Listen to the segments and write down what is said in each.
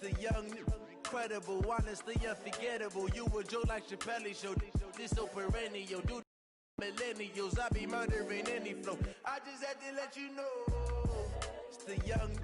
the young, incredible, honestly unforgettable. You a joke like Chappelle Show. This so perennial, dude. Millennials, I be murdering any flow. I just had to let you know. It's the young.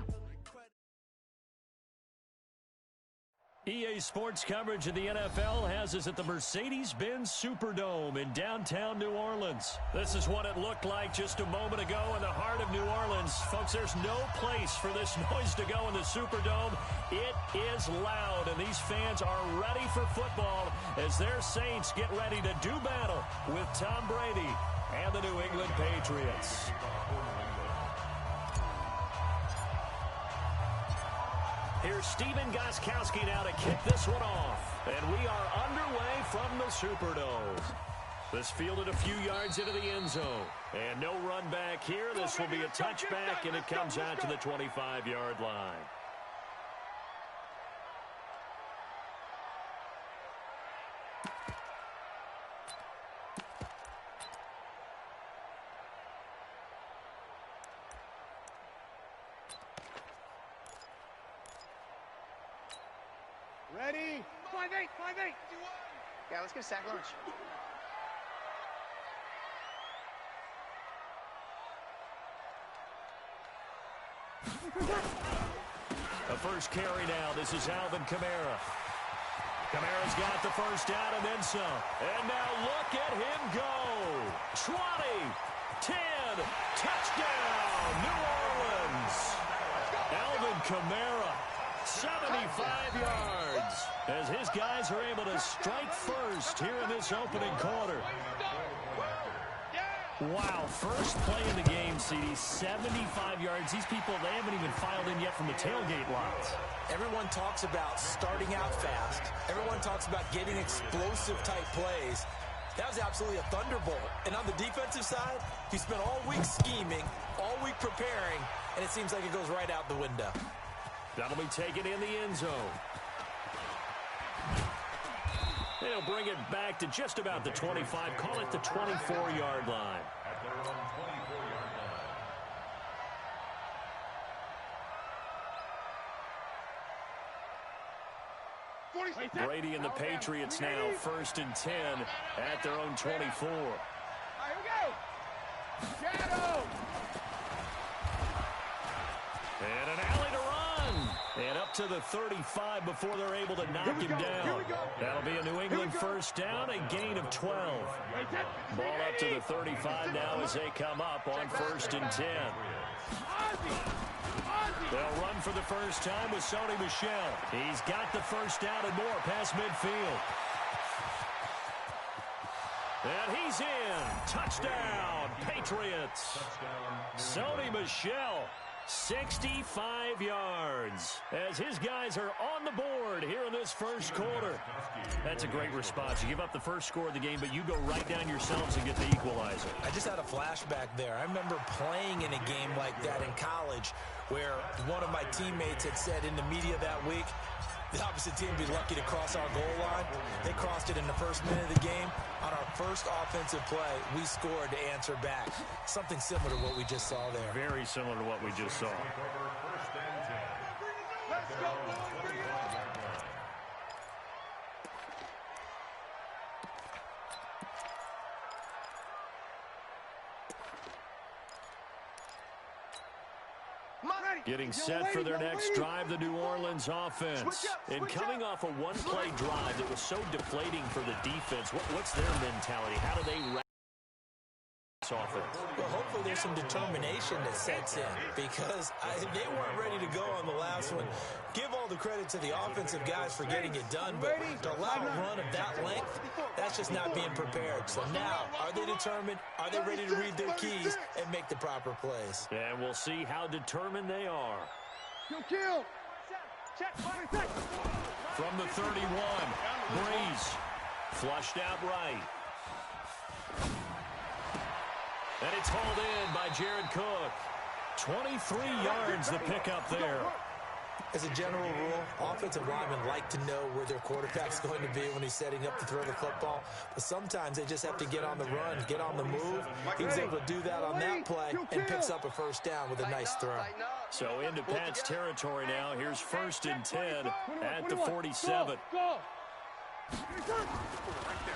EA Sports coverage of the NFL has us at the Mercedes-Benz Superdome in downtown New Orleans. This is what it looked like just a moment ago in the heart of New Orleans. Folks, there's no place for this noise to go in the Superdome. It is loud, and these fans are ready for football as their Saints get ready to do battle with Tom Brady and the New England Patriots. Here's Steven Gostkowski now to kick this one off. And we are underway from the Superdome. This fielded a few yards into the end zone. And no run back here. This will be a touchback, and it comes out to the 25-yard line. Ready? 5-8, 5-8. Yeah, let's get a sack lunch. The first carry now. This is Alvin Kamara. Kamara's got the first down and then some. And now look at him go. 20, 10, touchdown, New Orleans. Alvin Kamara. 75 yards as his guys are able to strike first here in this opening quarter. Wow, first play in the game, CD, 75 yards. These people, they haven't even filed in yet from the tailgate lots. Everyone talks about starting out fast. Everyone talks about getting explosive-type plays. That was absolutely a thunderbolt. And on the defensive side, he spent all week scheming, all week preparing, and it seems like it goes right out the window. That'll be taken in the end zone. They'll bring it back to just about the 25. Call it the 24-yard line. At their own 24-yard line. Brady and the Patriots now first and 10 at their own 24. All right, here we go. Shadow. And an alley to run. And up to the 35 before they're able to knock him down. That'll be a New England first down, a gain of 12. Ball up to the 35 now as they come up on first and 10. They'll run for the first time with Sony Michel. He's got the first down and more past midfield. And he's in. Touchdown, Patriots. Sony Michel. 65 yards as his guys are on the board here in this first quarter. That's a great response. You give up the first score of the game, but you go right down yourselves and get the equalizer. I just had a flashback there. I remember playing in a game like that in college where one of my teammates had said in the media that week, the opposite team would be lucky to cross our goal line. They crossed it in the first minute of the game. On our first offensive play, we scored to answer back. Something similar to what we just saw there. Very similar to what we just saw. Let's go, boys. Bring it on. Getting set for their next drive, the New Orleans offense. And coming off a one-play drive that was so deflating for the defense, what's their mentality? How do they wrap this offense? Well, hopefully there's some determination that sets in because they weren't ready to go on the last one. Give all the credit to the offensive guys for getting it done, but to allow a run of that length, that's just not being prepared. So now, are they determined? Are they ready to read their keys and make the proper plays? And we'll see how determined they are. Kill. From the 31, Breeze flushed out right. And it's hauled in by Jared Cook. 23 yards the pickup there. As a general rule, offensive linemen like to know where their quarterback's going to be when he's setting up to throw the football. But sometimes they just have to get on the run, get on the move. He was able to do that on that play and picks up a first down with a nice throw. So into Pat's territory now. Here's 1st and 10 at the 47.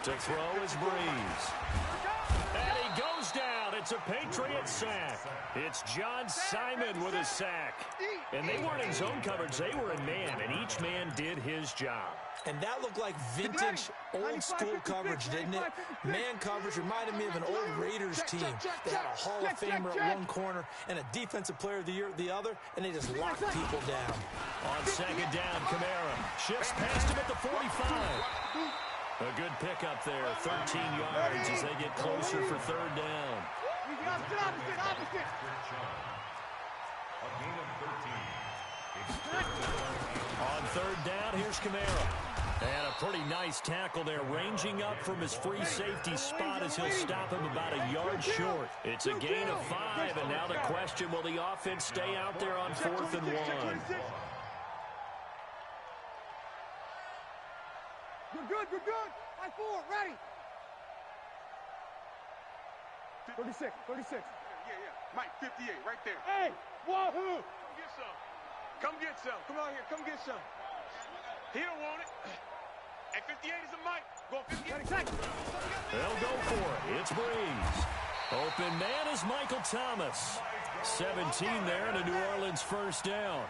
To throw is Breeze. And he goes down. It's a Patriot sack. It's John Simon with a sack. And they weren't in zone coverage. They were in man, and each man did his job. And that looked like vintage, old-school coverage, didn't it? Man coverage reminded me of an old Raiders team. They had a Hall of Famer at one corner and a Defensive Player of the Year at the other, and they just locked people down. On 2nd down, Kamara shifts past him at the 45. A good pickup there, 13 yards as they get closer for 3rd down. Opposite. On 3rd down, here's Kamara. And a pretty nice tackle there, ranging up from his free safety spot as he'll stop him about a yard short. It's a gain of 5, and now the question, will the offense stay out there on 4th and 1? You're good. Line 4, ready. 36. Yeah. Mike, 58, right there. Hey, wahoo! Come get some. Come on here. Come get some. He don't want it. Hey, 58 is a Mike. Go 58. They'll go for it. It's Breeze. Open man is Michael Thomas. 17 there and a New Orleans 1st down.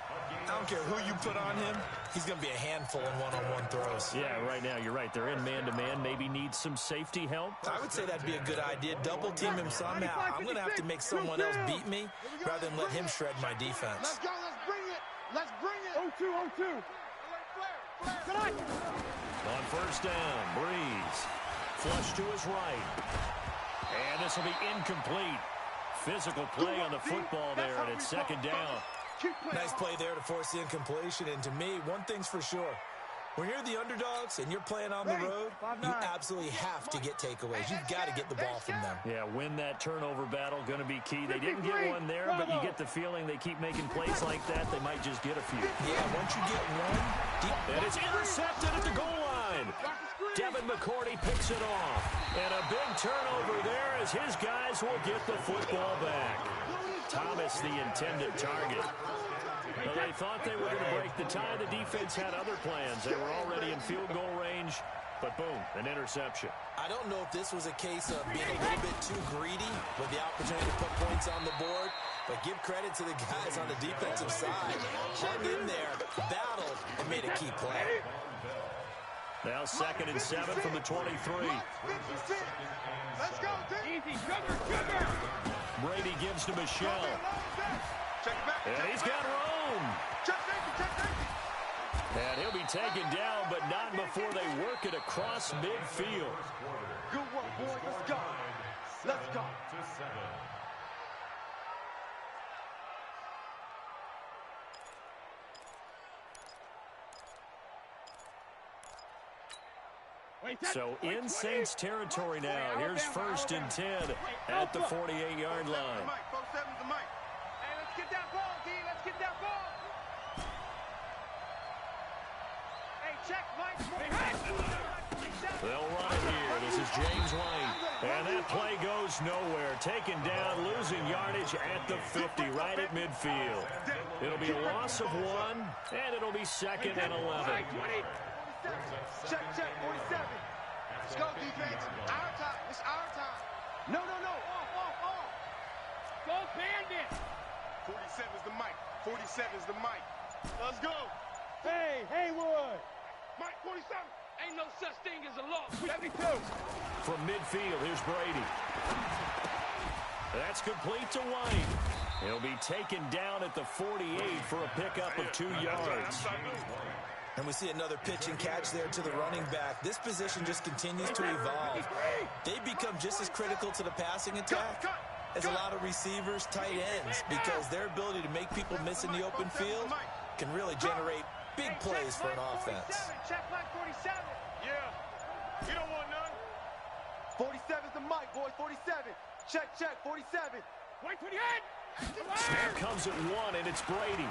I don't care who you put on him. He's going to be a handful in one-on-one throws. Yeah, right now, you're right. They're in man-to-man. Maybe needs some safety help. I would say that'd be a good idea. Double team him somehow. I'm going to have to make someone else beat me rather than let him shred my defense. Let's go. Let's bring it. 0-2. On 1st down, Breeze. Flush to his right. And this will be incomplete. Physical play on the football there, and it's 2nd down. Nice play there to force the incompletion. And to me, one thing's for sure. When you're the underdogs and you're playing on the road, you absolutely have to get takeaways. You've got to get the ball from them. Yeah, win that turnover battle, going to be key. They didn't get one there, but you get the feeling they keep making plays like that, they might just get a few. Yeah, once you get one, and it's intercepted at the goal line. Devin McCourty picks it off. And a big turnover there as his guys will get the football back. Thomas, the intended target. Well, they thought they were going to break the tie. The defense had other plans. They were already in field goal range, but boom, an interception. I don't know if this was a case of being a little bit too greedy with the opportunity to put points on the board, but give credit to the guys on the defensive side. Hung in there, battled, and made a key play. Now 2nd and 7 from the 23. Let's go, easy, sugar. Brady gives to Michelle. And he's got room. And he'll be taken down, but not before they work it across midfield. Good work, boys. Let's go. Let's go. So in Saints territory now. Here's 1st and 10 at the 48-yard line. Hey, let's get that ball, D. Let's get that ball. Hey, check, Mike. They'll run it here. This is James White. And that play goes nowhere. Taken down, losing yardage at the 50, right at midfield. It'll be a loss of 1, and it'll be 2nd and 11. Check, 47. Let's go, defense. Our time. It's our time. No. Off. Go, Bandit. 47 is the mic. 47 is the mic. Let's go. Hey, Haywood. Mike, 47. Ain't no such thing as a loss. 72. From midfield, here's Brady. That's complete to White. He'll be taken down at the 48 for a pickup of 2 yards. And we see another pitch and catch there to the running back. This position just continues to evolve. They become just as critical to the passing attack as a lot of receivers, tight ends, because their ability to make people miss in the open field can really generate big plays for an offense. Check line 47. Yeah. You don't want none. 47's the mic, boys. 47. Check, 47. Wait for the end. Snap comes at 1, and it's Brady.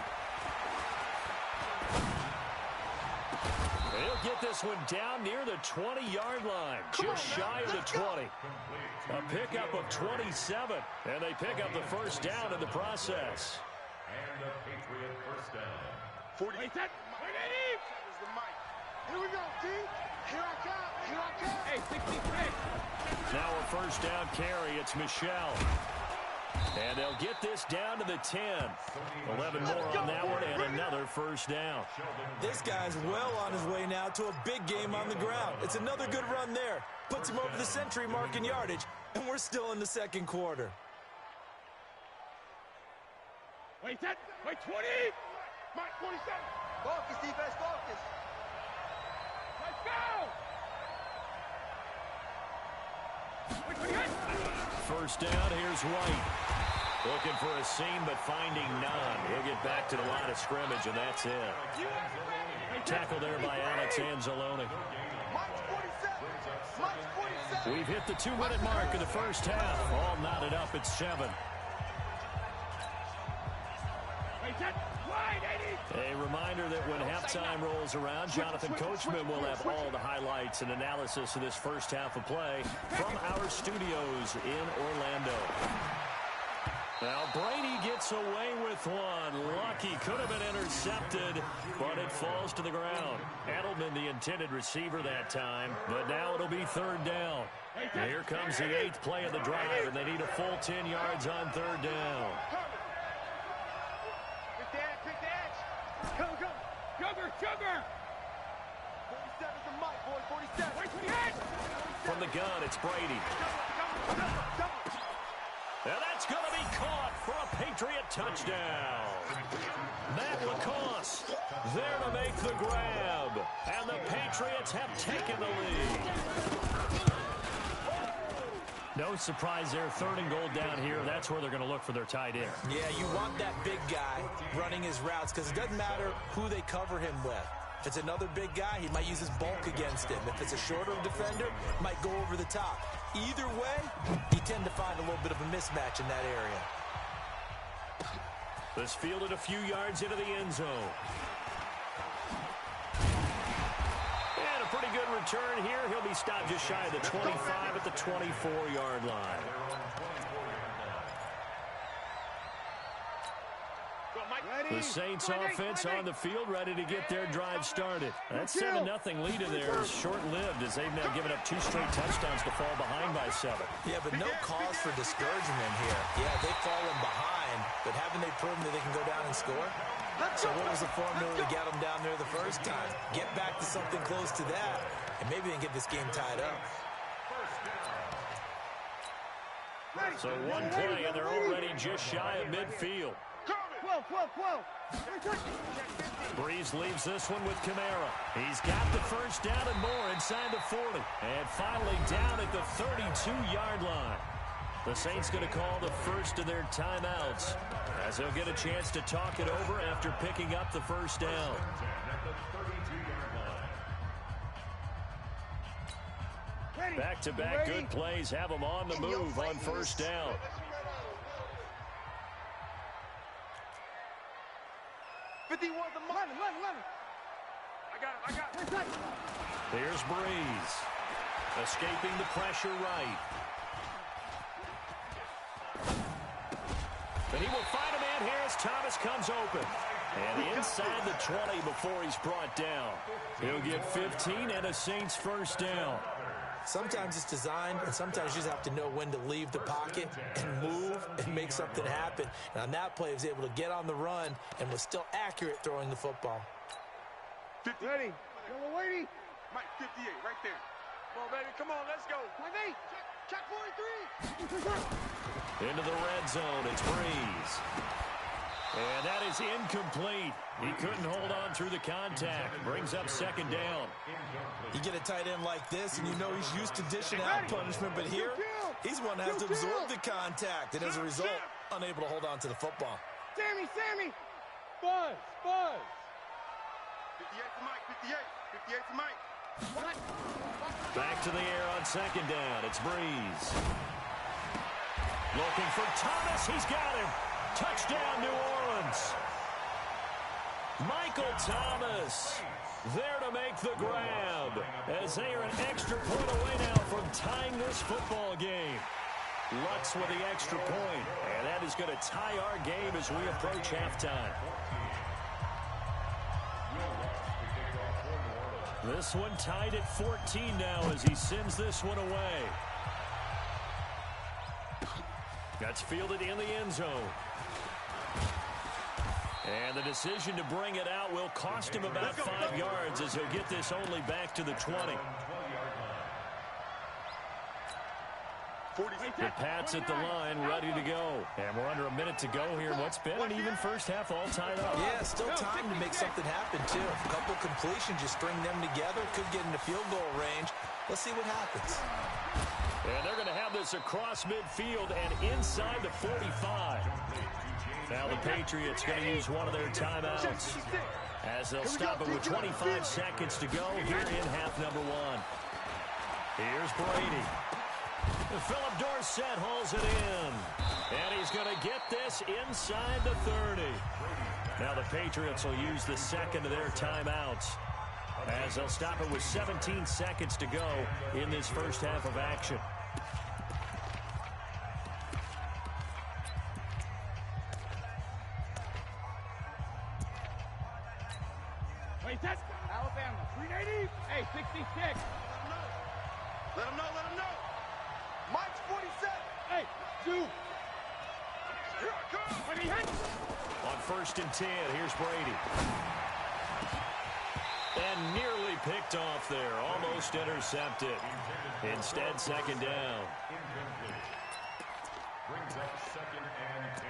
He'll get this one down near the 20-yard line, just shy of the 20. A pickup of 27, and they pick up the first down in the process. And a Patriot first down. 40. Wait, that. Here we go, T. Here I come. Here I come. Hey, 66. Now a first down carry. It's Michelle. And they'll get this down to the 10. 11 more on that one and another first down. This guy's well on his way now to a big game on the ground. It's another good run there. Puts him over the century mark in yardage, and we're still in the second quarter. Wait, that. Wait, 20. Mike, 47. Focus, defense, focus. Let's go. Wait, 28. First down, here's White. Looking for a seam, but finding none. He'll get back to the line of scrimmage, and that's it. Tackle there by Alex Anzalone. We've hit the 2-minute mark in the first half. All knotted up at 7. A reminder that when halftime rolls around, Jonathan Coachman will have all the highlights and analysis of this first half of play from our studios in Orlando. Now Brady gets away with one. Lucky, could have been intercepted, but it falls to the ground. Edelman, the intended receiver that time, but now it'll be third down. And here comes the 8th play of the drive, and they need a full 10 yards on third down. Sugar! 47's the mic, boy, 47. Wait, 28! From the gun, it's Brady. And that's going to be caught for a Patriot touchdown. Matt LaCosse there to make the grab. And the Patriots have taken the lead. No surprise there. 3rd and goal down here. That's where they're going to look for their tight end. Yeah, you want that big guy running his routes because it doesn't matter who they cover him with. If it's another big guy, he might use his bulk against him. If it's a shorter defender, might go over the top. Either way, you tend to find a little bit of a mismatch in that area. This fielded a few yards into the end zone. And a pretty good return here. He'll be stopped just shy of the 25 at the 24-yard line. The Saints offense on the field, ready to get their drive started. That 7-0 lead in there is short-lived as they've now given up 2 straight touchdowns to fall behind by 7. Yeah, but no cause for discouragement here. Yeah, they've fallen behind, but haven't they proven that they can go down and score? So what was the formula to get them down there the first time? Get back to something close to that, and maybe they can get this game tied up. So one play, and they're already just shy of midfield. 12. Breeze leaves this one with Kamara. He's got the first down and more inside the 40. And finally down at the 32-yard line. The Saints going to call the first of their timeouts as they'll get a chance to talk it over after picking up the first down. Back-to-back good plays have them on the move on first down. I got it. Here's Breeze. Escaping the pressure right. And he will find a man here as Thomas comes open. And inside the 20 before he's brought down. He'll get 15 and a Saints first down. Sometimes it's designed, and sometimes you just have to know when to leave the pocket and move and make something happen. And on that play, he was able to get on the run and was still accurate throwing the football. 50. Ready. Go, Whitey. Mike, 58, right there. Come on, baby. Come on, let's go. 28. Check 43. Into the red zone. It's Breeze. And that is incomplete. He couldn't hold on through the contact. Brings up second down. You get a tight end like this, and you know he's used to dishing out punishment, but here, he's one that has to absorb the contact, and as a result, unable to hold on to the football. Sammy! Buzz! 58 to Mike, 58 to Mike. Back to the air on second down. It's Breeze. Looking for Thomas. He's got him. Touchdown, New Orleans. Michael Thomas there to make the grab, as they are an extra point away now from tying this football game. Lutz with the extra point, and that is going to tie our game as we approach halftime. This one tied at 14 now as he sends this one away. That's fielded in the end zone. And the decision to bring it out will cost him about 5 yards as he'll get this only back to the 20. The Pats at the line, ready to go. And we're under a minute to go here in what's been an even first half, all tied up. Yeah, still time to make something happen, too. A couple completions, you string them together, could get into field goal range. Let's see what happens. And they're going to have this across midfield and inside the 45. Now the Patriots going to use one of their timeouts as they'll stop it with 25 seconds to go here in half number 1. Here's Brady. Philip Dorsett hauls it in. And he's going to get this inside the 30. Now the Patriots will use the second of their timeouts as they'll stop it with 17 seconds to go in this first half of action. Wait, that's Alabama. 380. Hey, 66. Let him know, let him know. Mike's 47. Hey, 2. Here I come. When he hits. On 1st and 10, here's Brady. And nearly picked off there. Almost intercepted. Instead, second down. Brings up 2nd and 10.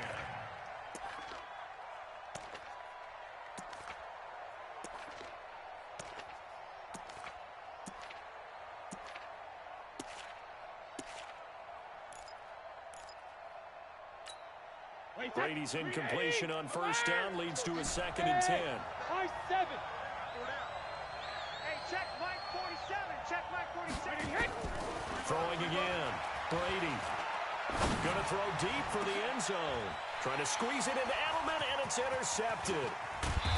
Brady's incompletion on 1st down leads to a 2nd and 10. High 7. Hey, check Mike 47. Check Mike 47. Throwing again. Brady. Going to throw deep for the end zone. Trying to squeeze it into Edelman, and it's intercepted.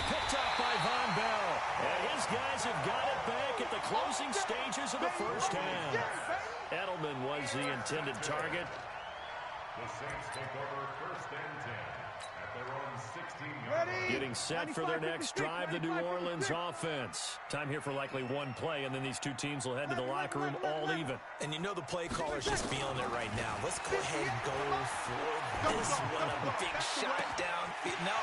Picked up by Von Bell. And his guys have got it back at the closing stages of the first half. Edelman was the intended target. The Saints take over 1st and 10 at their own 16-yard line. Getting set for their next drive, the New Orleans offense. Time here for likely one play, and then these two teams will head to the locker room all even. And you know the play caller's just feeling it right now. Let's go ahead and go for this one. A big shot down. No.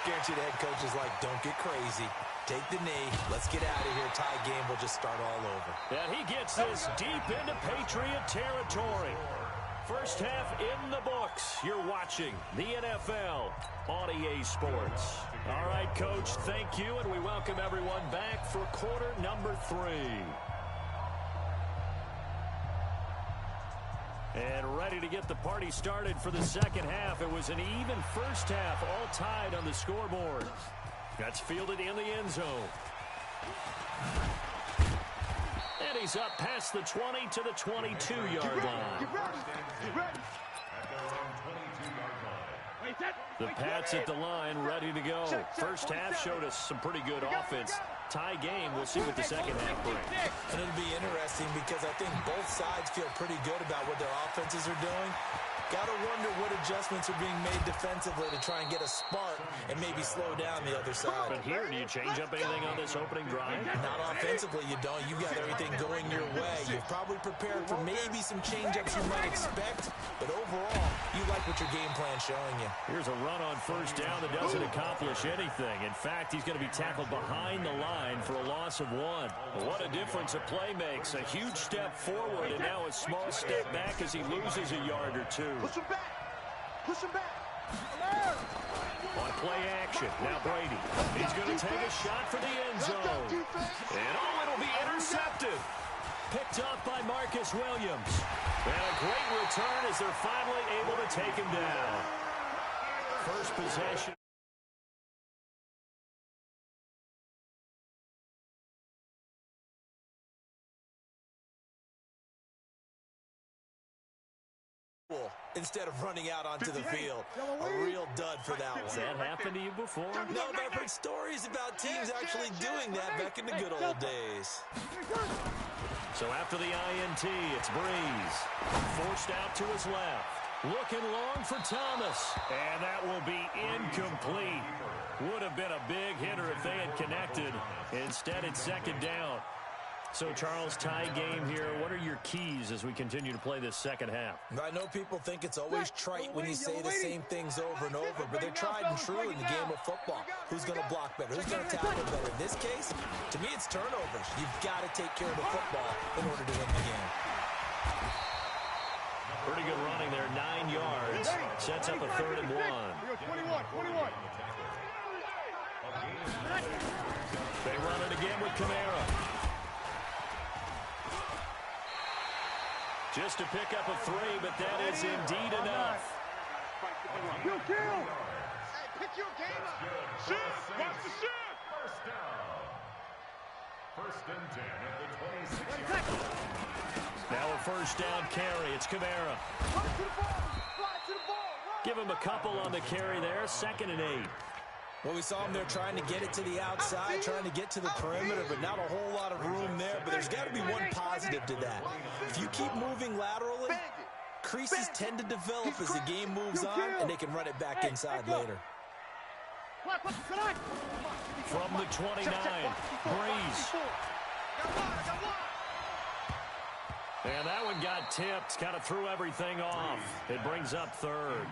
Guarantee the head coach is like, don't get crazy. Take the knee. Let's get out of here. Tie game. We'll just start all over. And he gets this deep into Patriot territory. First half in the books. You're watching the NFL on EA Sports. All right, Coach, thank you, and we welcome everyone back for quarter number 3. And ready to get the party started for the second half. It was an even first half, all tied on the scoreboard. That's fielded in the end zone. And he's up past the 20 to the 22-yard line. Get ready. At their own 22-yard line. The Pats at the line, ready to go. First half showed us some pretty good offense. Tie game, we'll see what the second half brings. And it'll be interesting because I think both sides feel pretty good about what their offenses are doing. Got to wonder what adjustments are being made defensively to try and get a spark and maybe slow down the other side. But here, do you change up anything on this opening drive? Not offensively, you don't. You got everything going your way. You've probably prepared for maybe some change-ups you might expect, but overall, you like what your game plan's showing you. Here's a run on first down that doesn't accomplish anything. In fact, he's going to be tackled behind the line for a loss of 1. What a difference a play makes. A huge step forward and now a small step back as he loses a yard or 2. Push him back. Push him back. On play action, now Brady. He's going to take a shot for the end zone. And it'll be intercepted. Picked up by Marcus Williams. And a great return as they're finally able to take him down. First possession. Cool. instead of running out onto the field. A real dud for that one. Has that happened to you before? No, but I've heard stories about teams actually doing that back in the good old days. So after the INT, it's Breeze. Forced out to his left. Looking long for Thomas. And that will be incomplete. Would have been a big hitter if they had connected. Instead, it's second down. So, Charles, tie game here. What are your keys as we continue to play this second half? I know people think it's always trite when you say the same things over and over, but they're tried and true in the game of football. Who's going to block better? Who's going to tackle better? In this case, to me, it's turnovers. You've got to take care of the football in order to win the game. Pretty good running there, 9 yards. Sets up a 3rd and 1. 21. They run it again with Kamara. Just to pick up a 3, but that is indeed enough. Kill! Hey, pick your game up. Shoot! Watch the shoot! First down. 1st and 10 at the 26-yard. Now a first down carry. It's Kamara. Give him a couple on the carry there. 2nd and 8. Well, we saw him there trying to get it to the outside, trying to get to the perimeter, but not a whole lot of room there. But there's got to be one positive to that. If you keep moving laterally, creases tend to develop as the game moves on, and they can run it back inside later. From the 29, Breeze. And that one got tipped, kind of threw everything off. It brings up 3rd.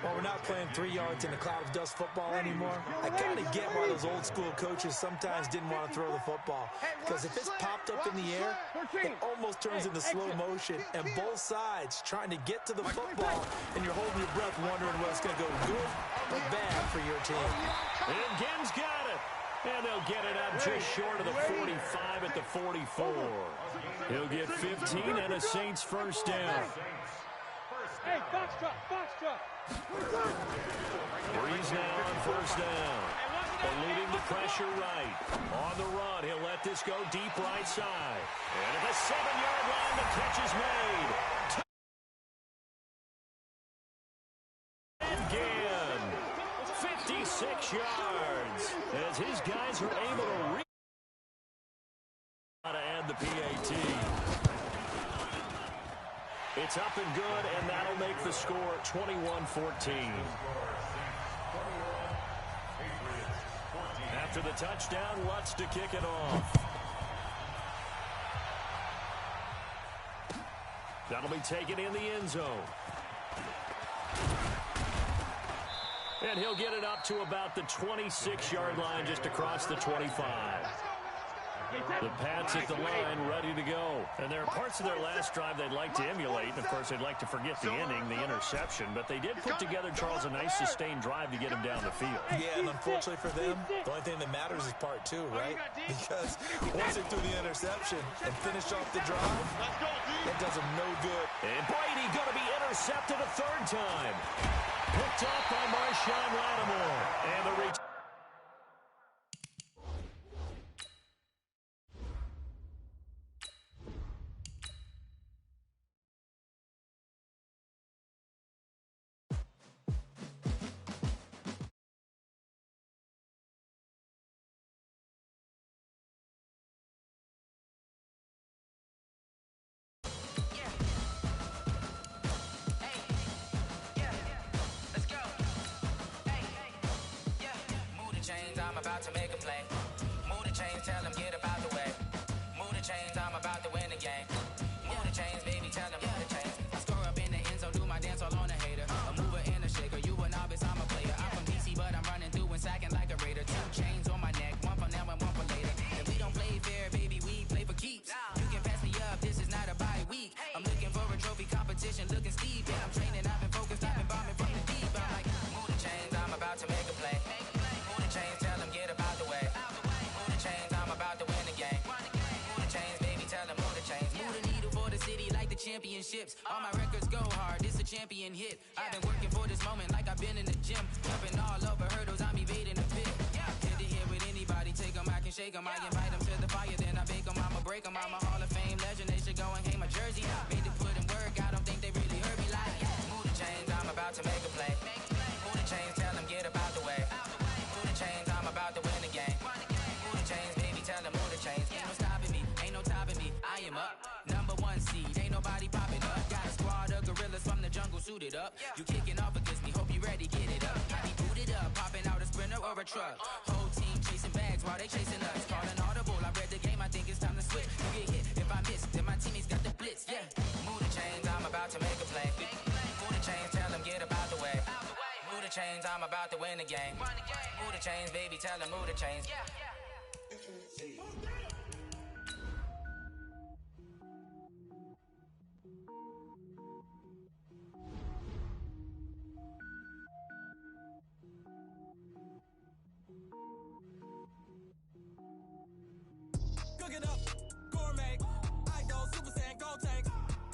Well, we're not playing 3 yards in a cloud of dust football anymore. I kind of get why those old school coaches sometimes didn't want to throw the football. Because if it's popped up in the air, it almost turns into slow motion. And both sides trying to get to the football, and you're holding your breath wondering whether it's going to go good or bad for your team. And Gibbs got it. And they'll get it up just short of the 45 at the 44. He'll get 15 and a Saints first down. Hey, box truck. Breeze now on first down. Eluding the pressure right. On the run, he'll let this go deep right side. And at the 7-yard line, the catch is made. Again, 56 yards as his guys are able to reach to add the PAT. It's up and good, and that'll make the score 21-14. After the touchdown, Lutz to kick it off. That'll be taken in the end zone. And he'll get it up to about the 26-yard line, just across the 25. The Pats at the line, ready to go. And there are parts of their last drive they'd like to emulate. And, of course, they'd like to forget the ending, the interception. But they did put together, Charles, a nice sustained drive to get him down the field. Yeah, and unfortunately for them, the only thing that matters is part 2, right? Because once they threw the interception and finished off the drive, it does them no good. And Brady going to be intercepted a 3rd time. Picked off by Marshawn Lattimore. And the reach. I'm about to make a play. Move the chains, tell them get up out the way. Move the chains, I'm about to win the game. Move the chains, baby, tell them move the chains. I score up in the end zone, do my dance all on a hater. A mover and a shaker, you a novice, I'm a player. I'm from DC, but I'm running through and sacking like a raider. 2 chains on my neck, one for now and one for later. And we don't play fair, baby, we play for keeps. You can pass me up, this is not a bye week. I'm looking for a trophy competition, looking steep. And I'm training, I've been focused, I've been bombing from the deep. I'm like, move the chains, I'm about to make a play. Move the chains, tell them get up out the way. Move the chains, I'm about to win the game. Move the chains, baby, tell them move the chains. Move the needle for the city like the championships. All my records go hard, this a champion hit. I've been working for this moment like I've been in the gym. Jumping all over hurdles, I'm evading the pit. Head to head with anybody, take them, I can shake them. I invite them to the fire, then I bake them. I'ma break them, I'm a Hall of Fame legend. They should go and hang my jersey. Made to put in work, I don't think they really heard me like. about to make a play. Move the chains, tell them get about the way. Move the chains, I'm about to win the game. Move the chains, baby, tell them move the chains. Ain't no stopping me, ain't no topping me. I am up, #1 seed, ain't nobody popping up. Got a squad of gorillas from the jungle suited up. You kicking off against me, hope you ready, get it up. I be booted up, popping out a Sprinter or a truck. Whole team chasing bags while they chasing us. Calling audible, I read the game, I think it's time to switch. You get hit, if I miss, then my teammates got the blitz, yeah. Move the chains, I'm about to make a play. Move the chains, tell them get about the way. Move the chains, I'm about to win the game. Move the chains, baby, tell them move the chains. Cook it up, gourmet. I go Super Saiyan, gold tank.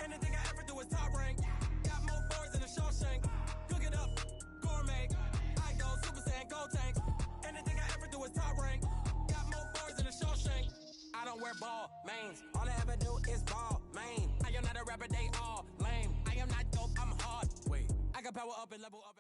Anything I ever do is top rank. Got more boys than a Shawshank. Cook it up, gourmet. I go Super Saiyan, gold tank. Anything I ever do is top rank. Got more boys than a Shawshank. I don't wear ball mains. All I ever do is ball main. I am not a rapper, they all lame. I am not dope, I'm hard. Wait, I can power up and level up.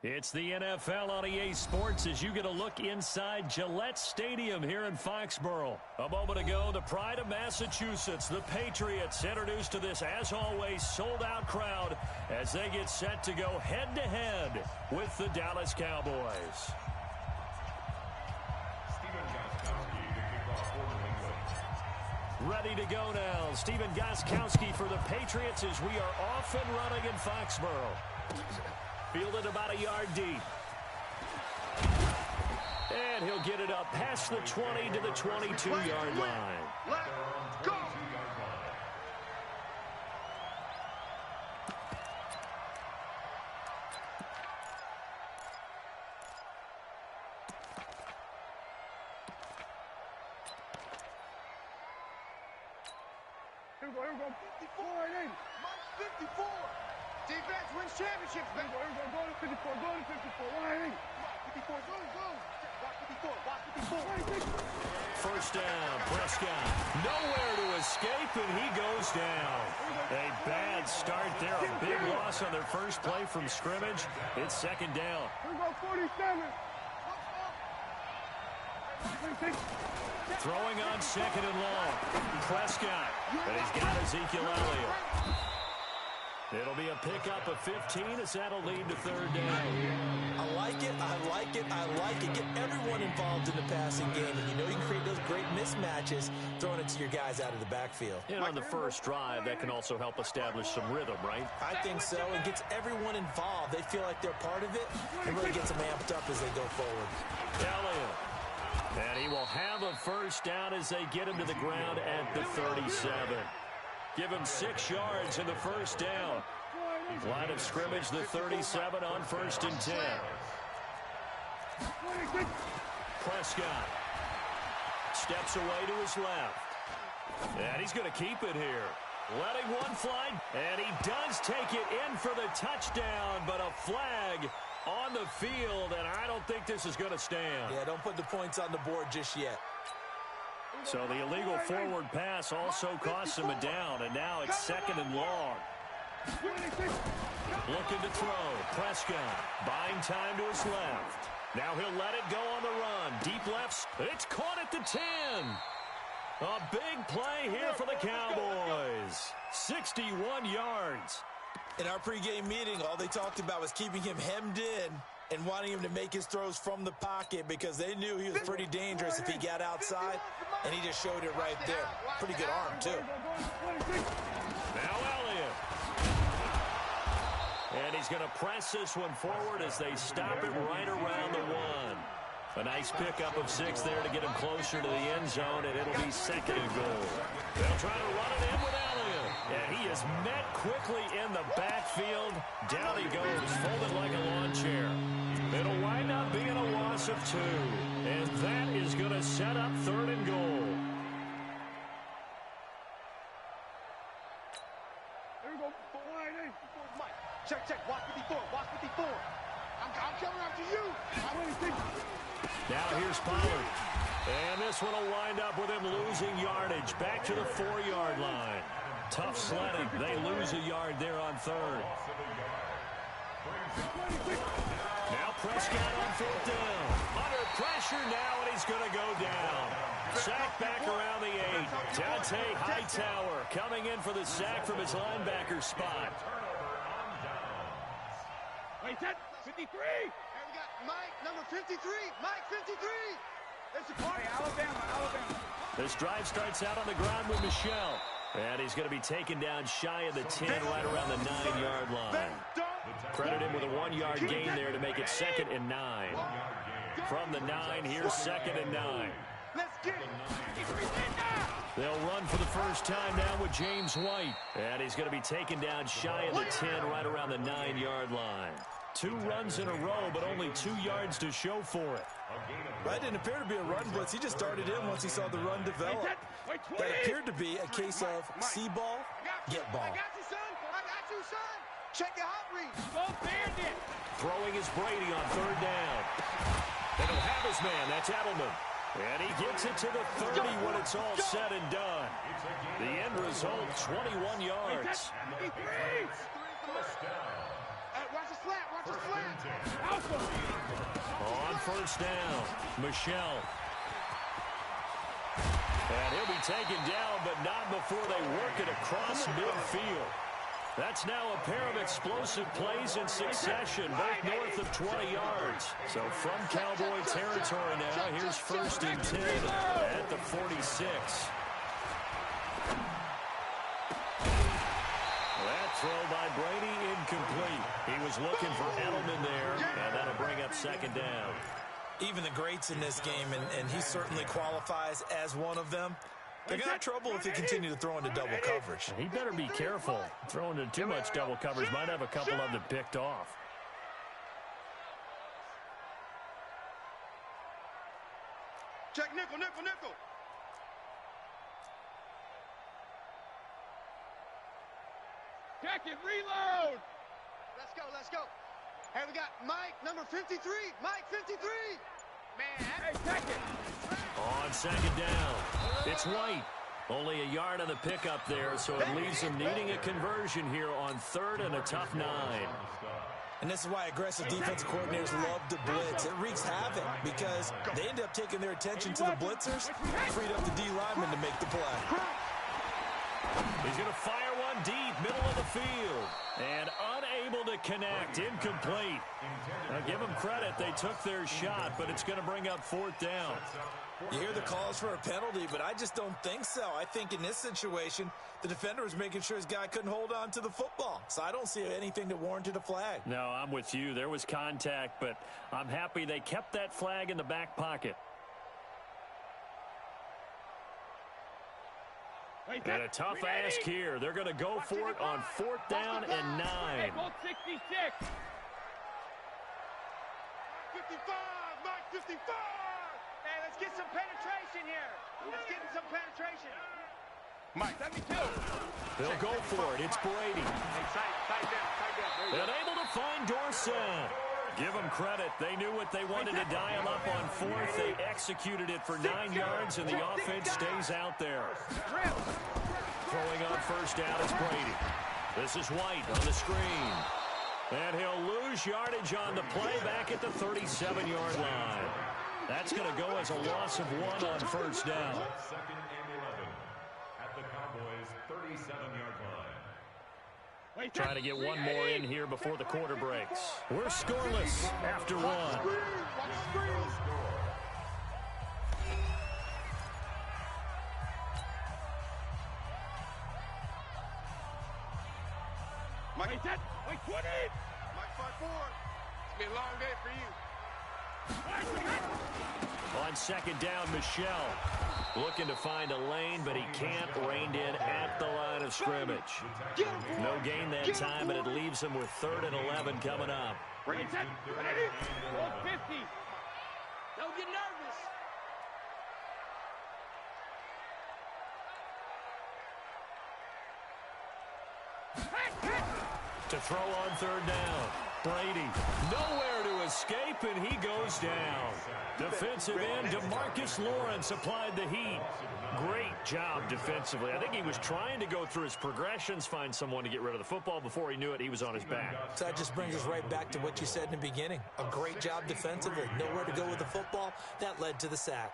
It's the NFL on EA Sports as you get a look inside Gillette Stadium here in Foxborough. A moment ago, the pride of Massachusetts, the Patriots, introduced to this, as always, sold-out crowd as they get set to go head-to-head with the Dallas Cowboys. Ready to go now. Stephen Gostkowski for the Patriots as we are off and running in Foxborough. Fielded about a yard deep. And he'll get it up past the 20 to the 22-yard line. Let's go! Here we go. 54 right in. Mike, 54. Defense wins championships, man. Here we go. Go to 54. Go to 54. Right in. 54, go. Watch 54, watch 54. First down, Prescott. Nowhere to escape, and he goes down. A bad start there. A big loss on their first play from scrimmage. It's second down. Here we go. 47. Throwing on second and long. Prescott. And he's got Ezekiel Elliott. It'll be a pickup of 15 as that'll lead to third down. I like it. Get everyone involved in the passing game. And you know you can create those great mismatches throwing it to your guys out of the backfield. And on the first drive, that can also help establish some rhythm, right? I think so. It gets everyone involved. They feel like they're part of it. It really gets them amped up as they go forward. Elliott. And he will have a first down as they get him to the ground at the 37. Give him 6 yards in the first down. Line of scrimmage, the 37 on 1st and 10. Prescott steps away to his left. And he's going to keep it here. Letting one fly. And he does take it in for the touchdown, but a flag on the field, and I don't think this is going to stand. Yeah, don't put the points on the board just yet. So the illegal forward pass also costs him a down, and now it's second and long. Looking to throw. Prescott buying time to his left. Now he'll let it go on the run. Deep left. It's caught at the 10. A big play here for the Cowboys. 61 yards. In our pregame meeting, all they talked about was keeping him hemmed in and wanting him to make his throws from the pocket because they knew he was pretty dangerous if he got outside, and he just showed it right there. Pretty good arm, too. Now Elliott. And he's going to press this one forward as they stop it right around the 1. A nice pickup of 6 there to get him closer to the end zone, and it'll be second and goal. They'll try to run it in with Elliott. And he is met quickly in the backfield. Down he goes, folded like a lawn chair. It'll wind up being a loss of 2. And that is going to set up third and goal. Here we go. Right in. Mike, check. Watch 54, watch 54. I'm coming after you. Now here's Pollard. And this one will wind up with him losing yardage back to the 4-yard line. Tough sledding. They lose a yard there on third. Now Prescott on fourth down. Under pressure now, and he's going to go down. Sack back around the 8. Dante Hightower coming in for the sack from his linebacker spot. Wait, 53. Hey, we got Mike, number 53. Mike, 53. There's a party. Alabama. This drive starts out on the ground with Michelle. And he's going to be taken down shy of the 10, right around the 9-yard line. Credit him with a 1-yard gain there to make it 2nd and 9. From the 9, here's 2nd and 9. Let's get it. They'll run for the first time now with James White. And he's going to be taken down shy of the 10, right around the 9-yard line. 2 runs in a row, but only 2 yards to show for it. That didn't appear to be a run blitz. He just started in once he saw the run develop. That appeared to be a case of see ball, get ball. I got you, son. Check your hot read. Go Bandit. Throwing is Brady on 3rd down. They don't have his man. That's Edelman. And he gets it to the 30 when it's all said and done. The end result, 21 yards. Watch the slant. On first down, Michelle. And he'll be taken down, but not before they work it across midfield. That's now a pair of explosive plays in succession, both north of 20 yards. So from Cowboy territory now, here's 1st and 10 at the 46. That throw by Brady incomplete. He was looking for Edelman there, and that'll bring up 2nd down. Even the greats in this game, and he certainly qualifies as one of them, they're going to have trouble if they continue to throw into double coverage. He better be careful. Throwing into too much double coverage might have a couple of them picked off. Check nickel. Check it, reload. Let's go. Hey, we got Mike, number 53. Mike, 53. Man, Hey, check it. On 2nd down, it's White. Only a yard on the pickup there, so it leaves them needing a conversion here on 3rd and a tough 9. And this is why aggressive defensive coordinators love to blitz. It wreaks havoc because they end up taking their attention to the blitzers, freed up the D lineman to make the play. He's going to fire one deep, middle of the field. And unable to connect, incomplete. Now give them credit, they took their shot, but it's going to bring up 4th down. You hear the calls for a penalty, but I just don't think so. I think in this situation, the defender was making sure his guy couldn't hold on to the football. So I don't see anything that warranted a flag. No, I'm with you. There was contact, but I'm happy they kept that flag in the back pocket. And a tough ask here. They're going to go for it on 4th down and 9. 66. 55. Mike, 55. Hey, let's get some penetration here. Let's get some penetration. Mike, 72. They'll go for it. It's Brady. Hey, tight down. And able to find Dorsett. Give them credit. They knew what they wanted to dial up on 4th. They executed it for 9 yards, and the offense stays out there. Throwing on 1st down is Brady. This is White on the screen. And he'll lose yardage on the play back at the 37-yard line. That's going to go as a loss of 1 on 1st down. 2nd and 11 at the Cowboys' 37-yard line. Trying to get one more in here before the quarter breaks. We're scoreless after 1. Mike, Wait, 20. Mike 5-4. It's been a long day for you. On 2nd down, Michelle looking to find a lane, but he can't. Reined in at the line of scrimmage. No gain that time, but it leaves him with 3rd and 11 coming up. Ready? 50. Don't get nervous. To throw on 3rd down. Brady nowhere to escape, and he goes goes down. Defensive end DeMarcus Lawrence applied the heat. Great job defensively. I think he was trying to go through his progressions, find someone to get rid of the football. Before he knew it, he was on his back. So that just brings us right back to what you said in the beginning. A great job defensively. Nowhere to go with the football. That led to the sack.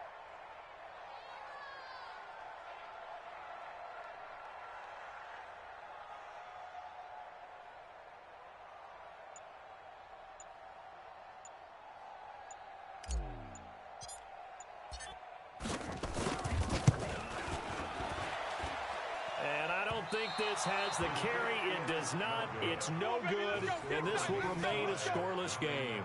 Think this has the carry. It does not. It's no good, and this will remain a scoreless game.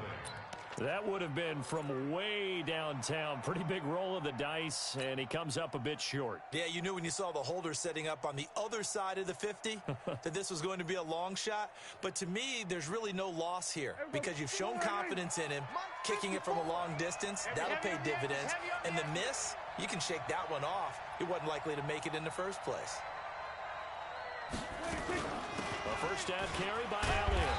That would have been from way downtown. Pretty big roll of the dice, and he comes up a bit short. Yeah, you knew when you saw the holder setting up on the other side of the 50 that this was going to be a long shot. But to me, there's really no loss here because you've shown confidence in him. Kicking it from a long distance, that'll pay dividends. And the miss, you can shake that one off. He wasn't likely to make it in the first place. A first down carry by Elliott.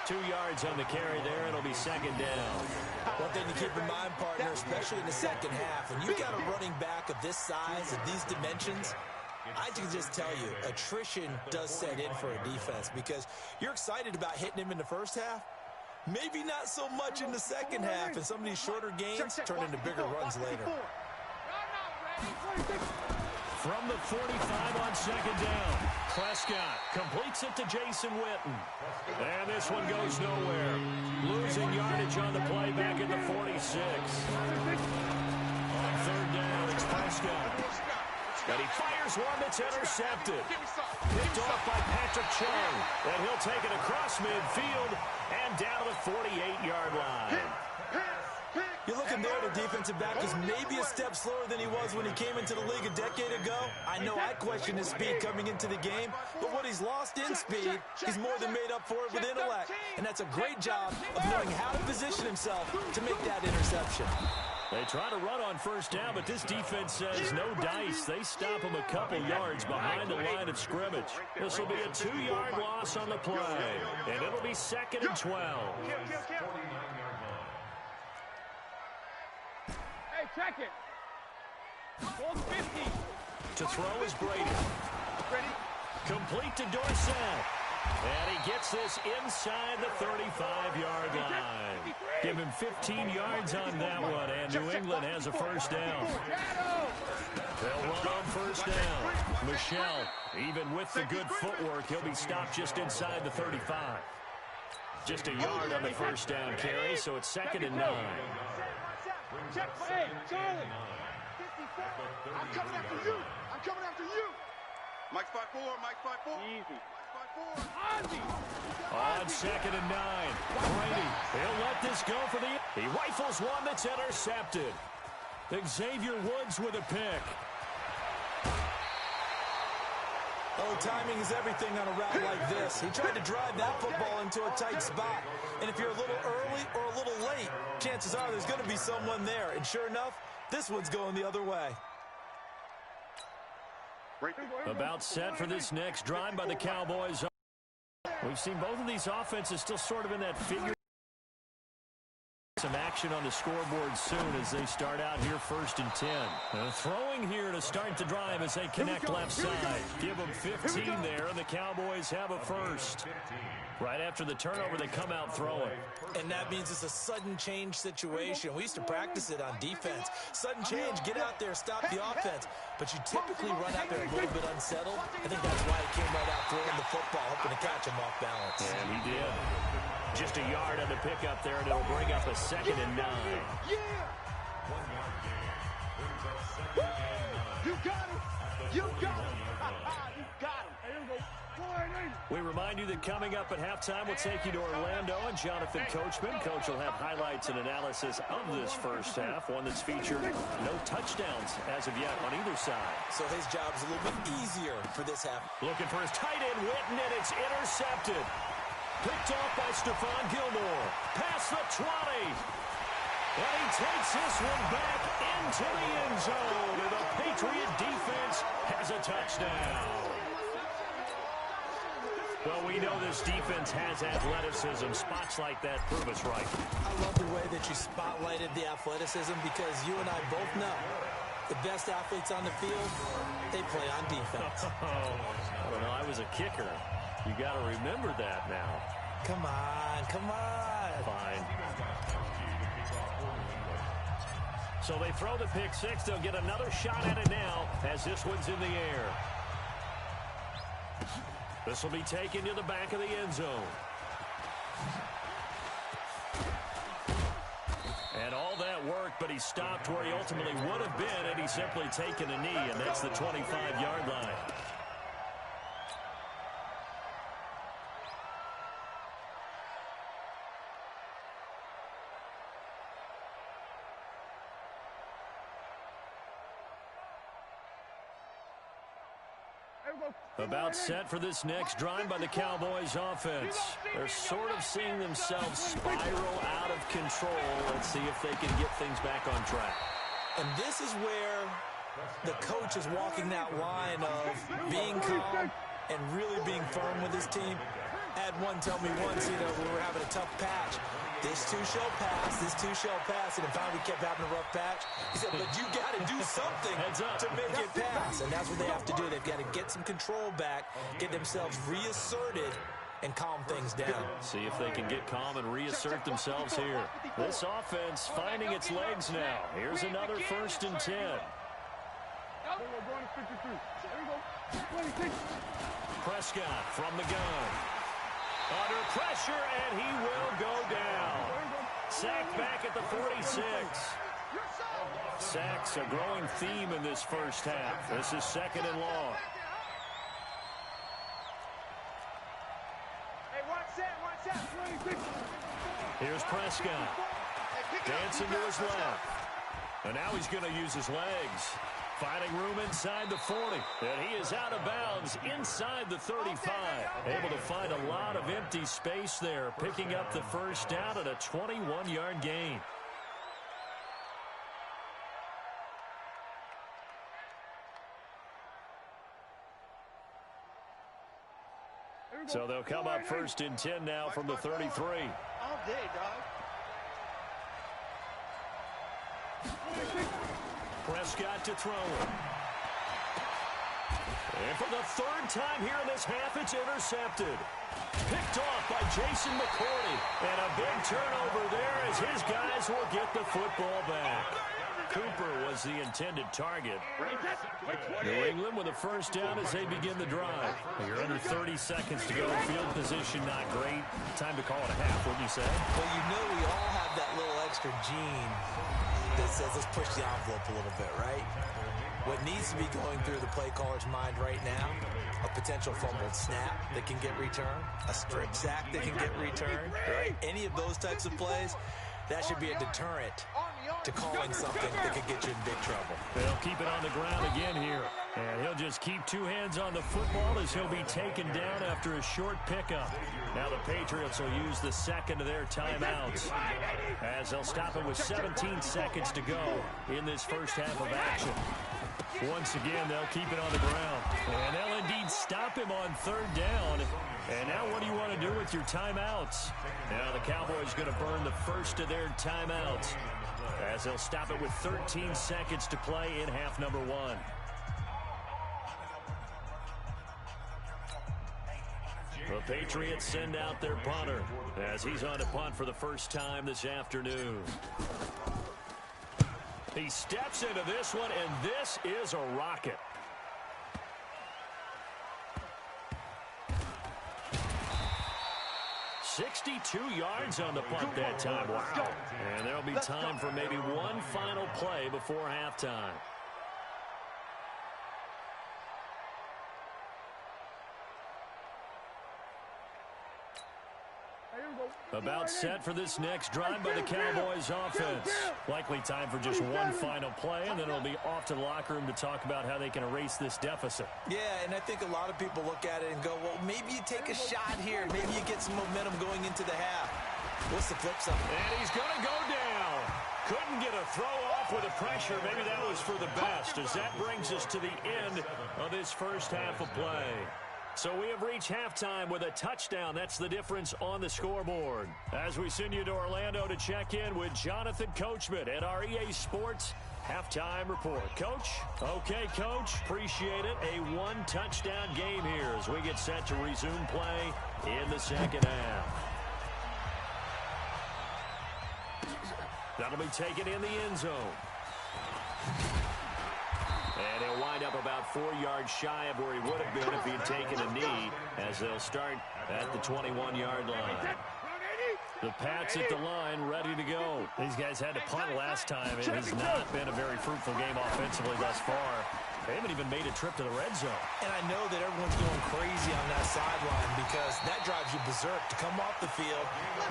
2 yards on the carry there. It'll be second down. One thing to keep in mind, partner, especially in the second half, when you've got a running back of this size, of these dimensions, I can just tell you, attrition does set in for a defense because you're excited about hitting him in the first half. Maybe not so much in the second half, and some of these shorter gains turn into bigger runs later. From the 45 on second down, Prescott completes it to Jason Witten. And this one goes nowhere. Losing yardage on the play back at the 46. On third down, it's Prescott. And he fires one that's intercepted. Picked off by Patrick Chung. And he'll take it across midfield and down to the 48-yard line. You're looking there, the defensive back is maybe a step slower than he was when he came into the league a decade ago. I know I questioned his speed coming into the game, but what he's lost in speed, he's more than made up for it with intellect. And that's a great job of knowing how to position himself to make that interception. They try to run on first down, but this defense says no dice. They stop him a couple yards behind the line of scrimmage. This will be a 2-yard loss on the play, and it'll be second and 12. Check it. Ball 50. To throw is Brady. Ready? Complete to Dorsett. And he gets this inside the 35-yard line. Give him 15 yards on that one, and New England has a first down. They'll run on first down. Michelle, even with the good footwork, he'll be stopped just inside the 35. Just a yard on the first down carry, so it's second and 9. Check, hey, Charlie. 54. I'm coming after you. I'm coming after you. Mike's 5'4", Mike's 5'4". Easy. Mike's 5'4". On second and 9. Brady, he'll let this go for the... He rifles one that's intercepted. Xavier Woods with a pick. Oh, timing is everything on a route like this. He tried to drive that football into a tight spot. And if you're a little early or a little late, chances are there's going to be someone there. And sure enough, this one's going the other way. About set for this next drive by the Cowboys. We've seen both of these offenses still sort of in that figure. Some action on the scoreboard soon as they start out here first and 10. Throwing here to start the drive as they connect left side. Give them 15 there, and the Cowboys have a first. Right after the turnover, they come out throwing. And that means it's a sudden change situation. We used to practice it on defense. Sudden change, get out there, stop the offense. But you typically run out there a little bit unsettled. I think that's why he came right out throwing the football, hoping to catch him off balance. And he did. Just a yard on the pickup there, and it'll bring up a second and 9. Yeah! 1 yard gain. Brings up second and 9. You got him! You got him! You got him! Here we go. We remind you that coming up at halftime, we'll take you to Orlando and Jonathan Coachman. Coach will have highlights and analysis of this first half, one that's featured no touchdowns as of yet on either side. So his job's a little bit easier for this half. Looking for his tight end, Witten, and it's intercepted. Picked off by Stephon Gilmore. Past the 20. And he takes this one back into the end zone. And the Patriot defense has a touchdown. Well, we know this defense has athleticism. Spots like that prove us right. I love the way that that you spotlighted the athleticism because you and I both know the best athletes on the field, they play on defense. I don't know. I was a kicker. You got to remember that now. Come on, come on. Fine. So they throw the pick six. They'll get another shot at it now as this one's in the air. This will be taken to the back of the end zone. And all that work, but he stopped where he ultimately would have been had he simply taken a knee, and that's the 25-yard line. About set for this next drive by the Cowboys offense. They're sort of seeing themselves spiral out of control. Let's see if they can get things back on track. And this is where the coach is walking that line of being calm and really being firm with his team. I had one tell me once, we were having a tough patch. This too shall pass, this too shall pass. And finally we kept having a rough patch. He said, but you got to do something to make it pass. And that's what they have to do. They've got to get some control back, get themselves reasserted, and calm things down. See if they can get calm and reassert themselves here. This offense finding its legs now. Here's another 1st and 10. Prescott from the gun. Under pressure, and he will go down. Sacked back at the 46. Sacks a growing theme in this first half. This is 2nd and long. Hey, watch that. Here's Prescott. Dancing to his left. And now he's going to use his legs. Finding room inside the 40. And he is out of bounds inside the 35. Able to find a lot of empty space there. Picking up the first down at a 21-yard gain. So they'll come up 1st and 10 now from the 33. All day, dog. Prescott to throw it. And for the 3rd time here in this half, it's intercepted. Picked off by Jason McCourty. And a big turnover there as his guys will get the football back. Cooper was the intended target. New England with a first down as they begin the drive. You're under 30 seconds to go. Field position not great. Time to call it a half, wouldn't you say? Well, we all have that little extra gene that says let's push the envelope a little bit, right? What needs to be going through the play caller's mind right now, a potential fumbled snap that can get returned, a strip sack that can get returned, right? Any of those types of plays, that should be a deterrent to calling something that could get you in big trouble. They'll keep it on the ground again here. And he'll just keep 2 hands on the football as he'll be taken down after a short pickup. Now the Patriots will use the 2nd of their timeouts as they'll stop it with 17 seconds to go in this first half of action. Once again, they'll keep it on the ground. And they'll indeed stop him on 3rd down. And now what do you want to do with your timeouts? Now the Cowboys going to burn the first of their timeouts as they'll stop it with 13 seconds to play in half number 1. The Patriots send out their punter as he's on to punt for the first time this afternoon. He steps into this one, and this is a rocket. $62 yards on the punt that time. Wow. And there'll be time for maybe one final play before halftime. About set for this next drive by the Cowboys offense. Likely time for just one final play, and then it'll be off to the locker room to talk about how they can erase this deficit. Yeah, and I think a lot of people look at it and go, well, maybe you take a shot here. Maybe you get some momentum going into the half. What's the flip side? And he's going to go down. Couldn't get a throw off with the pressure. Maybe that was for the best, as that brings us to the end of this first half of play. So we have reached halftime with a touchdown. That's the difference on the scoreboard. As we send you to Orlando to check in with Jonathan Coachman at our EA Sports Halftime Report. Coach? Okay, Coach. Appreciate it. A one-touchdown game here as we get set to resume play in the second half. That'll be taken in the end zone. And he'll wind up about 4 yards shy of where he would have been if he'd taken a knee, as they'll start at the 21-yard line. The Pats at the line, ready to go. These guys had to punt last time. It has not been a very fruitful game offensively thus far. They haven't even made a trip to the red zone. And I know that everyone's going crazy on that sideline because that drives you berserk to come off the field,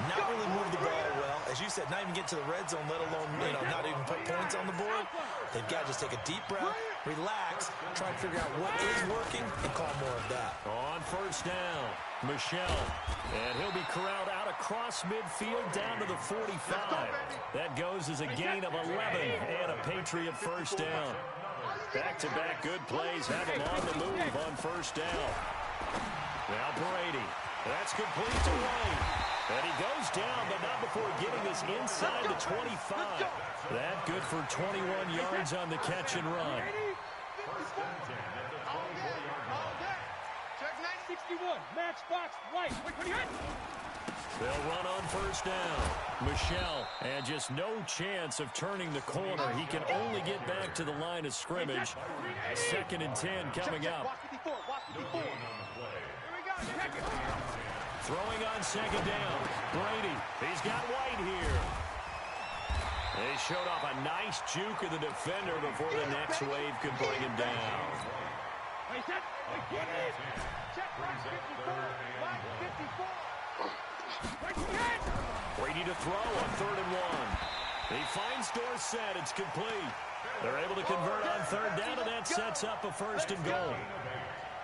not really move the ball well. As you said, not even get to the red zone, let alone, not even put points on the board. They've got to just take a deep breath, relax, try to figure out what is working, and call more of that. On first down, Michelle. And he'll be corralled out across midfield down to the 45. That goes as a gain of 11 and a Patriot first down. Back-to-back good plays have him on the move on first down. Now Brady. That's complete to White. And he goes down, but not before getting this inside the 25. That good for 21 yards on the catch and run. Check 961. Match box White. They'll run on first down. Michelle, and just no chance of turning the corner. He can only get back to the line of scrimmage. 2nd and 10 coming up. Throwing on second down. Brady, he's got White here. They showed off a nice juke of the defender before the next wave could bring him down. Brady to throw on 3rd and 1. He finds Dorsett. It's complete. They're able to convert on 3rd down, and that sets up a 1st and goal.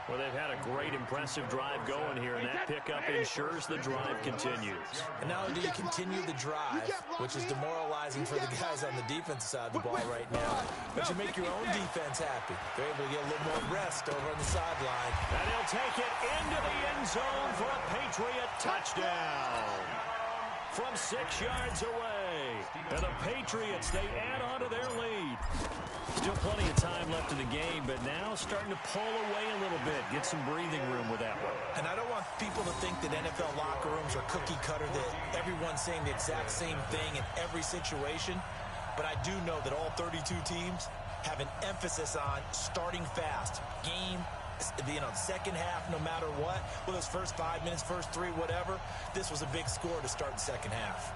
Well, they've had a great, impressive drive going here, and that pickup ensures the drive continues. And not only do you continue the drive, which is demoralizing for the guys on the defensive side of the ball right now, but you make your own defense happy. They're able to get a little more rest over on the sideline. And he'll take it into the end zone for a Patriot touchdown. From 6 yards away. And the Patriots, they add on to their lead. Still plenty of time left in the game, but now starting to pull away a little bit. Get some breathing room with that one. And I don't want people to think that NFL locker rooms are cookie cutter, that everyone's saying the exact same thing in every situation. But I do know that all 32 teams have an emphasis on starting fast. Game, second half, no matter what. Whether it's first 5 minutes, first 3, whatever. This was a big score to start the second half.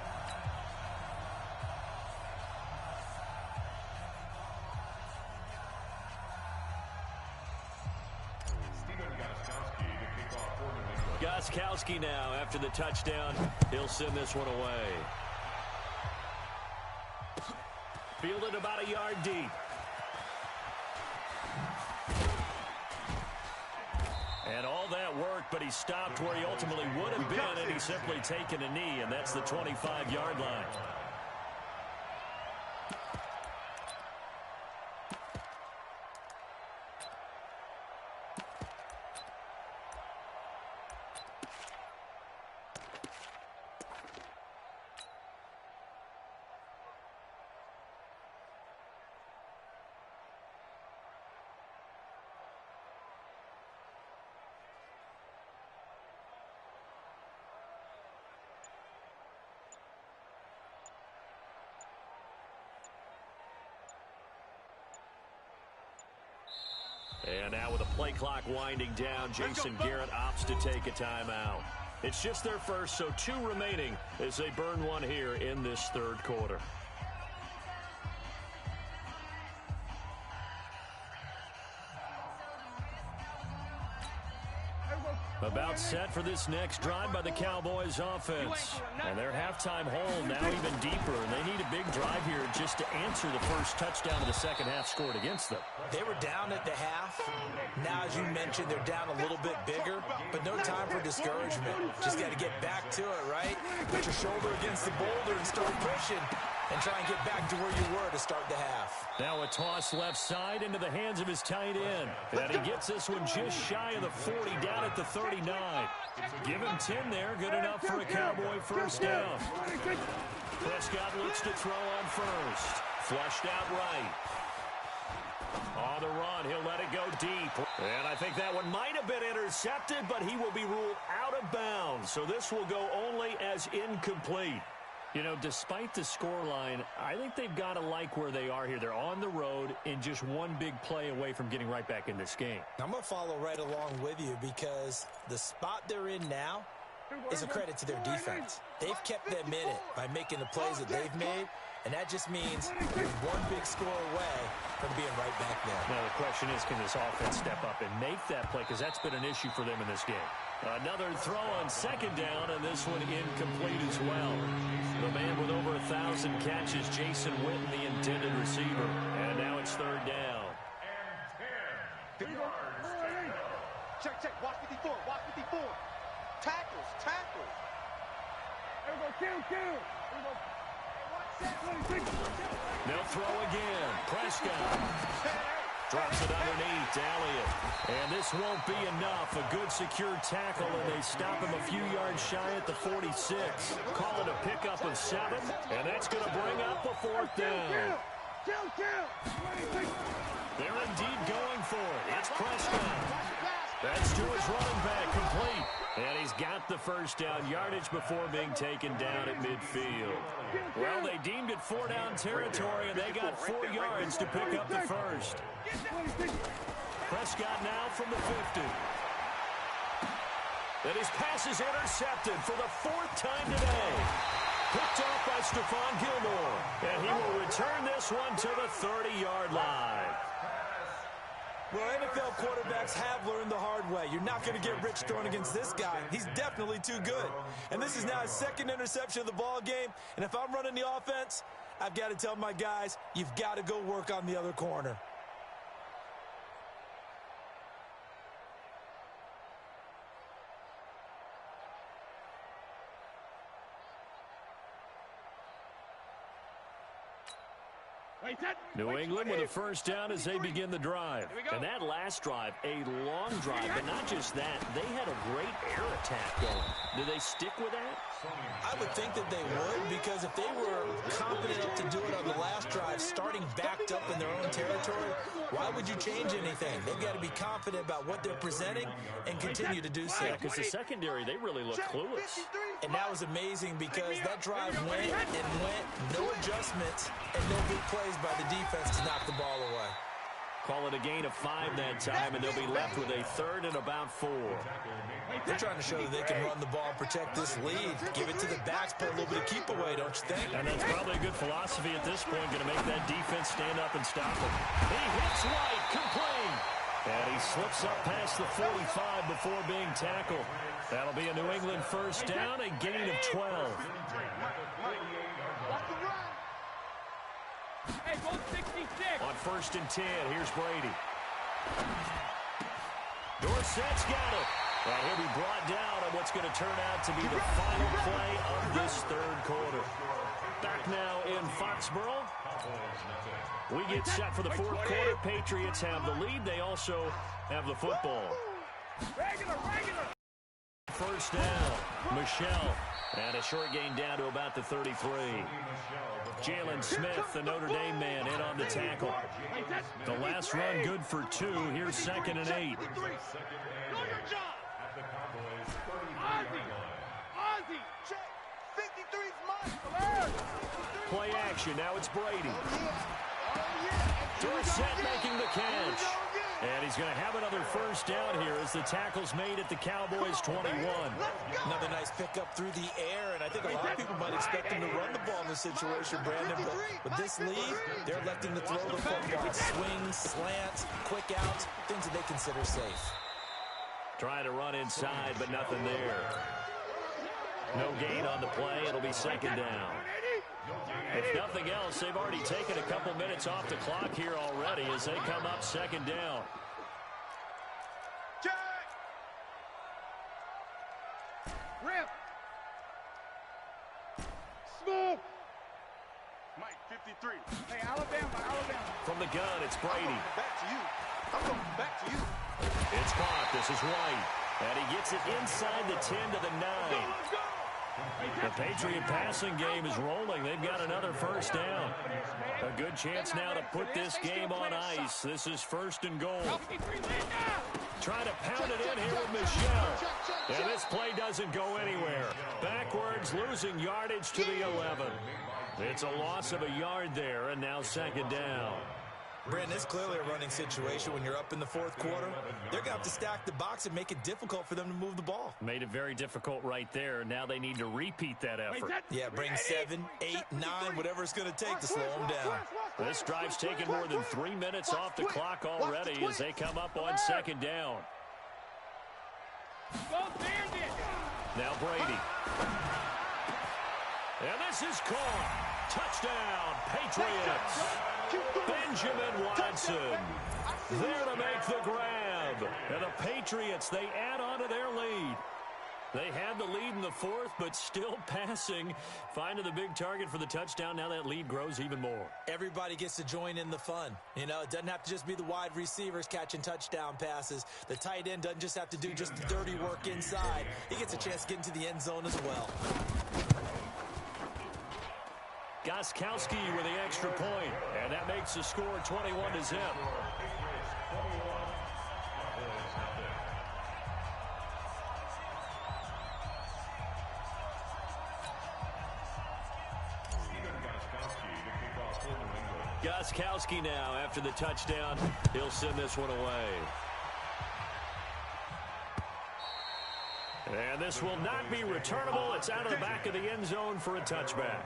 Gostkowski now after the touchdown. He'll send this one away. Fielded about a yard deep. And all that work, but he stopped where he ultimately would have been, and he's simply taken a knee, and that's the 25-yard line. And now with the play clock winding down, Jason Garrett opts to take a timeout. It's just their first, so 2 remaining as they burn one here in this 3rd quarter. About set for this next drive by the Cowboys offense. And their halftime hole now even deeper. And they need a big drive here just to answer the first touchdown of the second half scored against them. They were down at the half. Now, as you mentioned, they're down a little bit bigger. But no time for discouragement. Just got to get back to it, right? Put your shoulder against the boulder and start pushing. and try and get back to where you were to start the half. Now a toss left side into the hands of his tight end. And he gets this one just shy of the 40, down at the 39. Give him 10 there, good enough for a Cowboy first down. Prescott looks to throw on first. Flushed out right. On the run, he'll let it go deep. And I think that one might have been intercepted, but he will be ruled out of bounds. So this will go only as incomplete. You know, despite the scoreline, I think they've got to like where they are here. They're on the road and just one big play away from getting right back in this game. I'm going to follow right along with you because the spot they're in now is a credit to their defense. They've kept them in it by making the plays that they've made, and that just means you're one big score away from being right back there. Now the question is, can this offense step up and make that play? Because that's been an issue for them in this game. Another throw on second down, and this one incomplete as well. The man with over 1,000 catches, Jason Witten, the intended receiver. And now it's third down. Check, check. Watch 54. Watch 54. Tackles. Tackles. There we go. Kill. There we go. They'll throw again. Prescott drops it underneath. Elliott. And this won't be enough. A good secure tackle, and they stop him a few yards shy at the 46. Call it a pickup of 7, and that's going to bring up a fourth down. They're indeed going for it. It's Prescott. That's to his running back, complete. And he's got the first down yardage before being taken down at midfield. Well, they deemed it 4-down territory, and they got 4 yards to pick up the first. Prescott now from the 50. And his pass is intercepted for the 4th time today. Picked off by Stephon Gilmore. And he will return this one to the 30-yard line. Well, NFL quarterbacks have learned the hard way. You're not going to get rich throwing against this guy. He's definitely too good. And this is now his 2nd interception of the ball game. And if I'm running the offense, I've got to tell my guys, you've got to go work on the other corner. New England with a first down as they begin the drive. And that last drive, a long drive, but not just that. They had a great air attack going. Do they stick with that? I would think that they would, because if they were confident enough to do it on the last drive, starting backed up in their own territory, why would you change anything? They've got to be confident about what they're presenting and continue to do so. Yeah, because the secondary, they really look clueless. And that was amazing because that drive went and went, no adjustments, and no big plays by the defense to knock the ball away. Call it a gain of 5 that time, and they'll be left with a 3rd and about 4. They're trying to show that they can run the ball, protect this lead, give it to the backs, put a little bit of keep away, don't you think? And that's probably a good philosophy at this point, going to make that defense stand up and stop him. He hits White, complete. And he slips up past the 45 before being tackled. That'll be a New England first down, a gain of 12. Hey, go 66. On 1st and 10, here's Brady. Dorsett's got it. And he'll be brought down on what's going to turn out to be the final play of this 3rd quarter. Back now in Foxborough. We get set for the 4th quarter. Patriots have the lead. They also have the football. Regular. First down, Michelle. And a short gain down to about the 33. Jalen Smith, the Notre Dame man, in on the tackle. The last run good for 2. Here's 2nd and 8. Ozzy, check. 53's mine. Play action. Now it's Brady. Dorsett making the catch. And he's going to have another first down here as the tackle's made at the Cowboys' 21. Another nice pickup through the air, and I think a lot of people might expect him to run the ball in this situation, Brandon, but with this lead, they're electing to throw the football. Swings, slants, quick outs, things that they consider safe. Trying to run inside, but nothing there. No gain on the play. It'll be 2nd down. If nothing else, they've already taken a couple minutes off the clock here already as they come up 2nd down. Rip. Smooth. 53. Hey, Alabama. From the gun, it's Brady. I'm coming back to you. I'm coming back to you. It's caught. This is White. And he gets it inside the 10 to the 9. Let's go. The Patriot passing game is rolling. They've got another first down. A good chance now to put this game on ice. This is 1st and goal. Trying to pound it in here with Michelle. And this play doesn't go anywhere. Backwards, losing yardage to the 11. It's a loss of a yard there, and now 2nd down. Brandon, it's clearly a running situation when you're up in the 4th quarter. They're going to have to stack the box and make it difficult for them to move the ball. Made it very difficult right there. Now they need to repeat that effort. Yeah, bring 7, 8, 9, whatever it's going to take to slow them down. This drive's taken more than 3 minutes off the clock already as they come up on 2nd down. Now Brady. And this is caught. Touchdown, Patriots. Benjamin Watson there to make the grab. And the Patriots, they add on to their lead. They had the lead in the 4th, but still passing. Finding the big target for the touchdown. Now that lead grows even more. Everybody gets to join in the fun. You know, it doesn't have to just be the wide receivers catching touchdown passes. The tight end doesn't just have to do just the dirty work inside. He gets a chance to get into the end zone as well. Gostkowski with the extra point, and that makes the score 21-0. Gostkowski now after the touchdown. He'll send this one away. And this will not be returnable. It's out of the back of the end zone for a touchback.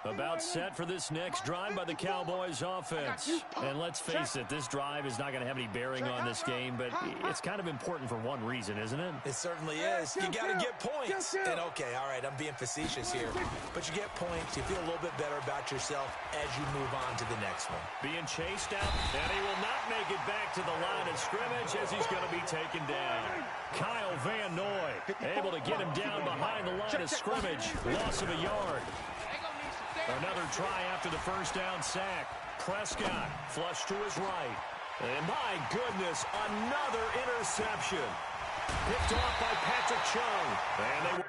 About set for this next drive by the Cowboys offense. And let's face it, this drive is not going to have any bearing on this game, but it's kind of important for one reason, isn't it? It certainly is. You got to get points. And okay, all right, I'm being facetious here. But you get points, you feel a little bit better about yourself as you move on to the next one. Being chased out, and he will not make it back to the line of scrimmage as he's going to be taken down. Kyle Van Noy able to get him down behind the line of scrimmage. Loss of a yard. Another try after the first down sack. Prescott flush to his right. And my goodness, another interception. Picked off by Patrick Chung. And they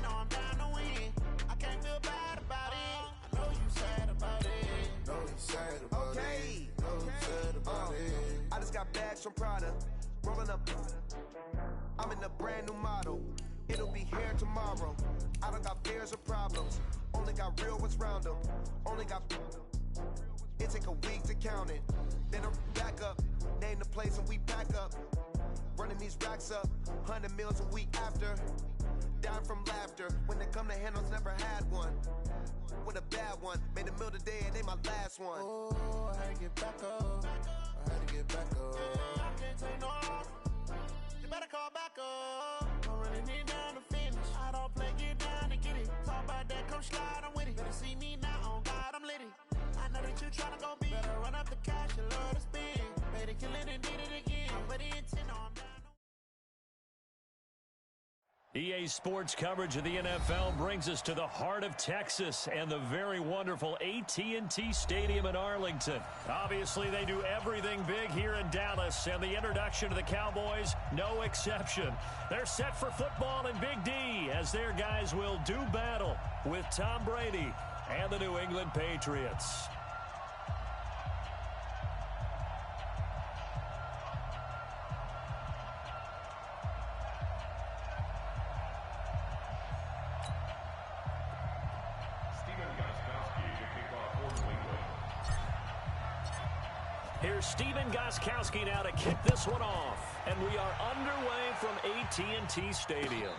I'm down to win. I can't feel bad about it. I know you sad about it. Know you sad about it. Know you sad about it. I just got bags from Prada. Rolling up. I'm in a brand new model. It'll be here tomorrow. I don't got fears or problems. Only got real ones round them. Only got. It take a week to count it. Then I'm back up. Name the place and we pack up. Running these racks up. 100 meals a week after. Down from laughter. When they come to handles, never had one. With a bad one. Made a meal today and they my last one. Oh, I had to get back up. I had to get back up. I can't take no off. You better call back up. I'm running it down to finish. I don't play, get down and get it. Talk about that, come slide, I'm with it. Better see me now, on God, I'm lit it. I know that you tryna go big. Better run up the cash, you love to spin. Better kill it and did it again. I'm ready and 10 on down. EA Sports coverage of the NFL brings us to the heart of Texas and the very wonderful AT&T Stadium in Arlington. Obviously, they do everything big here in Dallas, and the introduction to the Cowboys, no exception. They're set for football in Big D as their guys will do battle with Tom Brady and the New England Patriots. Here's Steven Gostkowski now to kick this one off. And we are underway from AT&T Stadium.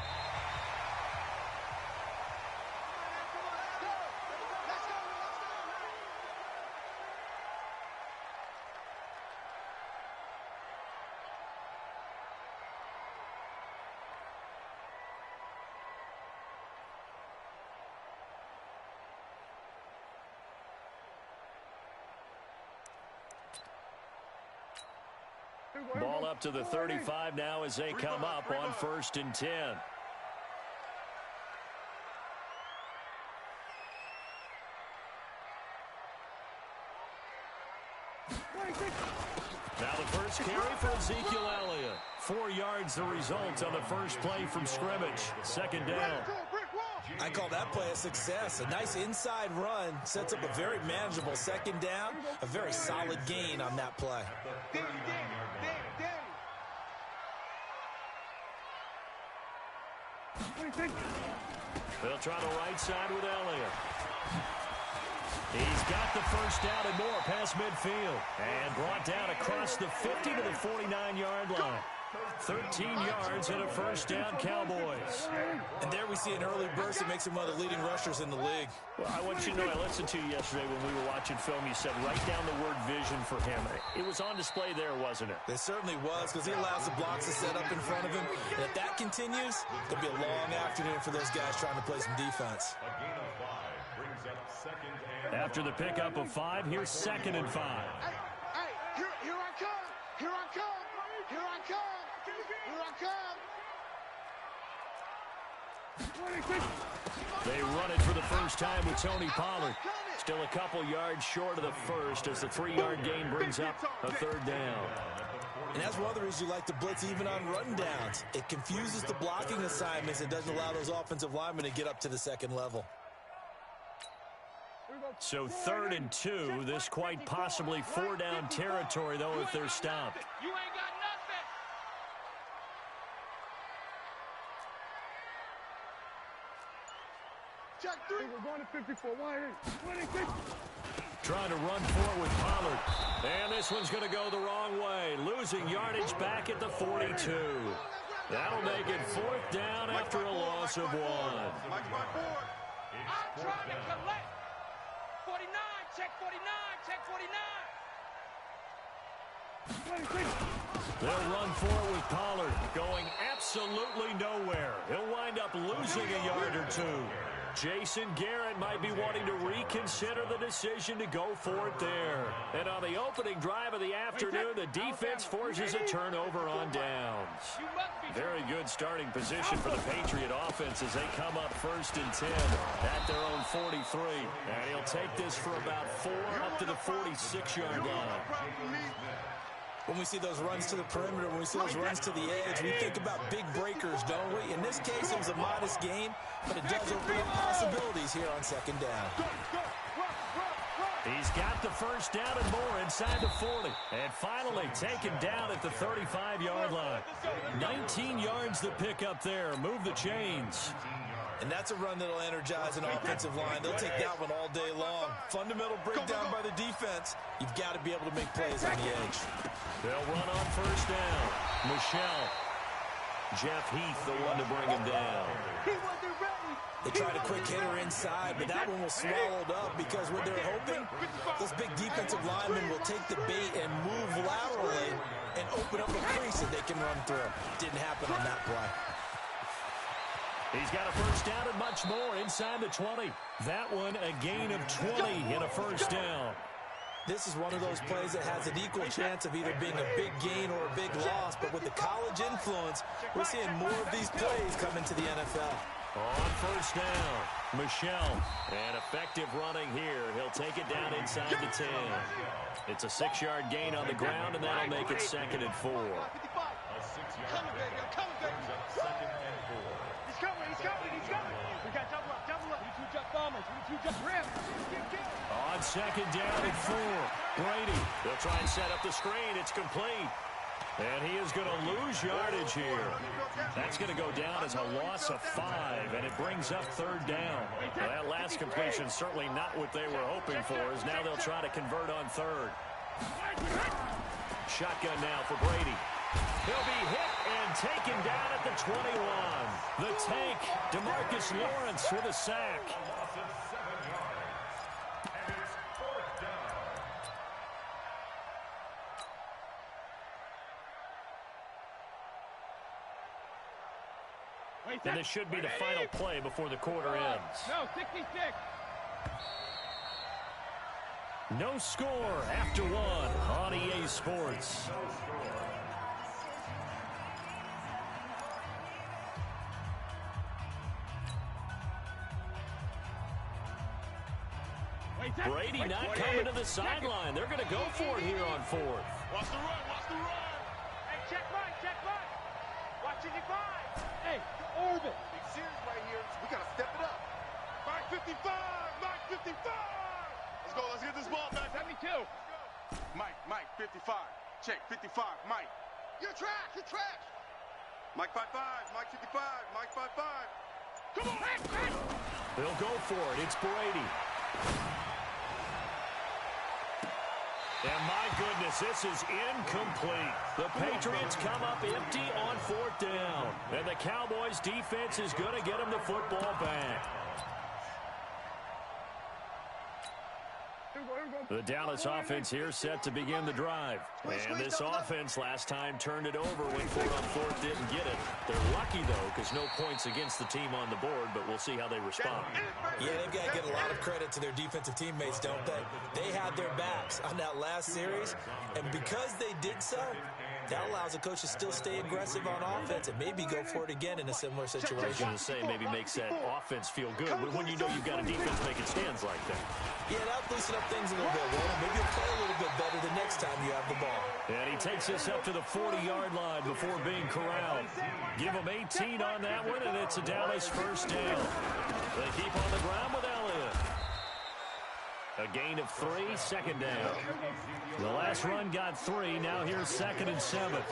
Ball up to the 35 now as they come up on 1st and 10. Now the first carry for Ezekiel Elliott. 4 yards the result on the first play from scrimmage. 2nd down. I call that play a success. A nice inside run sets up a very manageable 2nd down. A very solid gain on that play. They'll try the right side with Elliott. He's got the first down and more past midfield. And brought down across the 50 to the 49-yard line. 13 yards and a first down, Cowboys. And there we see an early burst that makes him one of the leading rushers in the league. Well, I want you to know, I listened to you yesterday when we were watching film. You said write down the word vision for him. It was on display there, wasn't it? It certainly was, because he allows the blocks to set up in front of him. And if that continues, it's going to be a long afternoon for those guys trying to play some defense. A gain of 5 brings up 2nd and... After the pickup of 5, here's 2nd and 5. Hey, here I come. Here I come. Here I come. Here I come. They run it for the first time with Tony Pollard. Still a couple yards short of the first as the 3-yard gain brings up a 3rd down. And that's one of the reasons you like to blitz even on run downs. It confuses the blocking assignments and doesn't allow those offensive linemen to get up to the 2nd level. So 3rd and 2, this quite possibly 4-down territory, though, if they're stopped. You ain't got nothing. Check 3. We're going to 54. 26. Trying to run for it with Pollard. And this one's going to go the wrong way. Losing yardage back at the 42. That'll make it 4th down after a loss of 1. I'm trying to collect. 49, check 49, check 49. They'll run for it with Pollard, going absolutely nowhere. He'll wind up losing a yard or 2. Jason Garrett might be wanting to reconsider the decision to go for it there. And on the opening drive of the afternoon, the defense forces a turnover on downs. Very good starting position for the Patriot offense as they come up 1st and 10 at their own 43. And he'll take this for about 4 up to the 46-yard line. When we see those runs to the perimeter, when we see those runs to the edge, we think about big breakers, don't we? In this case, it was a modest gain, but it does open up possibilities here on 2nd down. He's got the first down and more inside the 40. And finally taken down at the 35-yard line. 19 yards the pick up there. Move the chains. And that's a run that'll energize an offensive line. They'll take that one all day long. Fundamental breakdown by the defense. You've got to be able to make plays on the edge. They'll run on first down. Michelle. Jeff Heath, the one to bring him down. They tried a quick hitter inside, but that one was swallowed up because what they're hoping, those big defensive linemen will take the bait and move laterally and open up a crease that they can run through. Didn't happen on that play. He's got a first down and much more inside the 20. That one a gain of 20 in a first down. This is one of those plays that has an equal chance of either being a big gain or a big loss, but with the college influence, we're seeing more of these plays come into the NFL. On first down, Michelle. And effective running here. He'll take it down inside the 10. It's a 6-yard gain on the ground, and that'll make it 2nd and 4. Coming, baby. I'm coming, baby. He's coming. He's coming. He's coming. We got double up. Double up. We need 2 jump bombers. We need 2 jump rim. On 2nd down and 4. Brady. They'll try and set up the screen. It's complete. And he is going to lose yardage here. That's going to go down as a loss of 5, and it brings up 3rd down. Well, that last completion certainly not what they were hoping for, as now they'll try to convert on 3rd. shotgun now for Brady. He'll be hit and taken down at the 21. The tank, DeMarcus Lawrence with a sack. Loss of 7 yards. And it's 4th down. And this should be the final play before the quarter ends. No, 66. No score after one on EA Sports. Brady not coming to the sideline. They're going to go for it here on 4th. Watch the run, watch the run. Hey, check right, check right. Watch 55. Hey, orbit. Big series right here. We got to step it up. Mike 55, Mike 55. Let's go, let's get this ball back. 72. Mike, 55. Check, 55, Mike. You're trash, you're trash. Mike 55, Mike 55, Mike 55. Come on. They'll go for it. It's Brady. And my goodness, this is incomplete. The Patriots come up empty on 4th down. And the Cowboys defense is going to get them the football back. The Dallas offense here set to begin the drive. And this offense last time turned it over, went for it on 4th, didn't get it. They're lucky, though, because no points against the team on the board, but we'll see how they respond. Yeah, they've got to get a lot of credit to their defensive teammates, don't they? They had their backs on that last series, and because they did so, that allows the coach to still stay aggressive on offense and maybe go for it again in a similar situation. To say maybe makes that offense feel good, but when you know you've got a defense making stands like that. Yeah, that'll loosen up things a little bit, Warren. Maybe you'll play a little bit better the next time you have the ball. And he takes us up to the 40-yard line before being corralled. Give him 18 on that one, and it's a Dallas first down. They keep on the ground with Elliott. A gain of 3, 2nd down. The last run got 3. Now here's 2nd and 7. A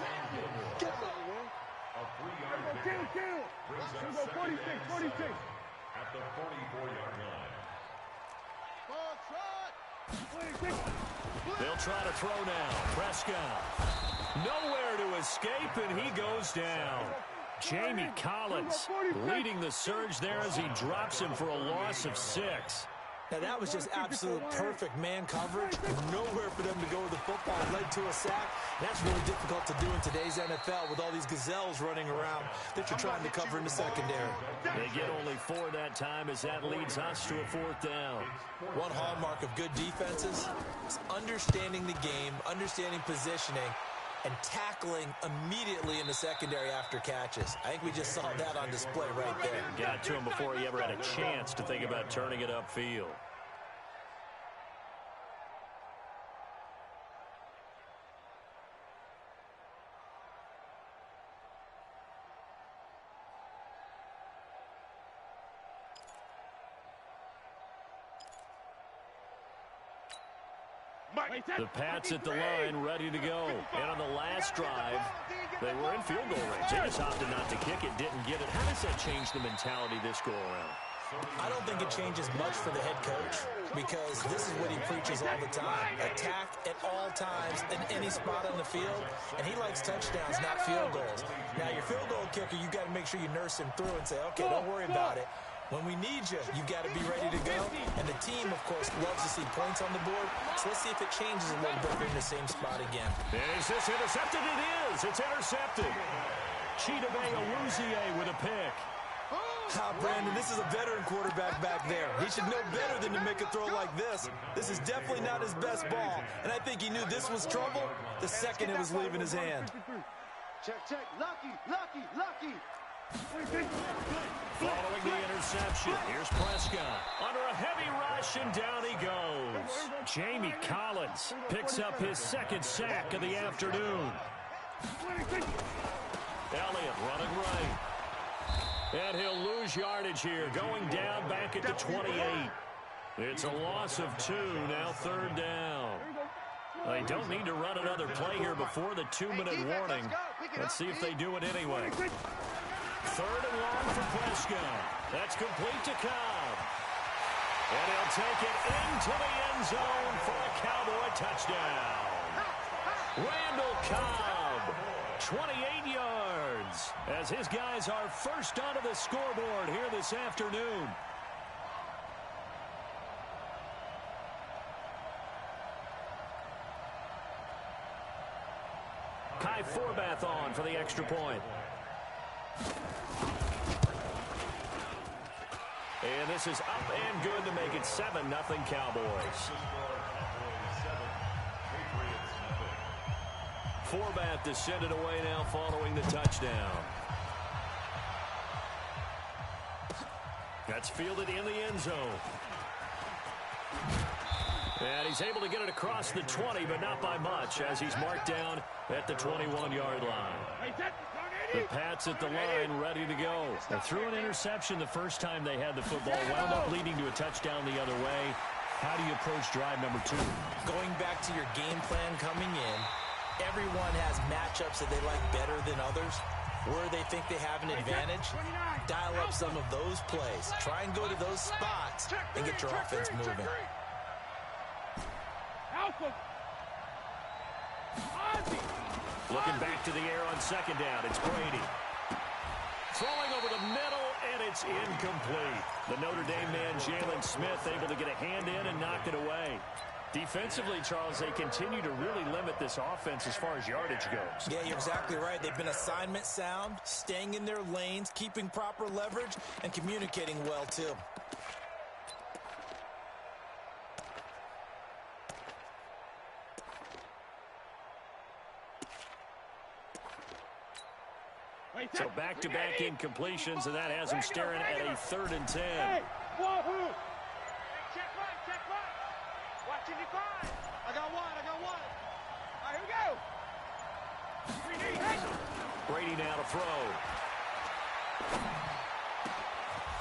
3-yard pickup brings up 46. at the 44-yard line. They'll try to throw now. Prescott. Nowhere to escape, and he goes down. Jamie Collins leading the surge there as he drops him for a loss of 6. Now, that was just absolute perfect man coverage. Nowhere for them to go with the football. It led to a sack. That's really difficult to do in today's NFL with all these gazelles running around that you're trying to cover in the secondary. They get only 4 that time as that leads us to a 4th down. One hallmark of good defenses is understanding the game, understanding positioning, and tackling immediately in the secondary after catches. I think we just saw that on display right there. Got to him before he ever had a chance to think about turning it upfield. The Pats at the line, ready to go. And on the last drive, they were in field goal range. They just opted not to kick it, didn't get it. How does that change the mentality this go-around? I don't think it changes much for the head coach because this is what he preaches all the time. Attack at all times in any spot on the field, and he likes touchdowns, not field goals. Now, your field goal kicker, you've got to make sure you nurse him through and say, okay, don't worry about it. When we need you, you've got to be ready to go. And the team, of course, loves to see points on the board. So let's see if it changes a little bit in the same spot again. Is this intercepted? It is. It's intercepted. Chidobe Awuzie with a pick. Brandon, this is a veteran quarterback back there. He should know better than to make a throw like this. This is definitely not his best ball. And I think he knew this was trouble the second it was leaving his hand. Check. Lucky. Following the interception, here's Prescott. Under a heavy rush, and down he goes. Jamie Collins picks up his 2nd sack of the afternoon. Elliott running right. And he'll lose yardage here, going down back at the 28. It's a loss of 2, now 3rd down. They don't need to run another play here before the 2-minute warning. Let's see if they do it anyway. 3rd and long for Prescott. That's complete to Cobb. And he'll take it into the end zone for a Cowboy touchdown. Randall Cobb, 28 yards, as his guys are first onto the scoreboard here this afternoon. Kai Forbath on for the extra point. And this is up and good to make it 7-0 Cowboys. Forbath descended away now following the touchdown. That's fielded in the end zone. And he's able to get it across the 20, but not by much, as he's marked down at the 21-yard line. The Pats at the line, ready to go. They threw an interception the first time they had the football, wound up leading to a touchdown the other way. How do you approach drive number 2? Going back to your game plan coming in, everyone has matchups that they like better than others. Where they think they have an advantage, dial up some of those plays. Try and go to those spots and get your offense moving. Looking back to the air on second down, it's Brady. Throwing over the middle, and it's incomplete. The Notre Dame man, Jalen Smith, able to get a hand in and knock it away. Defensively, Charles, they continue to really limit this offense as far as yardage goes. Yeah, you're exactly right. They've been assignment sound, staying in their lanes, keeping proper leverage, and communicating well, too. So back-to-back incompletions, and that has him staring at a 3rd and 10. Hey, wahoo! Check right. Watching you find. I got one. All right, here we go. Brady now to throw.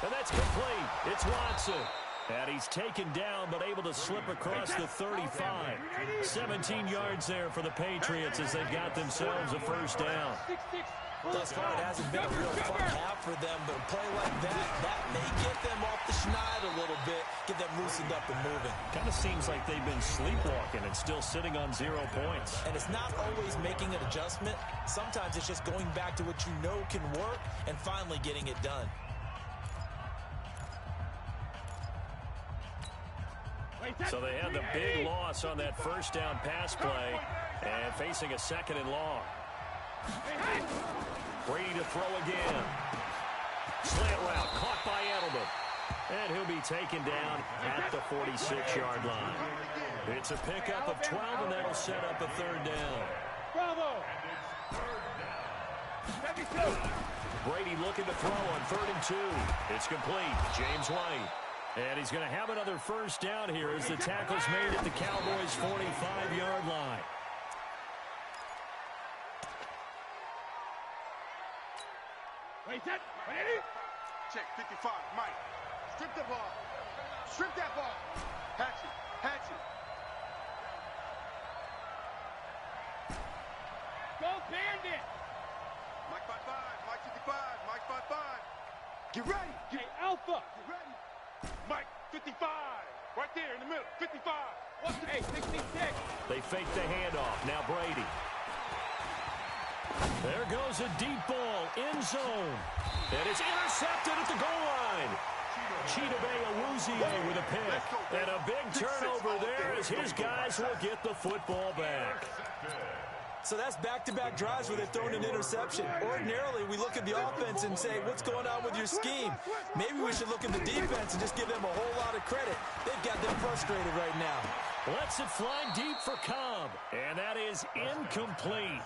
And that's complete. It's Watson. And he's taken down, but able to slip across the 35. 17 yards there for the Patriots as they've got themselves a first down. Thus far, it hasn't been a real fun half for them, but a play like that may get them off the schneid a little bit, get them loosened up and moving. Kind of seems like they've been sleepwalking and still sitting on 0 points. And it's not always making an adjustment. Sometimes it's just going back to what you know can work and finally getting it done. So they had the big loss on that first down pass play and facing a 2nd and long. Brady to throw again. Slant route caught by Edelman. And he'll be taken down at the 46-yard line. It's a pickup of 12, and that'll set up a 3rd down. Bravo! Brady looking to throw on 3rd and 2. It's complete. James White. And he's going to have another first down here as the tackle's made at the Cowboys' 45-yard line. Check 55, Mike. Strip the ball. Strip that ball. Hatchet. Go Bandit! Mike 55, Mike 55, Mike 55. Get ready. Hey, Alpha! Get ready. Mike 55. Right there in the middle. 55. Hey, 66. They fake the handoff. Now Brady. There goes a deep ball, end zone. And it's intercepted at the goal line. Chidobe Awuzie with a pick. And a big turnover there as his guys will get the football back. So that's back-to-back drives where they've thrown an interception. Ordinarily, we look at the offense and say, what's going on with your scheme? Maybe we should look at the defense and just give them a whole lot of credit. They've got them frustrated right now. Lets it fly deep for Cobb. And that is incomplete.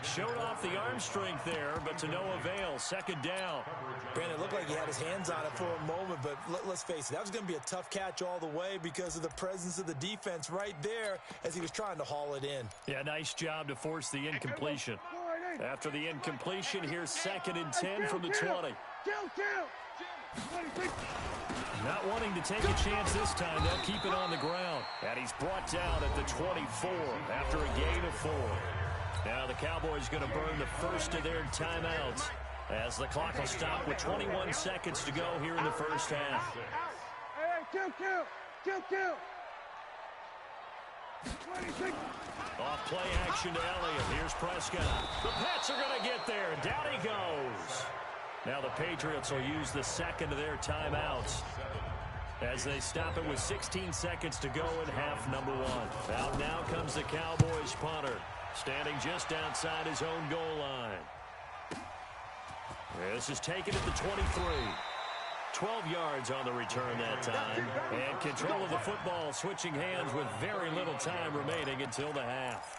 Showed off the arm strength there, but to no avail. 2nd down. Brandon, it looked like he had his hands on it for a moment, but let's face it, that was going to be a tough catch all the way because of the presence of the defense right there as he was trying to haul it in. Yeah, nice job to force the incompletion. After the incompletion, here's 2nd and 10 from the 20. Not wanting to take a chance this time, they'll keep it on the ground. And he's brought down at the 24 after a gain of 4. Now the Cowboys going to burn the first of their timeouts as the clock will stop with 21 seconds to go here in the first half. Hey, kill. Off play action to Elliott. Here's Prescott. The Pats are going to get there. Down he goes. Now the Patriots will use the second of their timeouts as they stop it with 16 seconds to go in half number one. Out now comes the Cowboys punter, standing just outside his own goal line. This is taken at the 23. 12 yards on the return that time. And control of the football switching hands with very little time remaining until the half.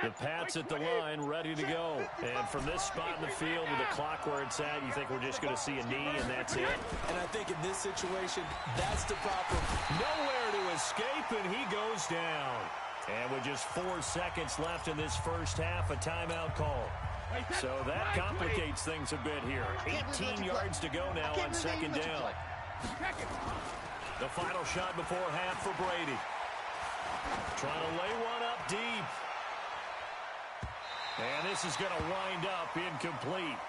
The Pats at the line, ready to go. And from this spot in the field with the clock where it's at, you think we're just going to see a knee and that's it? And I think in this situation, that's the proper. Nowhere to escape, and he goes down. And with just 4 seconds left in this first half, a timeout call. So that complicates things a bit here. 18 yards to go now on second down. The final shot before half for Brady. Trying to lay one up deep. And this is going to wind up incomplete.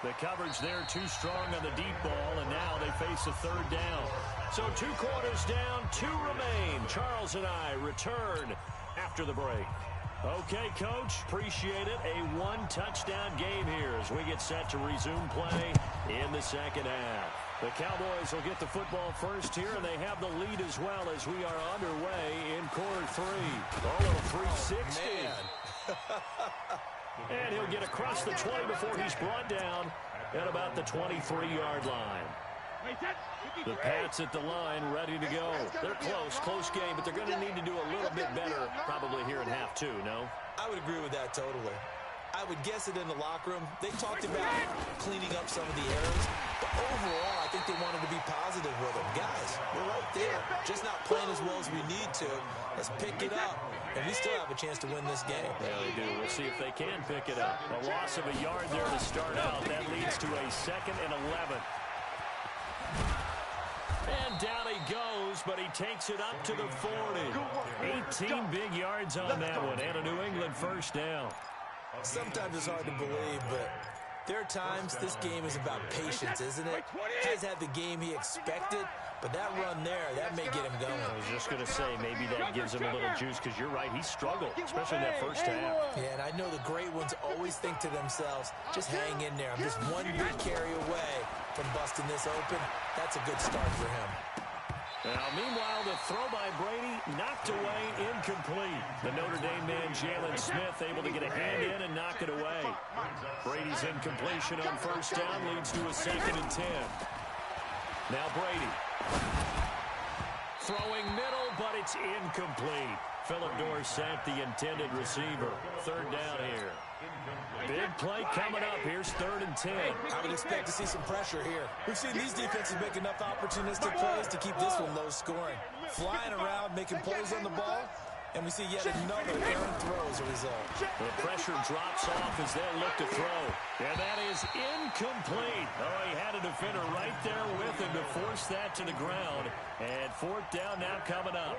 The coverage there too strong on the deep ball, and now they face a third down. So 2 quarters down, 2 remain. Charles and I return after the break. Okay, Coach, appreciate it. A 1-touchdown game here as we get set to resume play in the second half. The Cowboys will get the football first here, and they have the lead as well as we are underway in quarter 3. Oh, 360. And he'll get across the 20 before he's brought down at about the 23-yard line. The Pats at the line, ready to go. They're close game, but they're going to need to do a little bit better probably here in half 2, no? I would agree with that totally. I would guess it in the locker room. They talked about cleaning up some of the errors, but overall, I think they wanted to be positive with them. Guys, we're right there, just not playing as well as we need to. Let's pick it up, and we still have a chance to win this game. Yeah, they do. We'll see if they can pick it up. A loss of a yard there to start out. That leads to a 2nd and 11. And down he goes, but he takes it up to the 40. 18 big yards on that one, and a New England first down. Sometimes it's hard to believe, but there are times this game is about patience, isn't it? He's had the game he expected, but that run there, that may get him going. I was just going to say, maybe that gives him a little juice, because you're right, he struggled, especially in that first half. Yeah, and I know the great ones always think to themselves, just hang in there. I'm just one big carry away from busting this open. That's a good start for him. Now, meanwhile, the throw by Brady knocked away, incomplete. The Notre Dame man, Jalen Smith, able to get a hand in and knock it away. Brady's incompletion on first down leads to a 2nd and 10. Now Brady. Throwing middle, but it's incomplete. Philip Dorsett, the intended receiver. Third down here. Big play coming up. Here's 3rd and 10. I would expect to see some pressure here. We've seen these defenses make enough opportunistic plays to keep this one low scoring. Flying around, making plays on the ball, and we see yet another errant throw as a result. The pressure drops off as they look to throw. And that is incomplete. Oh, he had a defender right there with him to force that to the ground. And 4th down now coming up.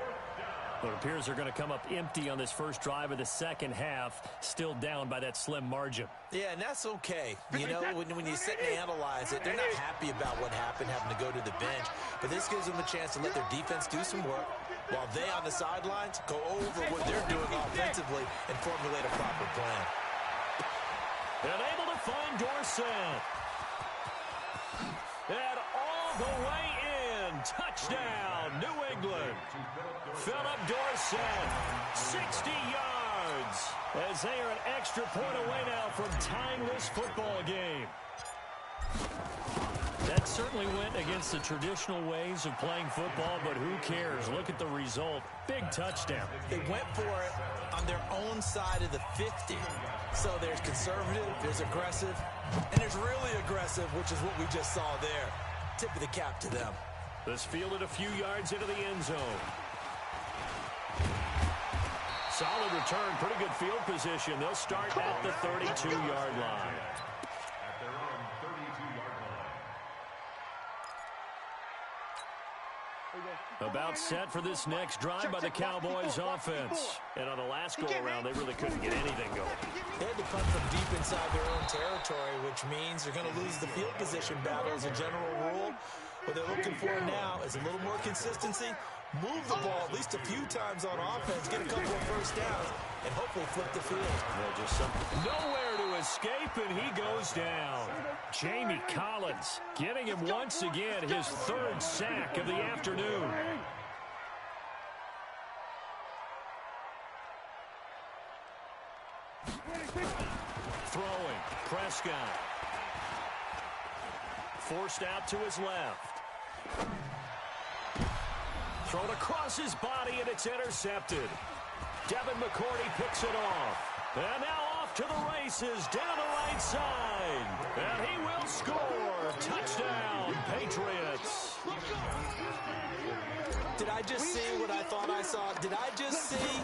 It appears they're going to come up empty on this first drive of the second half, still down by that slim margin. Yeah, and that's okay. You know, when you sit and analyze it, they're not happy about what happened, having to go to the bench. But this gives them a chance to let their defense do some work while they on the sidelines go over what they're doing offensively and formulate a proper plan. And able to find Dorsett. And all the way in. Touchdown, New England. Philip Dorsett, 60 yards, as they are an extra point away now from tying this football game. That certainly went against the traditional ways of playing football, but who cares? Look at the result. Big touchdown. They went for it on their own side of the 50. So there's conservative, there's aggressive, and there's really aggressive, which is what we just saw there. Tip of the cap to them. This fielded a few yards into the end zone. Solid return, pretty good field position. They'll start at the 32-yard line. At their own 32-yard line. About set for this next drive by the Cowboys offense. And on the last go-around, they really couldn't get anything going. They had to punt from deep inside their own territory, which means they're going to lose the field position battle as a general rule. What they're looking for now is a little more consistency, move the ball at least a few times on offense, get a couple of first downs, and hopefully flip the field. Well, just nowhere to escape, and he goes down. Jamie Collins getting him once again his third sack of the afternoon. Throwing, Prescott. Forced out to his left. Thrown across his body, and it's intercepted. Devin McCourty picks it off. And now off to the races, down the right side. And he will score. Touchdown, Patriots. Did I just see what I thought I saw? Did I just see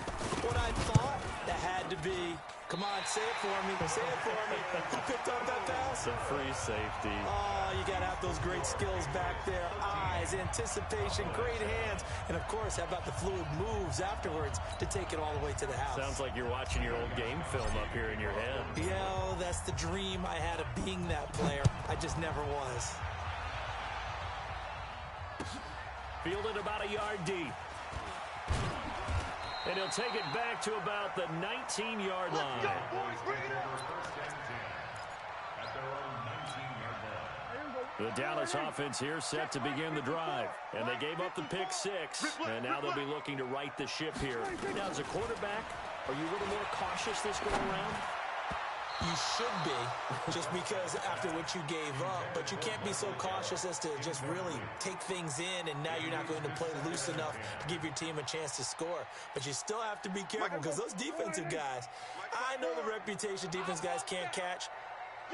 what I thought? That had to be. Come on, say it for me. Say it for me. He picked up that pass. Some free safety. Oh, you got to have those great skills back there. Eyes, anticipation, great hands. And, of course, how about the fluid moves afterwards to take it all the way to the house? Sounds like you're watching your old game film up here in your head. Yo, that's the dream I had of being that player. I just never was. Fielded about a yard deep. And he'll take it back to about the 19-yard line. The Dallas offense here set to begin the drive. And they gave up the pick six. And now they'll be looking to right the ship here. Now, as a quarterback, are you a little more cautious this go around? You should be, just because after what you gave up. But you can't be so cautious as to just really take things in, and now you're not going to play loose enough to give your team a chance to score. But you still have to be careful, because those defensive guys, I know the reputation defense guys can't catch.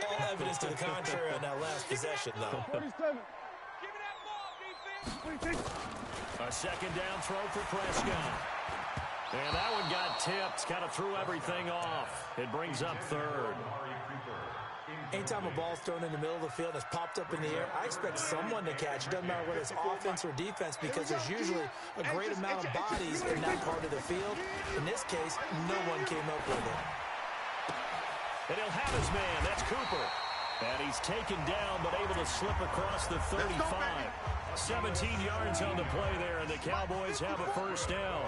All evidence to the contrary on that last possession, though. 47. A second down throw for Prescott. And that one got tipped, kind of threw everything off. It brings up third. Anytime a ball's thrown in the middle of the field and it's popped up in the air, I expect someone to catch. It doesn't matter whether it's offense or defense, because there's usually a great amount of bodies in that part of the field. In this case, no one came up with it. And he'll have his man. That's Cooper. And he's taken down, but able to slip across the 35. 17 yards on the play there, and the Cowboys have a first down.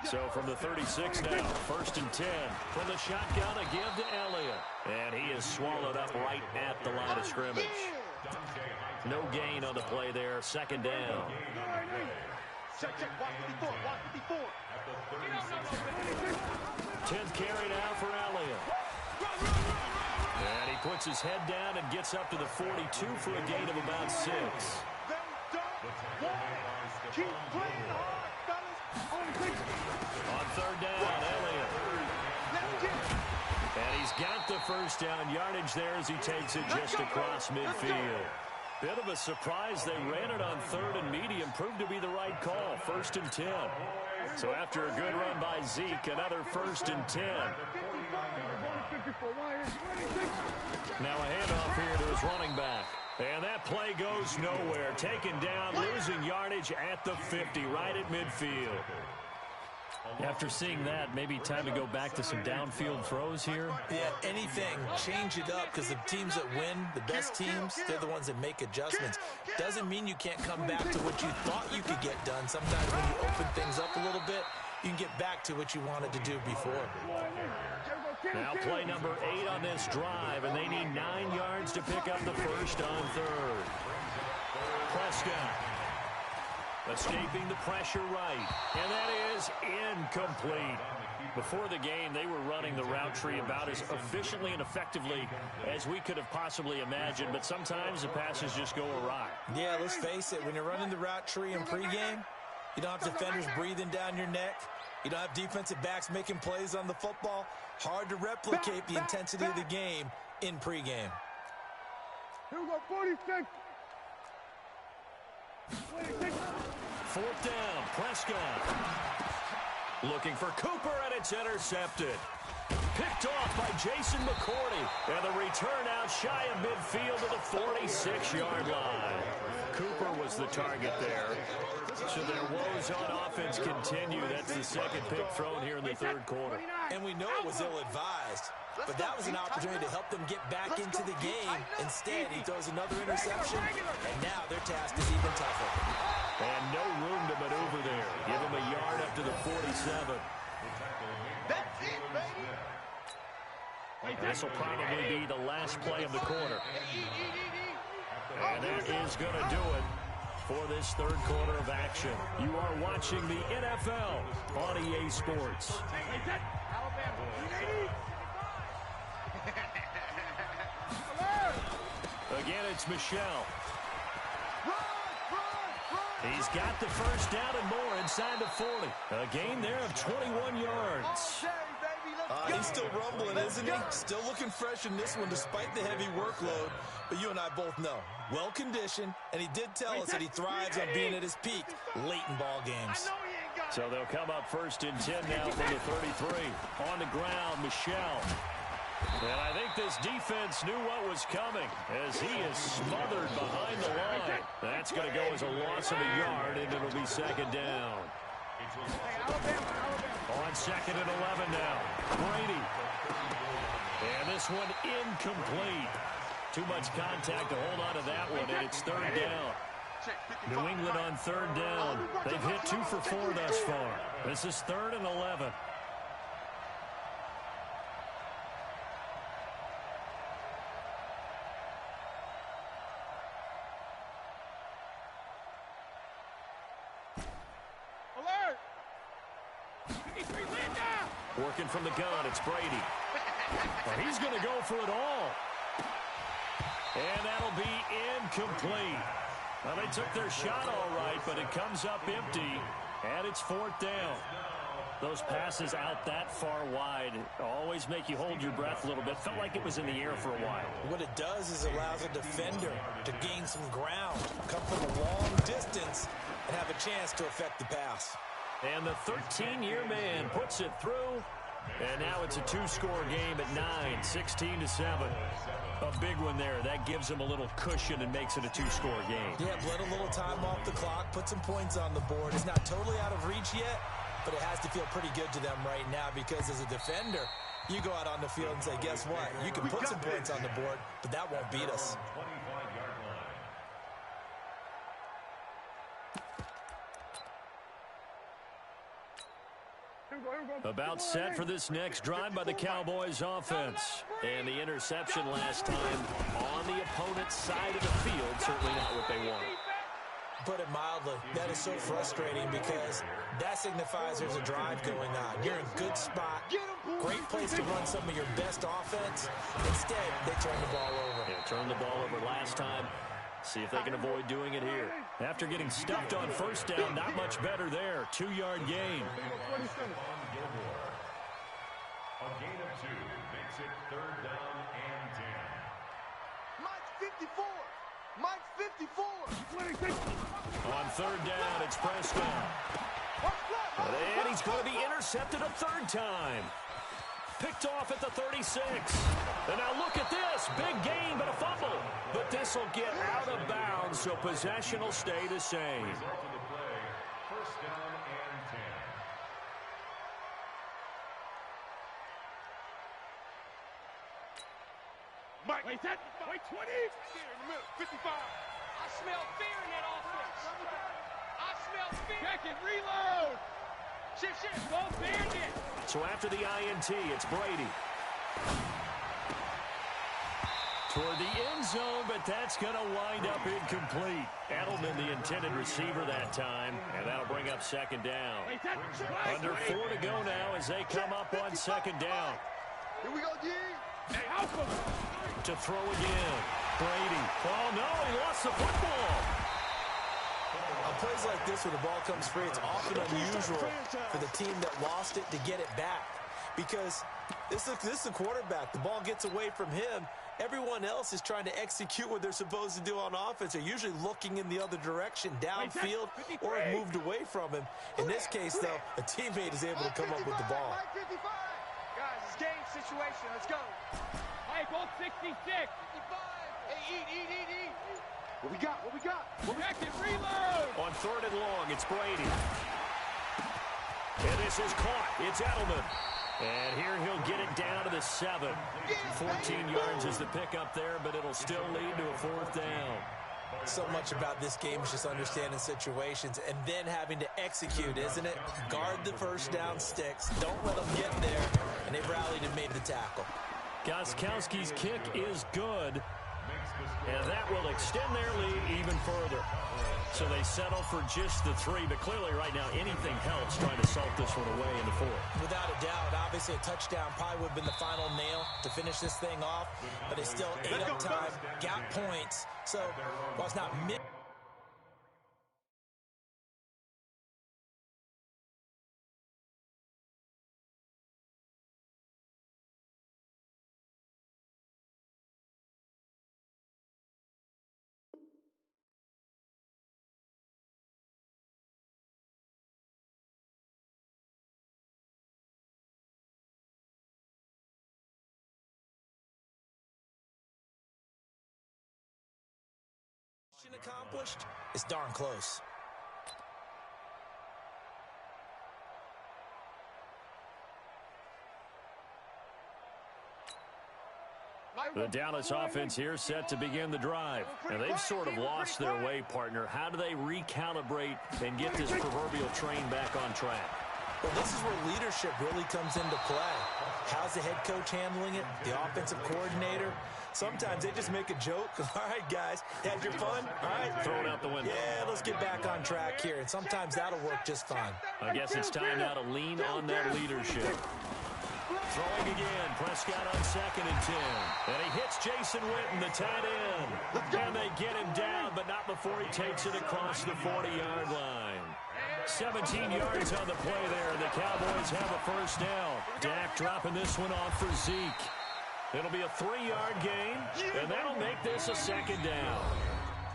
So from the 36 now, 1st and 10. From the shotgun, a give to Elliott. And he is swallowed up right at the line of scrimmage. No gain on the play there, 2nd down. Check, watch 54, watch 54. 10th carry now for Elliott. And he puts his head down and gets up to the 42 for a gain of about 6. Keep playing hard, fellas. On 3rd down, Elliott. And he's got the first down yardage there as he takes it just across midfield. Bit of a surprise. They ran it on 3rd and medium. Proved to be the right call. 1st and 10. So after a good run by Zeke, another 1st and 10. Now a handoff here to his running back. And that play goes nowhere. Taken down, losing yardage at the 50, right at midfield. After seeing that, maybe time to go back to some downfield throws here. Yeah, anything. Change it up, because the teams that win, the best teams, they're the ones that make adjustments. Doesn't mean you can't come back to what you thought you could get done. Sometimes when you open things up a little bit, you can get back to what you wanted to do before. Now play number 8 on this drive, and they need 9 yards to pick up the first on 3rd. Prescott escaping the pressure right, and that is incomplete. Before the game, they were running the route tree about as efficiently and effectively as we could have possibly imagined, but sometimes the passes just go awry. Yeah, let's face it, when you're running the route tree in pregame, you don't have defenders breathing down your neck. You don't have defensive backs making plays on the football. Hard to replicate the intensity of the game in pregame. Here we go, 46. 4th down, Prescott. Looking for Cooper, and it's intercepted. Picked off by Jason McCourty. And the return out shy of midfield to the 46-yard line. Cooper was the target there. So their woes on offense continue. That's the second pick thrown here in the third quarter. And we know it was ill-advised, but that was an opportunity to help them get back into the game. Instead, he throws another interception, and now their task is even tougher. And no room to maneuver there. Give him a yard up to the 47. That's it, baby. This will probably be the last play of the quarter. And that is going to do it for this third quarter of action. You are watching the NFL on EA Sports. Again, it's Michelle. He's got the first down and more inside the 40. A gain there of 21 yards. He's still rumbling, isn't he? Still looking fresh in this one despite the heavy workload. But you and I both know, well-conditioned, and he did tell us that he thrives on being at his peak late in ball games. So they'll come up first and 10 now from the 33. On the ground, Michelle. And I think this defense knew what was coming as he is smothered behind the line. That's going to go as a loss of a yard, and it'll be second down. On second and 11 now. Brady. And this one incomplete. Too much contact to hold on to that one, and it's third down. New England on third down. They've hit 2 for 4 thus far. This is third and 11. Working from the gun, it's Brady. Well, he's going to go for it all. And that'll be incomplete. Well, they took their shot all right, but it comes up empty, and it's fourth down. Those passes out that far wide always make you hold your breath a little bit. Felt like it was in the air for a while. What it does is allows a defender to gain some ground, come from a long distance, and have a chance to affect the pass. And the 13-year man puts it through. And now it's a 2-score game at 9, 16-7. A big one there. That gives them a little cushion and makes it a 2-score game. Yeah, let a little time off the clock, put some points on the board. It's not totally out of reach yet, but it has to feel pretty good to them right now because as a defender, you go out on the field and say, guess what? You can put some points on the board, but that won't beat us. About set for this next drive by the Cowboys offense. And the interception last time on the opponent's side of the field. Certainly not what they wanted. Put it mildly, that is so frustrating because that signifies there's a drive going on. You're in a good spot, great place to run some of your best offense. Instead, they turn the ball over. Yeah, turned the ball over last time. See if they can avoid doing it here. After getting stuffed on first down, not much better there. 2-yard gain. A gain of 2 makes it third down and 10. Mike's 54. Mike's 54. On third down, it's Prescott. And he's going to be intercepted a third time. Picked off at the 36. And now look at this. Big gain, but a fumble. But this will get out of bounds, so possession will stay the same. Result of the play, first down and 10. Mike, wait, 20. Here in the middle, 55. I smell fear in that offense. I smell fear. Check it, reload. Shift, go bandit. So after the INT, it's Brady. Toward the end zone, but that's going to wind up incomplete. Edelman, the intended receiver that time, and that'll bring up second down. Under 4 to go now as they come up on second down. Here we go, G. Hey, help him. To throw again. Brady. Oh, no, he lost the football. On plays like this where the ball comes free, it's often unusual for the team that lost it to get it back. Because this is the quarterback. The ball gets away from him, Everyone else is trying to execute what they're supposed to do on offense. They're usually looking in the other direction, downfield, or have moved away from him. In this case, though, a teammate is able to come up with the ball. Guys, it's game situation. Let's go. Mike, hold 66. 55. Hey, eat. What we got? Check it, reload. On 3rd and long, it's Brady. And this is caught. It's Edelman. And here he'll get it down to the 7. 14 yards is the pickup there, but it'll still lead to a 4th down. So much about this game is just understanding situations and then having to execute, isn't it? Guard the first down sticks. Don't let them get there. And they've rallied and made the tackle. Gostkowski's kick is good. And that will extend their lead even further. So they settle for just the 3, but clearly right now anything helps trying to salt this one away in the 4th. Without a doubt, obviously a touchdown probably would have been the final nail to finish this thing off, but it's still 8 up time, got points. So while it's not mid. Accomplished, it's darn close. The Dallas offense here set to begin the drive. And they've sort of lost their way, partner. How do they recalibrate and get this proverbial train back on track? Well, this is where leadership really comes into play. How's the head coach handling it? The offensive coordinator? Sometimes they just make a joke. All right, guys, had your fun? All right. Throw it out the window. Yeah, let's get back on track here. And sometimes that'll work just fine. I guess it's time now to lean on that leadership. Throwing again, Prescott on 2nd and 10. And he hits Jason Witten, the tight end. And they get him down, but not before he takes it across the 40-yard line. 17 yards on the play there. The Cowboys have a first down. Dak dropping this one off for Zeke. It'll be a 3-yard gain, and that'll make this a 2nd down.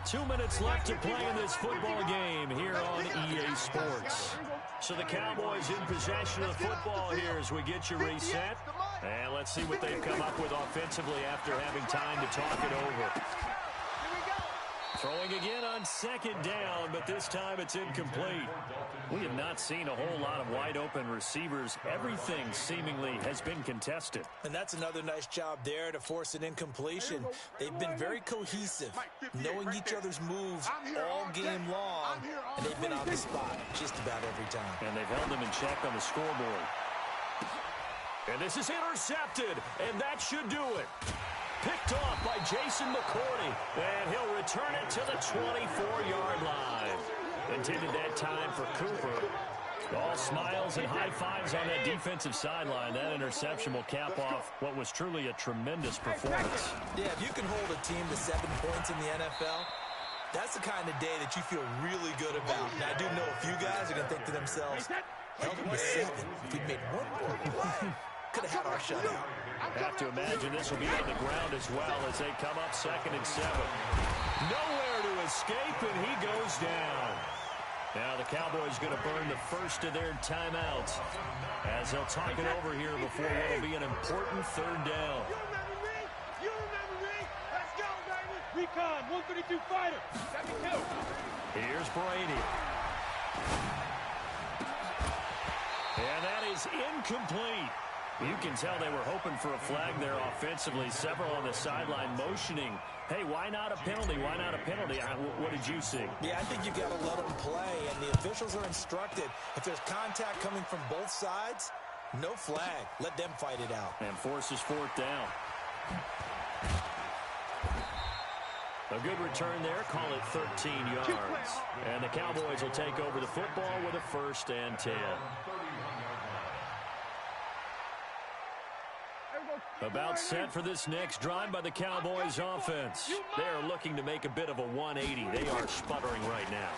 2 minutes left to play in this football game here on EA Sports. So the Cowboys in possession of the football here as we get you reset. And let's see what they've come up with offensively after having time to talk it over. Throwing again on 2nd down, but this time it's incomplete. We have not seen a whole lot of wide-open receivers. Everything seemingly has been contested. And that's another nice job there to force an incompletion. They've been very cohesive, knowing each other's moves all game long, and they've been on the spot just about every time. And they've held them in check on the scoreboard. And this is intercepted, and that should do it. Picked off by Jason McCourty, and he'll return it to the 24-yard line. Intended that time for Cooper. All smiles and high fives on that defensive sideline. That interception will cap off what was truly a tremendous performance. Yeah, if you can hold a team to 7 points in the NFL, that's the kind of day that you feel really good about. Now, I do know a few guys are going to think to themselves, held them to 7. If we'd made one more play, could have had our shutout. Have to imagine this will be on the ground as well as they come up 2nd and 7. Nowhere to escape, and he goes down. Now the Cowboys going to burn the first of their timeouts as they'll talk it over here before what will be an important 3rd down. You remember me? Let's go, baby. Recon, 132 fighter. 72. Here's Brady. And that is incomplete. You can tell they were hoping for a flag there offensively. Several on the sideline motioning. Hey, why not a penalty? Why not a penalty? What did you see? Yeah, I think you've got to let them play, and the officials are instructed. If there's contact coming from both sides, no flag. Let them fight it out. And forces 4th down. A good return there. Call it 13 yards. And the Cowboys will take over the football with a 1st and 10. About set for this next drive by the Cowboys offense. They are looking to make a bit of a 180. They are sputtering right now.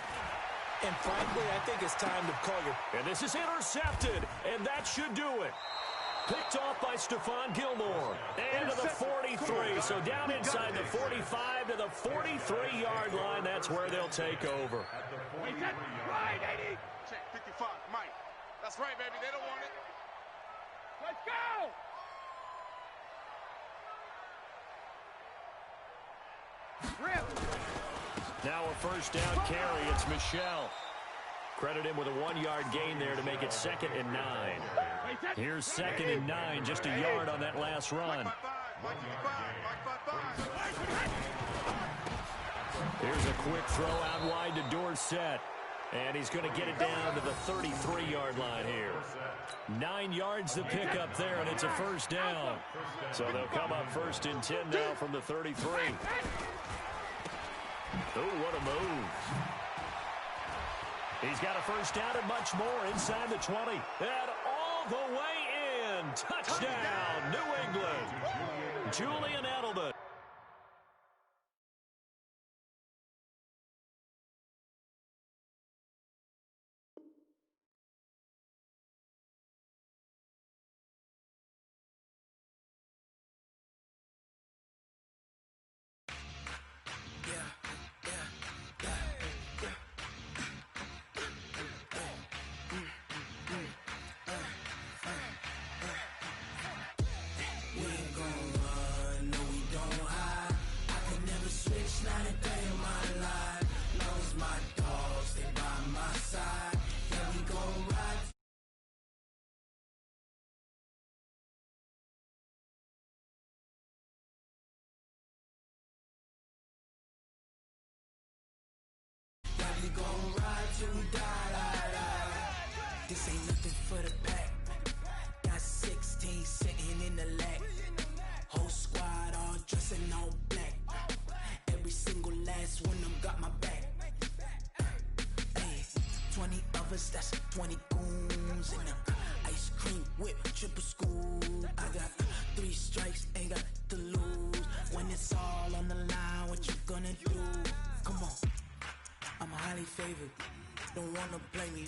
And frankly, I think it's time to call your... And this is intercepted, and that should do it. Picked off by Stephon Gilmore. And to the 43. So down inside the 45 to the 43-yard line. That's where they'll take over. Wait, that's right, 80. Check 55, Mike. That's right, baby. They don't want it. Let's go. Now a first down carry. It's Michel. Credit him with a 1-yard gain there to make it 2nd and 9. Here's 2nd and 9, just a yard on that last run. Here's a quick throw out wide to Dorsett. And he's going to get it down to the 33-yard line here. 9 yards to pick up there, and it's a first down. So they'll come up 1st and 10 now from the 33. Oh, what a move. He's got a first down and much more inside the 20. And all the way in. Touchdown, New England. Julian Edelman. This ain't nothing for the pack. Got 16 sitting in the lap. Whole squad all dressing all black. Every single last one of them got my back. Hey, 20 of us, that's 20 goons in the ice cream whip, triple school. I got 3 strikes, ain't got to lose. When it's all on the line, what you gonna do? Come on, I'm highly favored. Don't wanna blame me,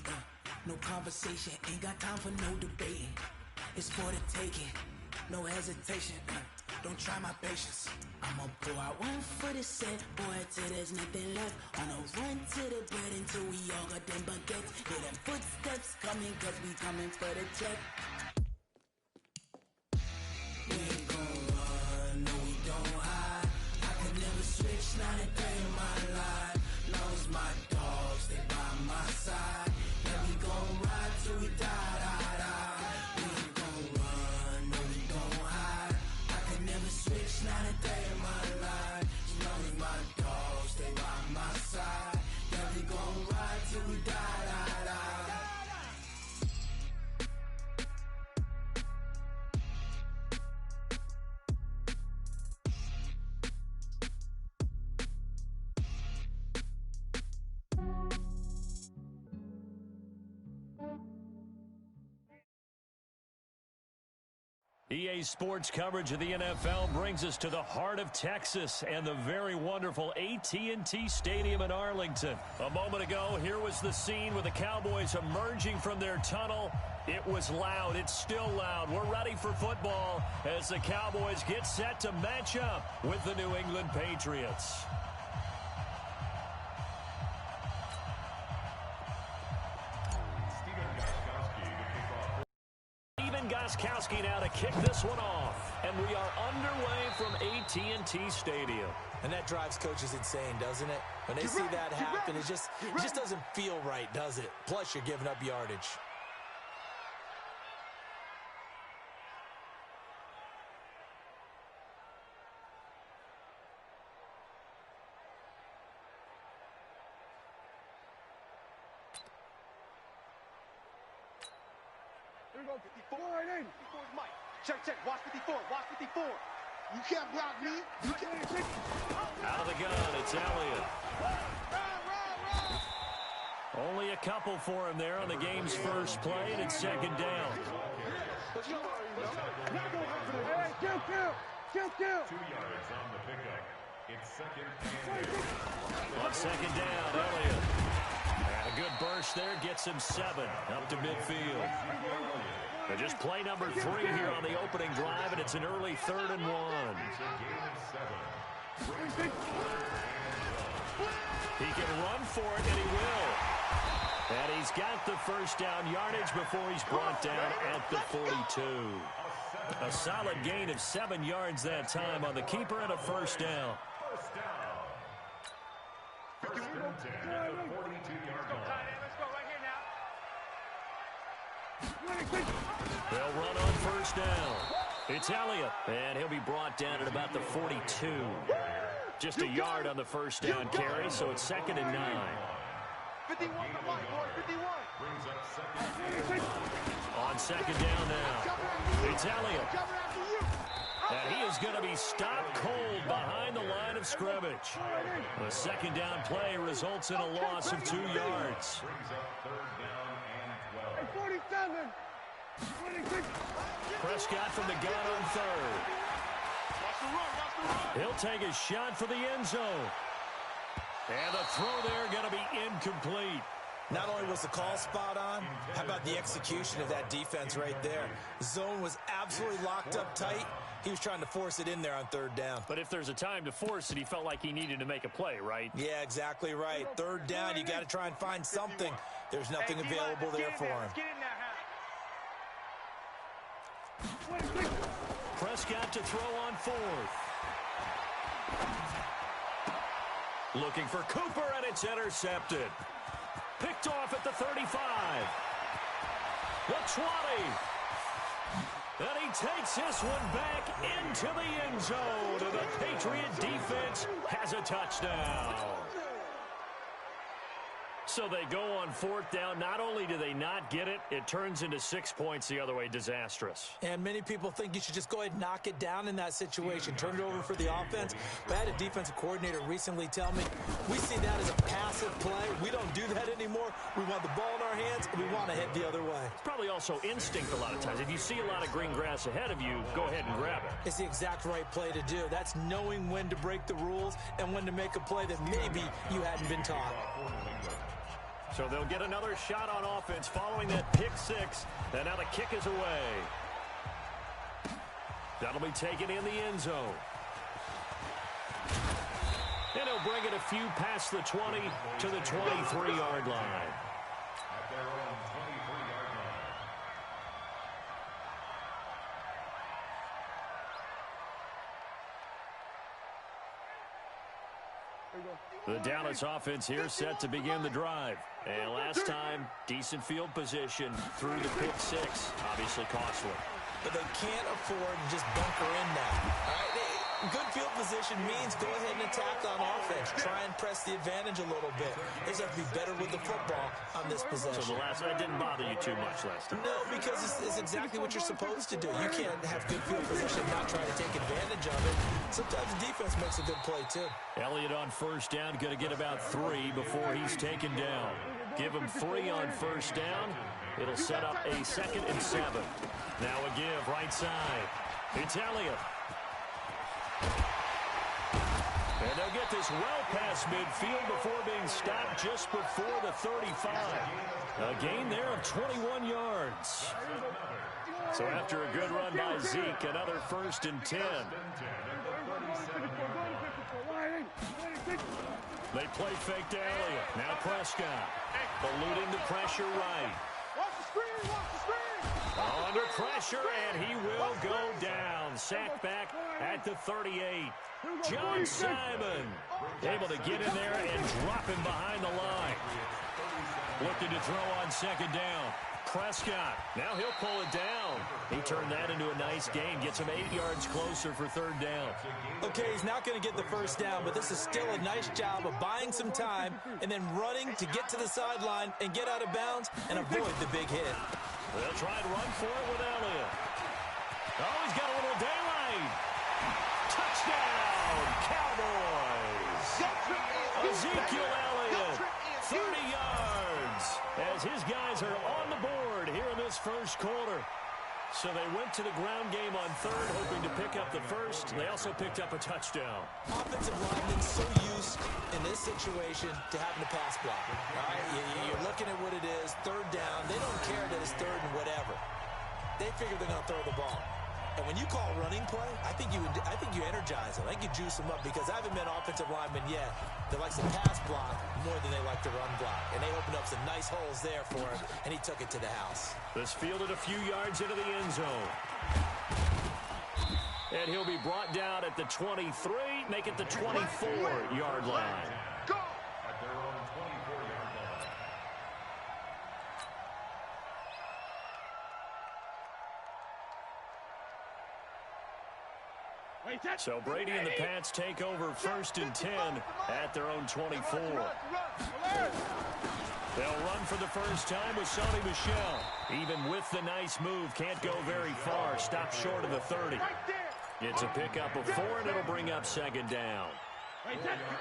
no conversation, ain't got time for no debating. It's for the taking, no hesitation. Don't try my patience. I'ma pull out one for the set, boy, till there's nothing left. On a run to the bread until we all got them baguettes. Hear them footsteps coming, cause we coming for the check. We ain't gon' run, no we don't hide. I could never switch, not a day in my life. Long as my dogs, they by my side. Yeah, we gon' ride till we die, die, die. We ain't gon' run, no we don't hide. I could never switch, not a day in my life. As long as my dogs, they by my side. Yeah, we gon' ride till we die, die, die. EA Sports coverage of the NFL brings us to the heart of Texas and the very wonderful AT&T Stadium in Arlington. A moment ago, here was the scene with the Cowboys emerging from their tunnel. It was loud. It's still loud. We're ready for football as the Cowboys get set to match up with the New England Patriots. Goskowski now to kick this one off. And we are underway from AT&T Stadium. And that drives coaches insane, doesn't it? When they see that happen, it just doesn't feel right, does it? Plus, you're giving up yardage. Here we go, 54, right in. 54 is Mike. Check, watch 54, watch 54. You can't block me. You can't. Out of the gun, it's Elliott. Only a couple for him there on the game's first play, and it's second down. Not gonna happen. Hey, kill. 2 yards on the pickup. It's second and On second down, Elliott. And a good burst there gets him 7 up to midfield. And just play number 3 here on the opening drive, and it's an early 3rd and 1. He can run for it, and he will. And he's got the first down yardage before he's brought down at the 42. A solid gain of 7 yards that time on the keeper and a first down. First and 10 at the 42-yard line. Let's go right here now. They'll run on first down. It's Elliott, and he'll be brought down at about the 42. Just a yard on the first down carry, so it's 2nd and 9. 51, come on, boy, 51. Brings up second. On 2nd down now. It's Elliott. And he is going to be stopped cold behind the line of scrimmage. The 2nd down play results in a loss of 2 yards. Brings up 3rd down and 12. 47. Prescott from the gun on 3rd. He'll take a shot for the end zone. And the throw there going to be incomplete. Not only was the call spot on, how about the execution of that defense right there? The zone was absolutely locked up tight. He was trying to force it in there on 3rd down. But if there's a time to force it, he felt like he needed to make a play, right? Yeah, exactly right. 3rd down, you got to try and find something. There's nothing available there for him. Prescott to throw on 4th. Looking for Cooper, and it's intercepted. Picked off at the 35. The 20. And he takes this one back into the end zone. And the Patriot defense has a touchdown. So they go on 4th down. Not only do they not get it, it turns into 6 points the other way. Disastrous. And many people think you should just go ahead and knock it down in that situation. Turn it over for the offense. But I had a defensive coordinator recently tell me, we see that as a passive play. We don't do that anymore. We want the ball in our hands, and we want to head the other way. It's probably also instinct a lot of times. If you see a lot of green grass ahead of you, go ahead and grab it. It's the exact right play to do. That's knowing when to break the rules and when to make a play that maybe you hadn't been taught. So they'll get another shot on offense following that pick 6. And now the kick is away. That'll be taken in the end zone. And he'll bring it a few past the 20 to the 23-yard line. At their own 23-yard line. The Dallas offense here set to begin the drive. And last time, decent field position through the pick 6. Obviously costly. But they can't afford to just bunker in now. All right? Good field position means go ahead and attack on offense. Try and press the advantage a little bit. They just have to be better with the football on this possession. So that didn't bother you too much last time? No, because it's exactly what you're supposed to do. You can't have good field position and not try to take advantage of it. Sometimes the defense makes a good play, too. Elliott on first down, going to get about 3 before he's taken down. Give him 3 on first down. It'll set up a 2nd and 7. Now a give right side. It's Elliott. And they'll get this well past midfield before being stopped just before the 35. A gain there of 21 yards. So after a good run by Zeke, another 1st and 10. They play fake to Elliott. Now Prescott eluding the pressure right. Watch the screen, watch the screen. Under pressure, and he will go down. Sacked back at the 38. John Simon able to get in there and drop him behind the line. Looking to throw on 2nd down. Prescott, now he'll pull it down. He turned that into a nice gain. Gets him 8 yards closer for 3rd down. Okay, he's not going to get the first down, but this is still a nice job of buying some time and then running to get to the sideline and get out of bounds and avoid the big hit. They'll try and run for it with Elliott. Oh, he's got a little daylight. Touchdown, Cowboys. Ezekiel Elliott, 30 yards, as his guys are on the board here in this first quarter. So they went to the ground game on 3rd, hoping to pick up the 1st. They also picked up a touchdown. Offensive linemen so used in this situation to having to pass block. All right, you're looking at what it is, 3rd down. They don't care that it's 3rd and whatever. They figure they're going to throw the ball. And when you call running play, I think you energize them. I think you juice them up because I haven't met offensive linemen yet that likes to pass block more than they like to run block. And they opened up some nice holes there for him, and he took it to the house. This fielded a few yards into the end zone. And he'll be brought down at the 23, make it the 24-yard line. Go! At their own 24-yard line. So Brady and the Pats take over 1st and 10 at their own 24. They'll run for the first time with Sony Michel. Even with the nice move, can't go very far. Stop short of the 30. It's a pickup of 4, and it'll bring up 2nd down.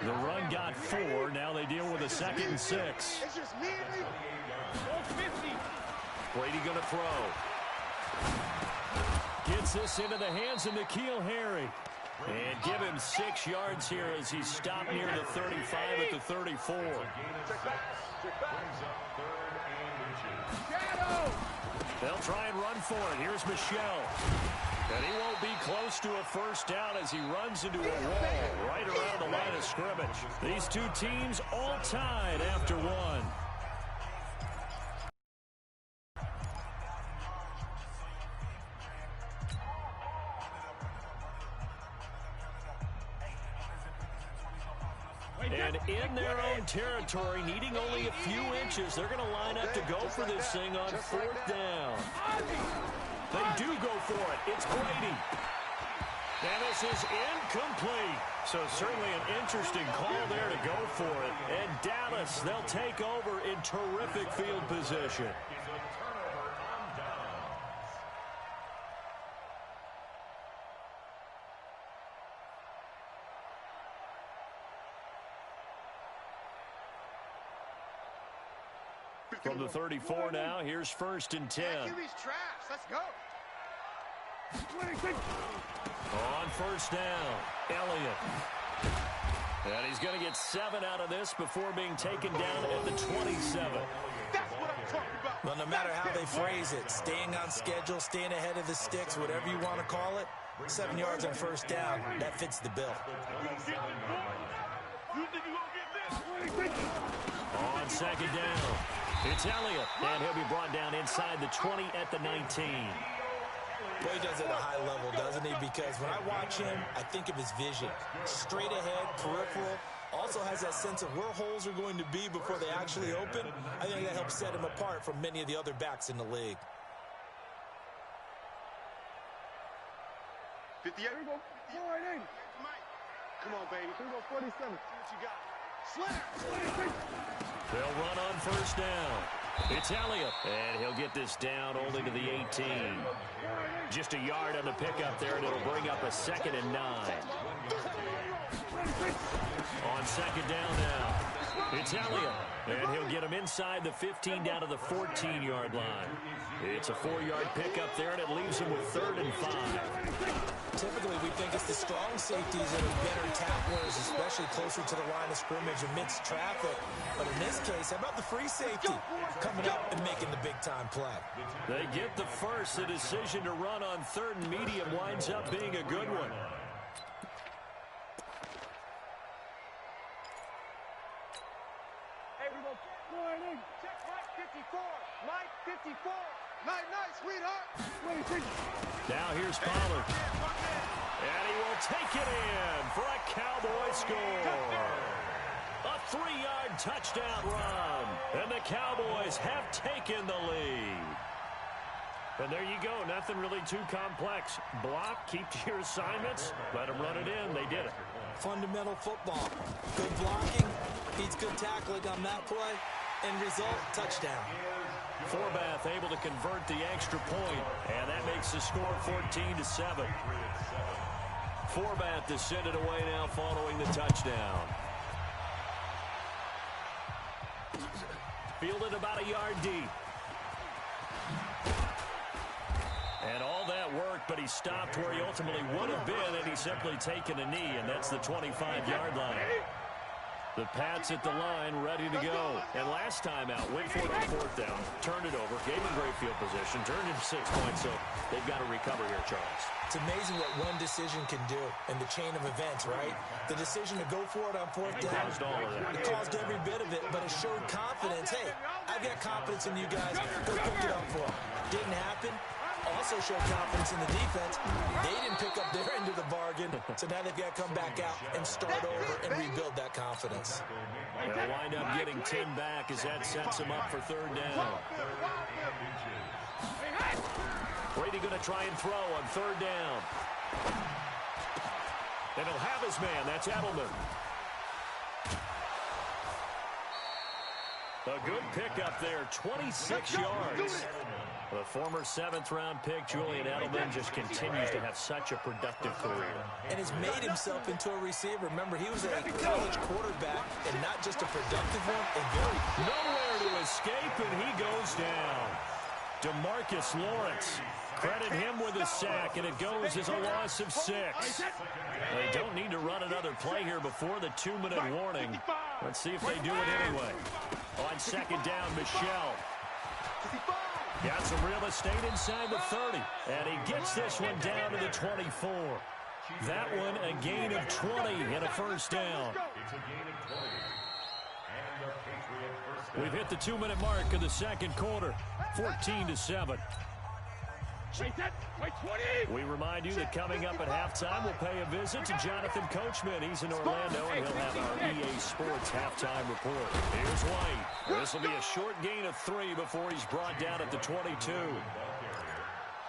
The run got 4. Now they deal with a 2nd and 6. It's just me and you. Brady going to throw. Gets this into the hands of N'Keal Harry. And give him 6 yards here as he's stopped near the 35 at the 34. They'll try and run for it. Here's Michel. And he won't be close to a first down as he runs into a wall right around the line of scrimmage. These two teams all tied after 1. And in their own territory, needing only a few inches, they're going to line up to go for this thing on 4th down. They do go for it. It's Brady. And this is incomplete. So certainly an interesting call there to go for it. And Dallas, they'll take over in terrific field position. From the 34 now, here's 1st and 10. Let's go. On 1st down, Elliott. And he's going to get 7 out of this before being taken down at the 27. That's what I'm talking about. Well, no matter how they phrase it, staying on schedule, staying ahead of the sticks, whatever you want to call it, 7 yards on 1st down, that fits the bill. On 2nd down, it's Elliott, and he'll be brought down inside the 20 at the 19. Boy, he does it at a high level, doesn't he? Because when I watch him, I think of his vision. Straight ahead, peripheral, also has that sense of where holes are going to be before they actually open. I think that helps set him apart from many of the other backs in the league. 58. Here we go. Come on, baby. Here we go, 47. See what you got. Slam. They'll run on 1st down. It's Elliott, and he'll get this down only to the 18. Just a yard on the pickup there, and it'll bring up a 2nd and 9. On 2nd down now, it's Elliott, and he'll get him inside the 15 down to the 14-yard line. It's a 4-yard pickup there, and it leaves him with 3rd and 5. Typically, we think it's the strong safeties that are better tacklers, especially closer to the line of scrimmage amidst traffic. But in this case, how about the free safety coming up and making the big-time play? They get the first. The decision to run on 3rd and medium winds up being a good one. Hey, we go. Morning. Check Mike 54. Mike 54. Night, sweetheart. Now here's Pollard. And he will take it in for a Cowboy score. A 3-yard touchdown run. And the Cowboys have taken the lead. And there you go. Nothing really too complex. Block, keep to your assignments, let them run it in. They did it. Fundamental football. Good blocking beats good tackling on that play. End result, touchdown. Forbath able to convert the extra point, and that makes the score 14-7. Forbath to send it away now following the touchdown. Fielded about a yard deep. And all that worked, but he stopped where he ultimately would have been, and he's simply taken a knee, and that's the 25-yard line. The Pats at the line, ready to go. And last time out, went for it on fourth down, turned it over, gave him great field position, turned it to 6 points, so they've got to recover here, Charles. It's amazing what one decision can do in the chain of events, right? The decision to go for it on fourth down, caused all of that. It caused every bit of it, but it showed confidence. Hey, I've got confidence in you guys. Go pick it up for them. Didn't happen. Also showed confidence in the defense. They didn't pick up their end of the bargain, so now they've got to come back out and start over and rebuild that confidence. They'll wind up getting 10 back as that sets them up for third down. Brady going to try and throw on third down. And he'll have his man. That's Edelman. A good pickup there, 26 yards. The former 7th-round pick, Julian Edelman, just continues to have such a productive career. And has made himself into a receiver. Remember, he was a college quarterback, and not just a productive one, nowhere to escape, and he goes down. DeMarcus Lawrence, credit him with a sack, and it goes as a loss of 6. They don't need to run another play here before the 2-minute warning. Let's see if they do it anyway. On second down, Michel. Got some real estate inside the 30. And he gets this one down to the 24. That one a gain of 20 and a first down. We've hit the 2-minute mark of the second quarter. 14-7. We remind you that coming up at halftime, we'll pay a visit to Jonathan Coachman. He's in Orlando, and he'll have our EA Sports halftime report. Here's White. This will be a short gain of 3 before he's brought down at the 22.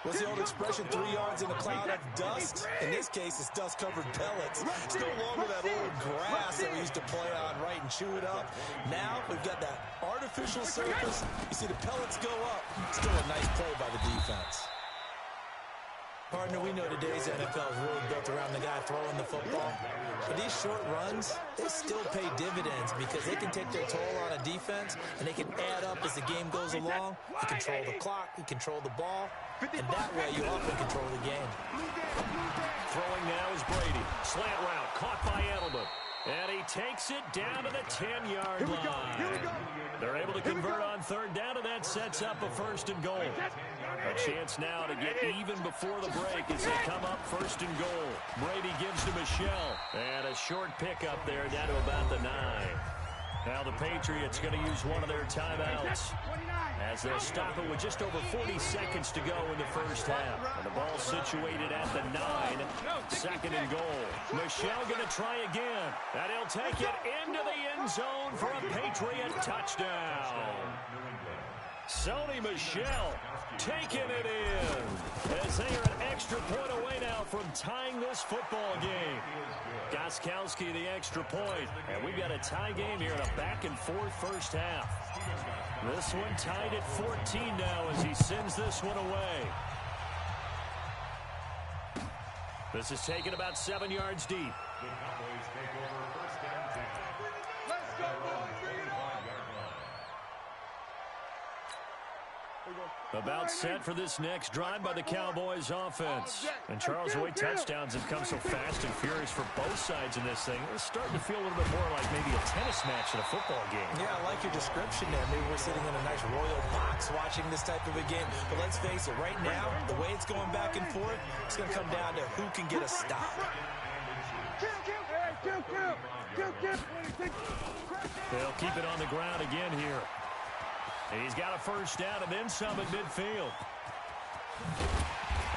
What's the old expression, 3 yards in a cloud of dust? In this case, it's dust-covered pellets. It's no longer that old grass that we used to play on, right, and chew it up. Now we've got that artificial surface. You see the pellets go up. Still a nice play by the defense. Partner, we know today's NFL is really built around the guy throwing the football. But these short runs, they still pay dividends because they can take their toll on a defense, and they can add up as the game goes along. You control the clock, you control the ball, and that way you often control the game. Throwing now is Brady. Slant route, caught by Edelman. And he takes it down to the 10-yard line. They're able to convert on third down, and that sets up a first and goal. A chance now to get even before the break as they come up first and goal. Brady gives to Michel. And a short pickup there down to about the 9. Now the Patriots going to use one of their timeouts as they'll stop it with just over 40 seconds to go in the first half. And the ball situated at the 9, second and goal. Michel going to try again, and he'll take it into the end zone for a Patriot touchdown. Sony Michel taking it in as they are an extra point away now from tying this football game. Gostkowski the extra point, and we've got a tie game here in a back-and-forth first half. This one tied at 14 now as he sends this one away. This is taken about 7 yards deep. The Cowboys take over first and 10. Let's go, boys. Bring it on. About set for this next drive by the Cowboys offense. And Charles, the way touchdowns have come so fast and furious for both sides in this thing, it's starting to feel a little bit more like maybe a tennis match in a football game. Yeah, I like your description there. Maybe we're sitting in a nice royal box watching this type of a game. But let's face it, right now, the way it's going back and forth, it's going to come down to who can get a stop. They'll keep it on the ground again here. He's got a first down and then some at midfield.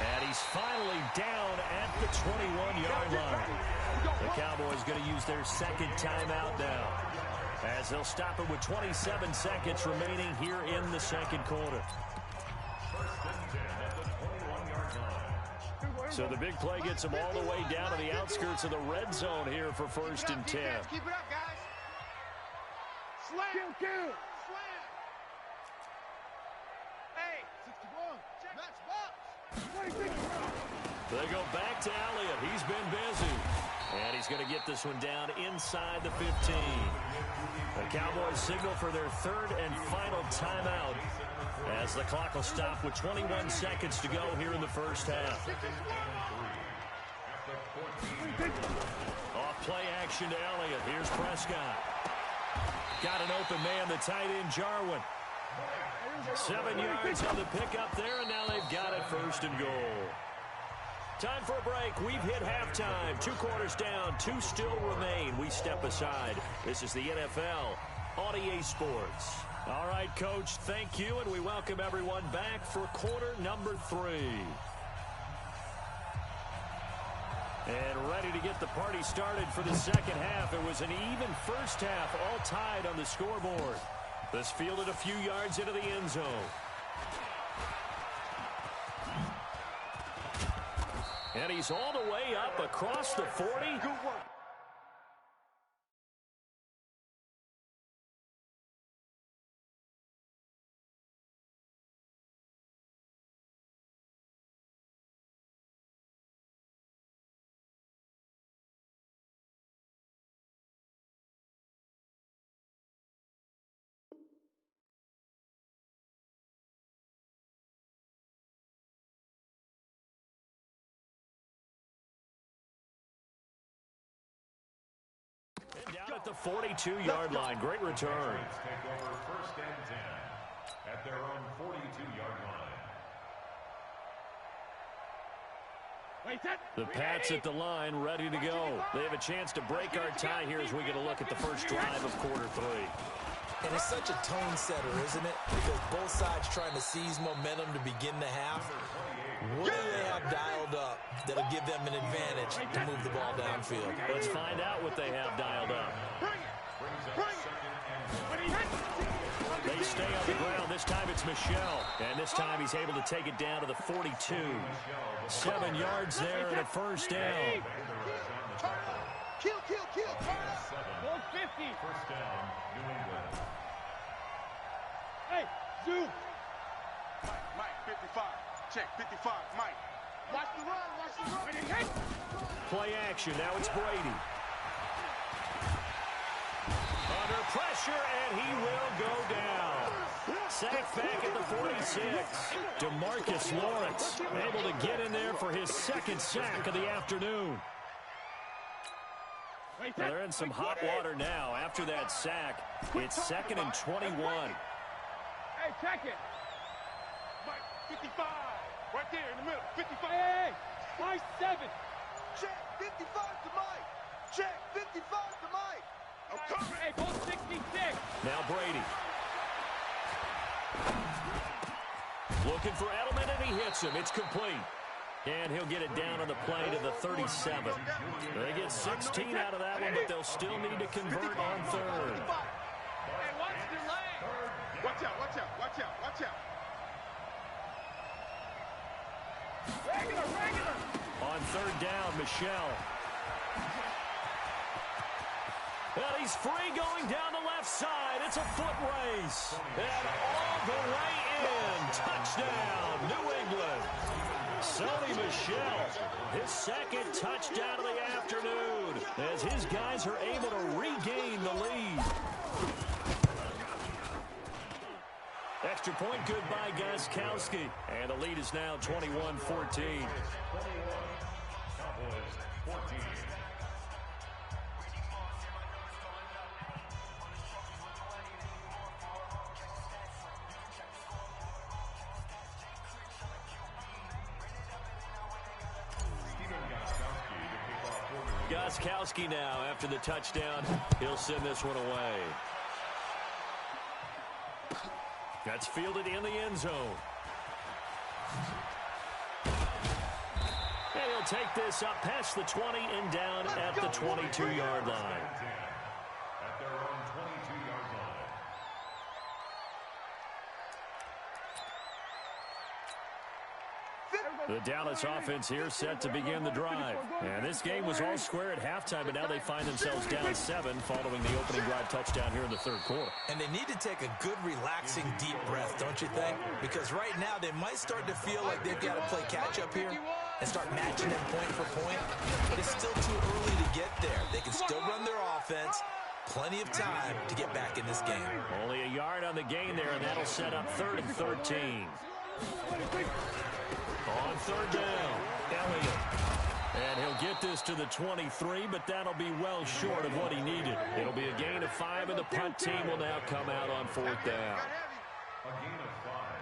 And he's finally down at the 21-yard line. The Cowboys going to use their second timeout now, as they'll stop it with 27 seconds remaining here in the second quarter. So the big play gets them all the way down to the outskirts of the red zone here for first and 10. Keep it up, guys. Slam. Slam. Hey, 61. Match box. They go back to Elliott. He's been busy. And he's going to get this one down inside the 15. The Cowboys signal for their third and final timeout, as the clock will stop with 21 seconds to go here in the first half. Off Play action to Elliott. Here's Prescott. Got an open man, the tight end, Jarwin. 7 yards on the pickup there, and now they've got it 1st and goal. Time for a break. We've hit halftime. 2 quarters down. 2 still remain. We step aside. This is the NFL on EA Sports. All right, Coach, thank you, and we welcome everyone back for quarter number 3. And ready to get the party started for the second half. It was an even first half, all tied on the scoreboard. This fielded a few yards into the end zone. And he's all the way up across the 40. Good work. Down at the 42-yard line. Great return. Take over 1st and 10 at their own 42-yard line. The Pats at the line, ready to go. They have a chance to break our tie here as we get a look at the first drive of quarter 3. And it's such a tone setter, isn't it? Because both sides trying to seize momentum to begin the half. What do they have dialed up that'll give them an advantage to move the ball downfield? Let's find out what they have dialed up. They stay on the ground. This time it's Michelle. And this time he's able to take it down to the 42. 7 yards there and a 1st down. Kill. Turn up. 150. 1st down, New England. Hey, zoom. Mike, 55. Check, 55. Mike. Watch the run. Play action. Now it's Brady. Under pressure, and he will go down. Sacked back at the 46. DeMarcus Lawrence able to get in there for his 2nd sack of the afternoon. They're in some hot water now. After that sack, it's 2nd and 21. Hey, check it. Mike, 55. Right there in the middle. 55. Hey, my 7. Check, 55 to Mike. Check, 55 to Mike. I'm coming. Hey, go 66. Now Brady. Looking for Edelman, and he hits him. It's complete. And he'll get it down on the play to the 37. They get 16 out of that one, but they'll still need to convert on 3rd. Hey, watch the lane. Watch out. Regular. On 3rd down, Michelle. And he's free going down the left side. It's a foot race. And all the way in. Touchdown, New England. Sonny Michel, his 2nd touchdown of the afternoon, as his guys are able to regain the lead. Extra point good by Gostkowski, and the lead is now 21-14. Cowboys 14. Gostkowski now after the touchdown. He'll send this one away. That's fielded in the end zone. And he'll take this up past the 20 and down at the 22-yard line. At their own 22-yard line. The Dallas offense here set to begin the drive. And this game was all square at halftime, but now they find themselves down 7 following the opening drive touchdown here in the 3rd quarter. And they need to take a good, relaxing, deep breath, don't you think? Because right now they might start to feel like they've got to play catch-up here and start matching them point for point. But it's still too early to get there. They can still run their offense. Plenty of time to get back in this game. Only a yard on the gain there, and that'll set up 3rd and 13. On 3rd down, Elliott. And he'll get this to the 23, but that'll be well short of what he needed. It'll be a gain of 5, and the punt team will now come out on 4th down. A gain of 5.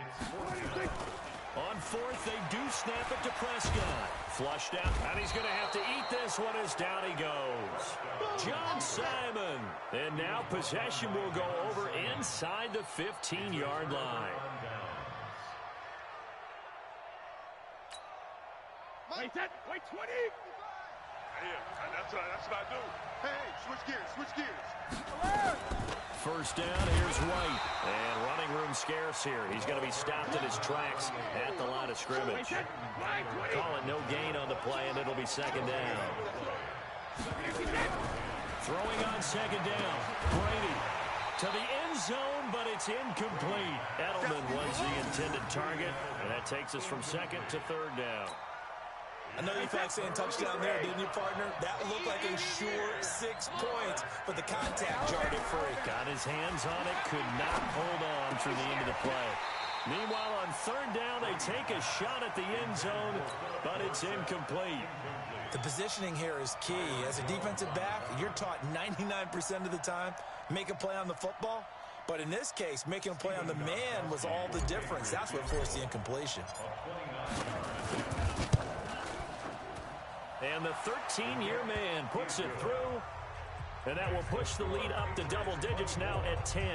It's 4th down. On 4th, they do snap it to Prescott. Flushed out, and he's going to have to eat this one as down he goes. John Simon. And now possession will go over inside the 15-yard line. Wait 20. Yeah, that's what I do. Hey, switch gears. 1st down, here's White. And running room scarce here. He's going to be stopped in his tracks at the line of scrimmage. Call it no gain on the play, and it'll be 2nd down. Throwing on 2nd down. Brady to the end zone, but it's incomplete. Edelman was the intended target, and that takes us from 2nd to 3rd down. I know you felt saying touchdown there, didn't you, partner? That looked like a sure 6 points, but the contact jarred it free. Got his hands on it, could not hold on through the end of the play. Meanwhile, on 3rd down, they take a shot at the end zone, but it's incomplete. The positioning here is key. As a defensive back, you're taught 99% of the time, make a play on the football. But in this case, making a play on the man was all the difference. That's what forced the incompletion. And the 13-year man puts it through, and that will push the lead up to double digits now at 10.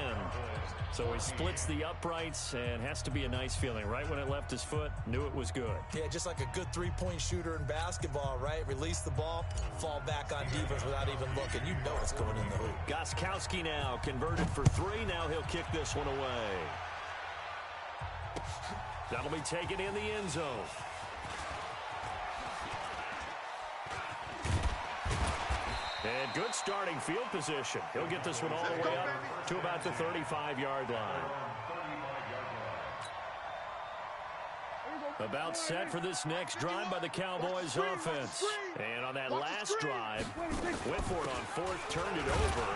So he splits the uprights, and has to be a nice feeling. Right when it left his foot, knew it was good. Yeah, just like a good three-point shooter in basketball, right? Release the ball, fall back on defense without even looking. You know it's going in the hoop. Gostkowski now converted for 3. Now he'll kick this one away. That'll be taken in the end zone. And good starting field position. He'll get this one all the way up to about the 35-yard line. About set for this next drive by the Cowboys offense. And on that last drive, Whitford on 4th turned it over.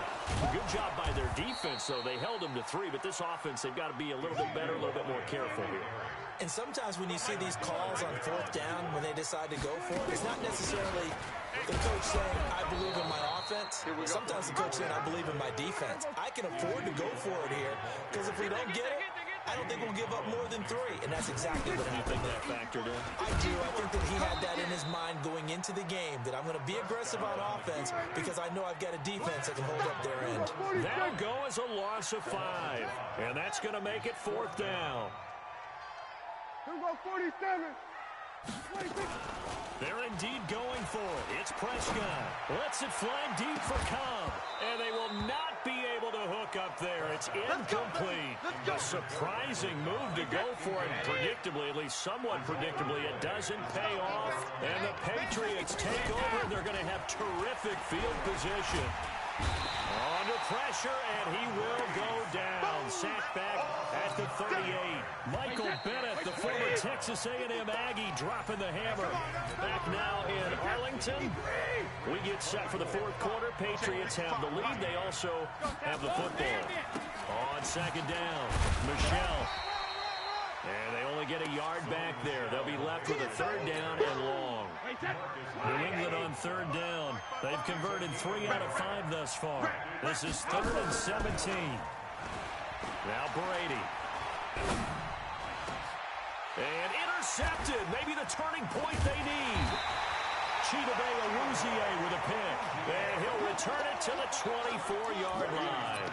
Good job by their defense, though. They held them to 3, but this offense, they've got to be a little bit better, a little bit more careful here. And sometimes when you see these calls on 4th down, when they decide to go for it, it's not necessarily the coach saying, I believe in my offense. Sometimes the coach saying, I believe in my defense. I can afford to go for it here, because if we don't get it, I don't think we'll give up more than 3. And that's exactly what happened there. Factored in? I do. I think that he had that in his mind going into the game, that I'm going to be aggressive on offense because I know I've got a defense that can hold up their end. That'll go as a loss of 5. And that's going to make it 4th down. Here we go, 47. They're indeed going for it. It's Prescott. Lets it fly deep for Cobb. And they will not be able to hook up there. It's incomplete. A surprising move to go for it. Predictably, at least somewhat predictably, it doesn't pay off. And the Patriots take over. They're going to have terrific field position. Under pressure, and he will go down. Sacked back at the 38. Michael Bennett, the former Texas A&M Aggie, dropping the hammer. Back now in Arlington. We get set for the 4th quarter. Patriots have the lead. They also have the football. On 2nd down, Michelle. And they only get a yard back there. They'll be left with a 3rd down and long. New England on 3rd down. They've converted 3 out of 5 thus far. This is 3rd and 17. Now Brady. And intercepted. Maybe the turning point they need. Chidobe Awuzie with a pick. And he'll return it to the 24-yard line.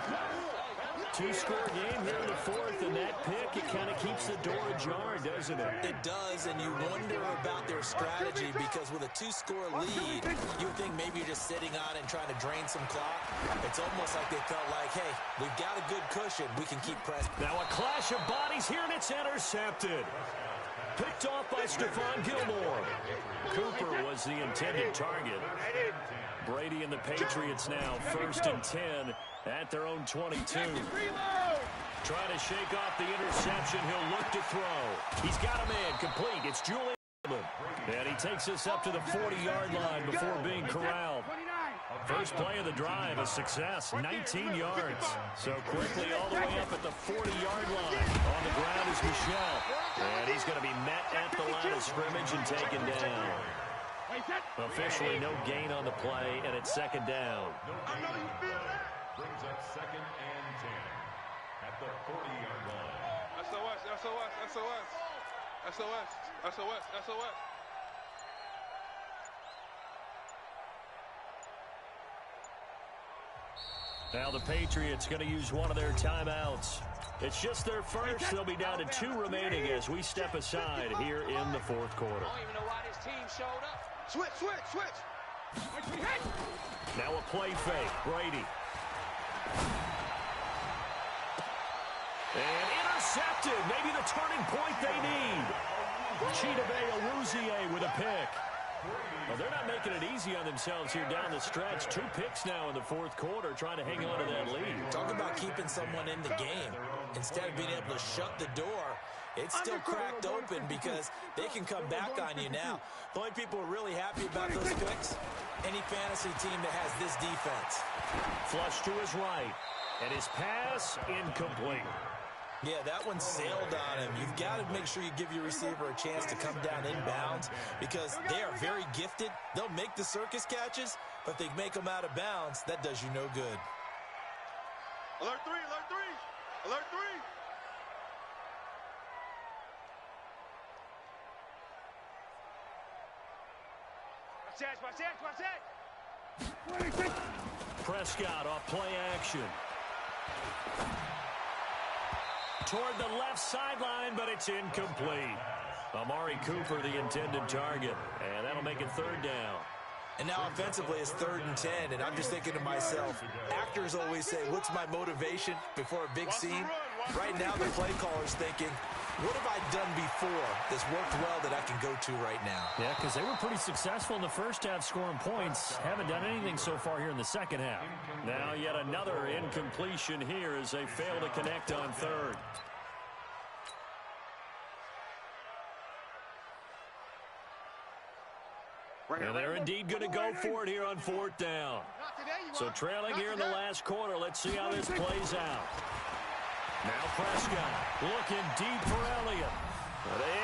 2-score game here in the 4th, and that pick, it kind of keeps the door ajar, doesn't it? It does, and you wonder about their strategy because with a 2-score lead, you would think maybe you're just sitting on it and trying to drain some clock. It's almost like they felt like, hey, we've got a good cushion. We can keep pressing. Now a clash of bodies here, and it's intercepted. Picked off by Stephon Gilmore. Cooper was the intended target. Brady and the Patriots now 1st and 10 at their own 22. Trying to shake off the interception. He'll look to throw. He's got a man complete. It's Julian. And he takes us up to the 40-yard line before being corralled. First play of the drive, a success, 19 yards. So quickly all the way up at the 40-yard line. On the ground is Michelle. And he's going to be met at the line of scrimmage and taken down. Officially no gain on the play, and it's second down. I know you feel that. Brings up 2nd and 10 at the 40-yard line. SOS, SOS, SOS. SOS, SOS, SOS. Now the Patriots going to use one of their timeouts. It's just their first. They'll be down to 2 remaining as we step aside here in the fourth quarter. I don't even know why this team showed up. Switch, switch, switch. Now a play fake. Brady. And intercepted. Maybe the turning point they need. Chidobe Awuzie with a pick. Well, they're not making it easy on themselves here down the stretch. 2 picks now in the fourth quarter, trying to hang on to that lead. Talk about keeping someone in the game. Instead of being able to shut the door, it's still cracked open because they can come back on you now. The only people who are really happy about those picks, any fantasy team that has this defense. Flush to his right, and his pass incomplete. Yeah, that one sailed on him. You've got to make sure you give your receiver a chance to come down inbounds because they are very gifted. They'll make the circus catches, but they make them out of bounds. That does you no good. Alert 3, alert 3, alert 3. Watch that. Prescott off play action. Toward the left sideline, but it's incomplete. Amari Cooper, the intended target, and that'll make it third down. And now offensively it's 3rd and 10, and I'm just thinking to myself, actors always say, what's my motivation before a big scene? Right now the play caller's thinking, what have I done before that's worked well that I can go to right now? Yeah, because they were pretty successful in the first half scoring points. Haven't done anything so far here in the second half. Now yet another incompletion here as they fail to connect on third. And they're indeed going to go for it here on 4th down. So trailing here in the last quarter. Let's see how this plays out. Now Prescott looking deep for Elliott.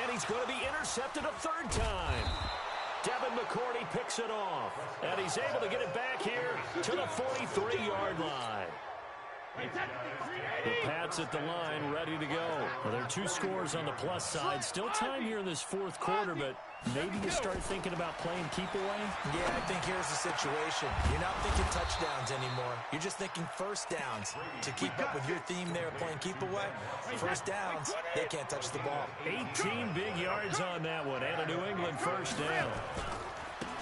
And he's going to be intercepted a 3rd time. Devin McCourty picks it off. And he's able to get it back here to the 43-yard line. The Pats at the line, ready to go. Well, there are 2 scores on the plus side. Still time here in this fourth quarter, but maybe you start thinking about playing keep away? Yeah, I think here's the situation. You're not thinking touchdowns anymore. You're just thinking first downs. To keep up with your theme there, playing keep away, first downs, they can't touch the ball. 18 big yards on that one, and a New England first down.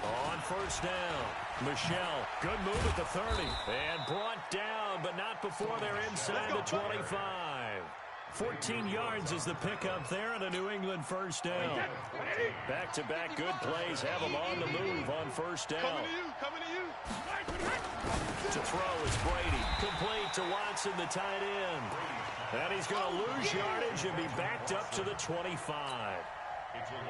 On first down, Michelle, good move at the 30, and brought down, but not before they're inside the 25. 14 yards is the pickup there, and a New England first down. Back-to-back good plays have them on the move on first down. Coming to you. To throw is Brady, complete to Watson, the tight end. And he's going to lose yardage and be backed up to the 25.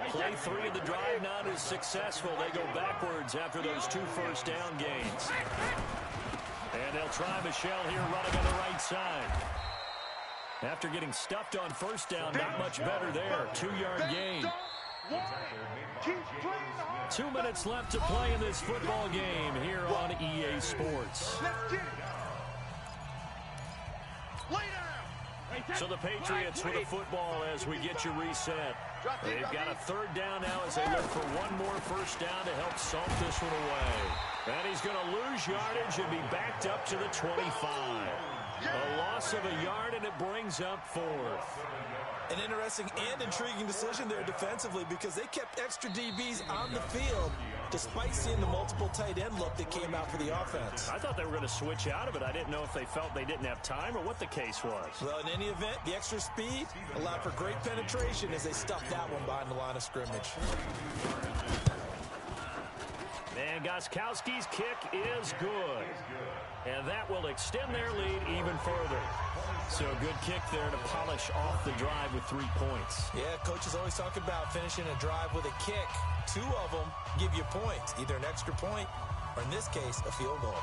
Play 3 of the drive not as successful. They go backwards after those 2 first down gains. And they'll try Michelle here running on the right side. After getting stuffed on first down, not much better there. 2-yard gain. 2 minutes left to play in this football game here on EA Sports. So the Patriots with a football as we get you reset. They've got a 3rd down now as they look for one more first down to help salt this one away. And he's going to lose yardage and be backed up to the 25. A loss of a yard, and it brings up 4th. An interesting and intriguing decision there defensively because they kept extra DBs on the field despite seeing the multiple tight end look that came out for the offense. I thought they were going to switch out of it. I didn't know if they felt they didn't have time or what the case was. Well, in any event, the extra speed allowed for great penetration as they stuffed that one behind the line of scrimmage. And Gostkowski's kick is good. And that will extend their lead even further. So a good kick there to polish off the drive with 3 points. Yeah, coaches always talk about finishing a drive with a kick. 2 of them give you points, either an extra point or, in this case, a field goal.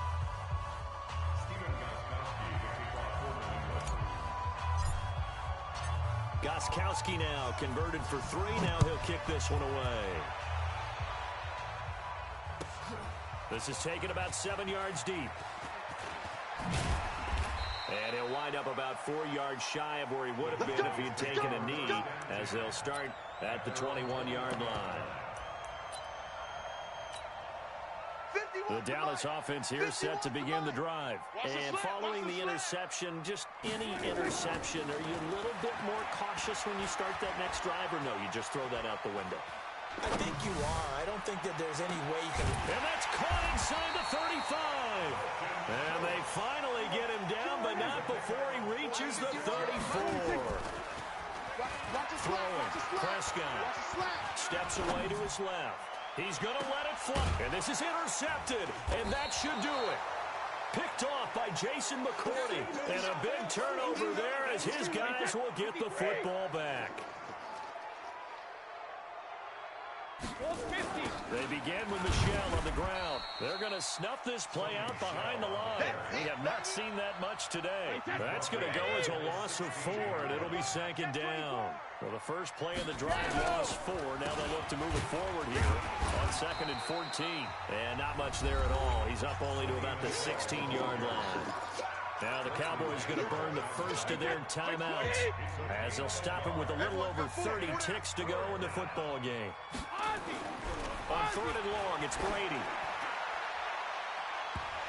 Gostkowski now converted for 3. Now he'll kick this one away. This is taken about 7 yards deep. And he'll wind up about 4 yards shy of where he would have been if he had taken a knee, as they'll start at the 21-yard line. The Dallas offense here set to begin the drive. And following the interception, just any interception, are you a little bit more cautious when you start that next drive, or no, you just throw that out the window? I think you are. I don't think that there's any way you can... And that's caught inside the 35. And they finally get him down, but not before he reaches the 34. Throwing. Prescott steps away to his left. He's going to let it fly. And this is intercepted. And that should do it. Picked off by Jason McCourty. And a big turnover there as his guys will get the football back. They begin with Michelle on the ground. They're going to snuff this play out behind the line. We have not seen that much today. That's going to go as a loss of 4, and it'll be second down. Well, the first play of the drive lost 4. Now they'll look to move it forward here on 2nd and 14. And not much there at all. He's up only to about the 16-yard line. Now the Cowboys going to burn the first of their timeouts as they'll stop him with a little over 30 ticks to go in the football game. On 3rd and long, it's Brady.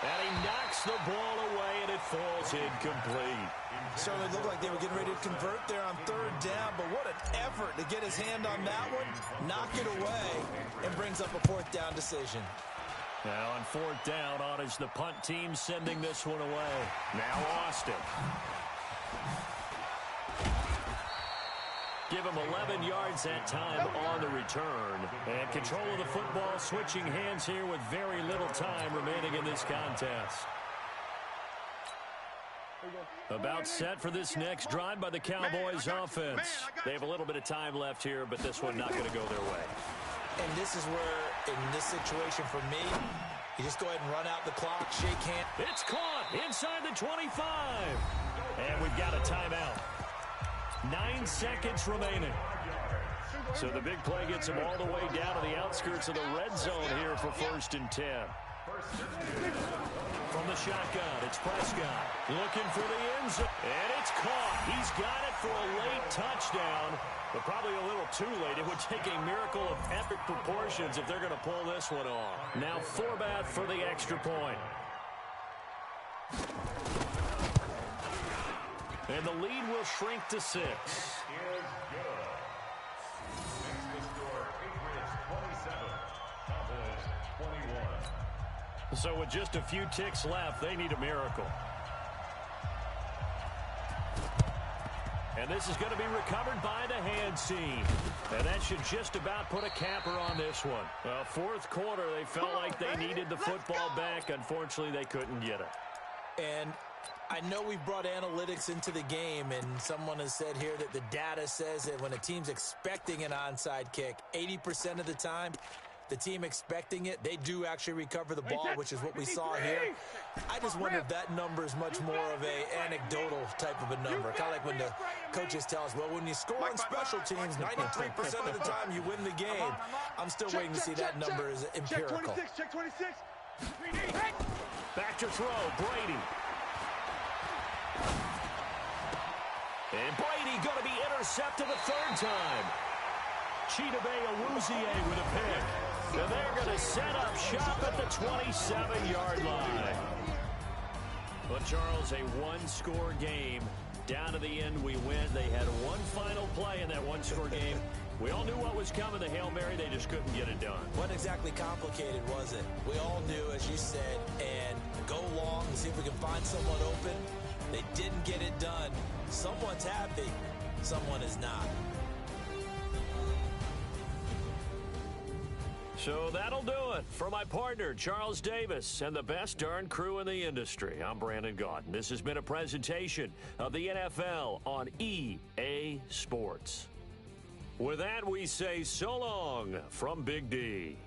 And he knocks the ball away, and it falls incomplete. Certainly looked like they were getting ready to convert there on 3rd down, but what an effort to get his hand on that one, knock it away, and brings up a 4th down decision. Now on 4th down, on is the punt team sending this one away. Now Austin. Give him 11 yards that time on the return. And control of the football switching hands here with very little time remaining in this contest. About set for this next drive by the Cowboys offense. They have a little bit of time left here, but this one not going to go their way. And this is where, in this situation for me, you just go ahead and run out the clock, shake hands. It's caught inside the 25. And we've got a timeout. 9 seconds remaining. So the big play gets him all the way down to the outskirts of the red zone here for 1st and 10. From the shotgun, it's Prescott looking for the end zone. And it's caught. He's got it for a late touchdown, but probably a little too late. It would take a miracle of epic proportions if they're going to pull this one off. Now Forbath for the extra point. And the lead will shrink to 6. So with just a few ticks left, they need a miracle. And this is going to be recovered by the hands team. And that should just about put a capper on this one. 4th quarter, they felt like they needed the football back. Unfortunately, they couldn't get it. And I know we've brought analytics into the game, and someone has said here that the data says that when a team's expecting an onside kick, 80% of the time, the team expecting it, they do actually recover the ball, which is what we saw here. I just wonder if that number is much more of a anecdotal type of a number. Kind of like when the coaches tell us, well, when you score on special teams, 93% of the time you win the game. I'm still waiting to see that number is empirical. Check 26. Back to throw, Brady. And Brady going to be intercepted a 3rd time. Chidobe Awuzie with a pick. And they're going to set up shop at the 27-yard line. But, Charles, a one-score game. Down to the end we went. They had one final play in that one-score game. We all knew what was coming, the Hail Mary. They just couldn't get it done. Wasn't exactly complicated, was it? We all knew, as you said, and go long and see if we can find someone open. They didn't get it done. Someone's happy. Someone is not. So that'll do it. For my partner, Charles Davis, and the best darn crew in the industry, I'm Brandon Gaudin. This has been a presentation of the NFL on EA Sports. With that, we say so long from Big D.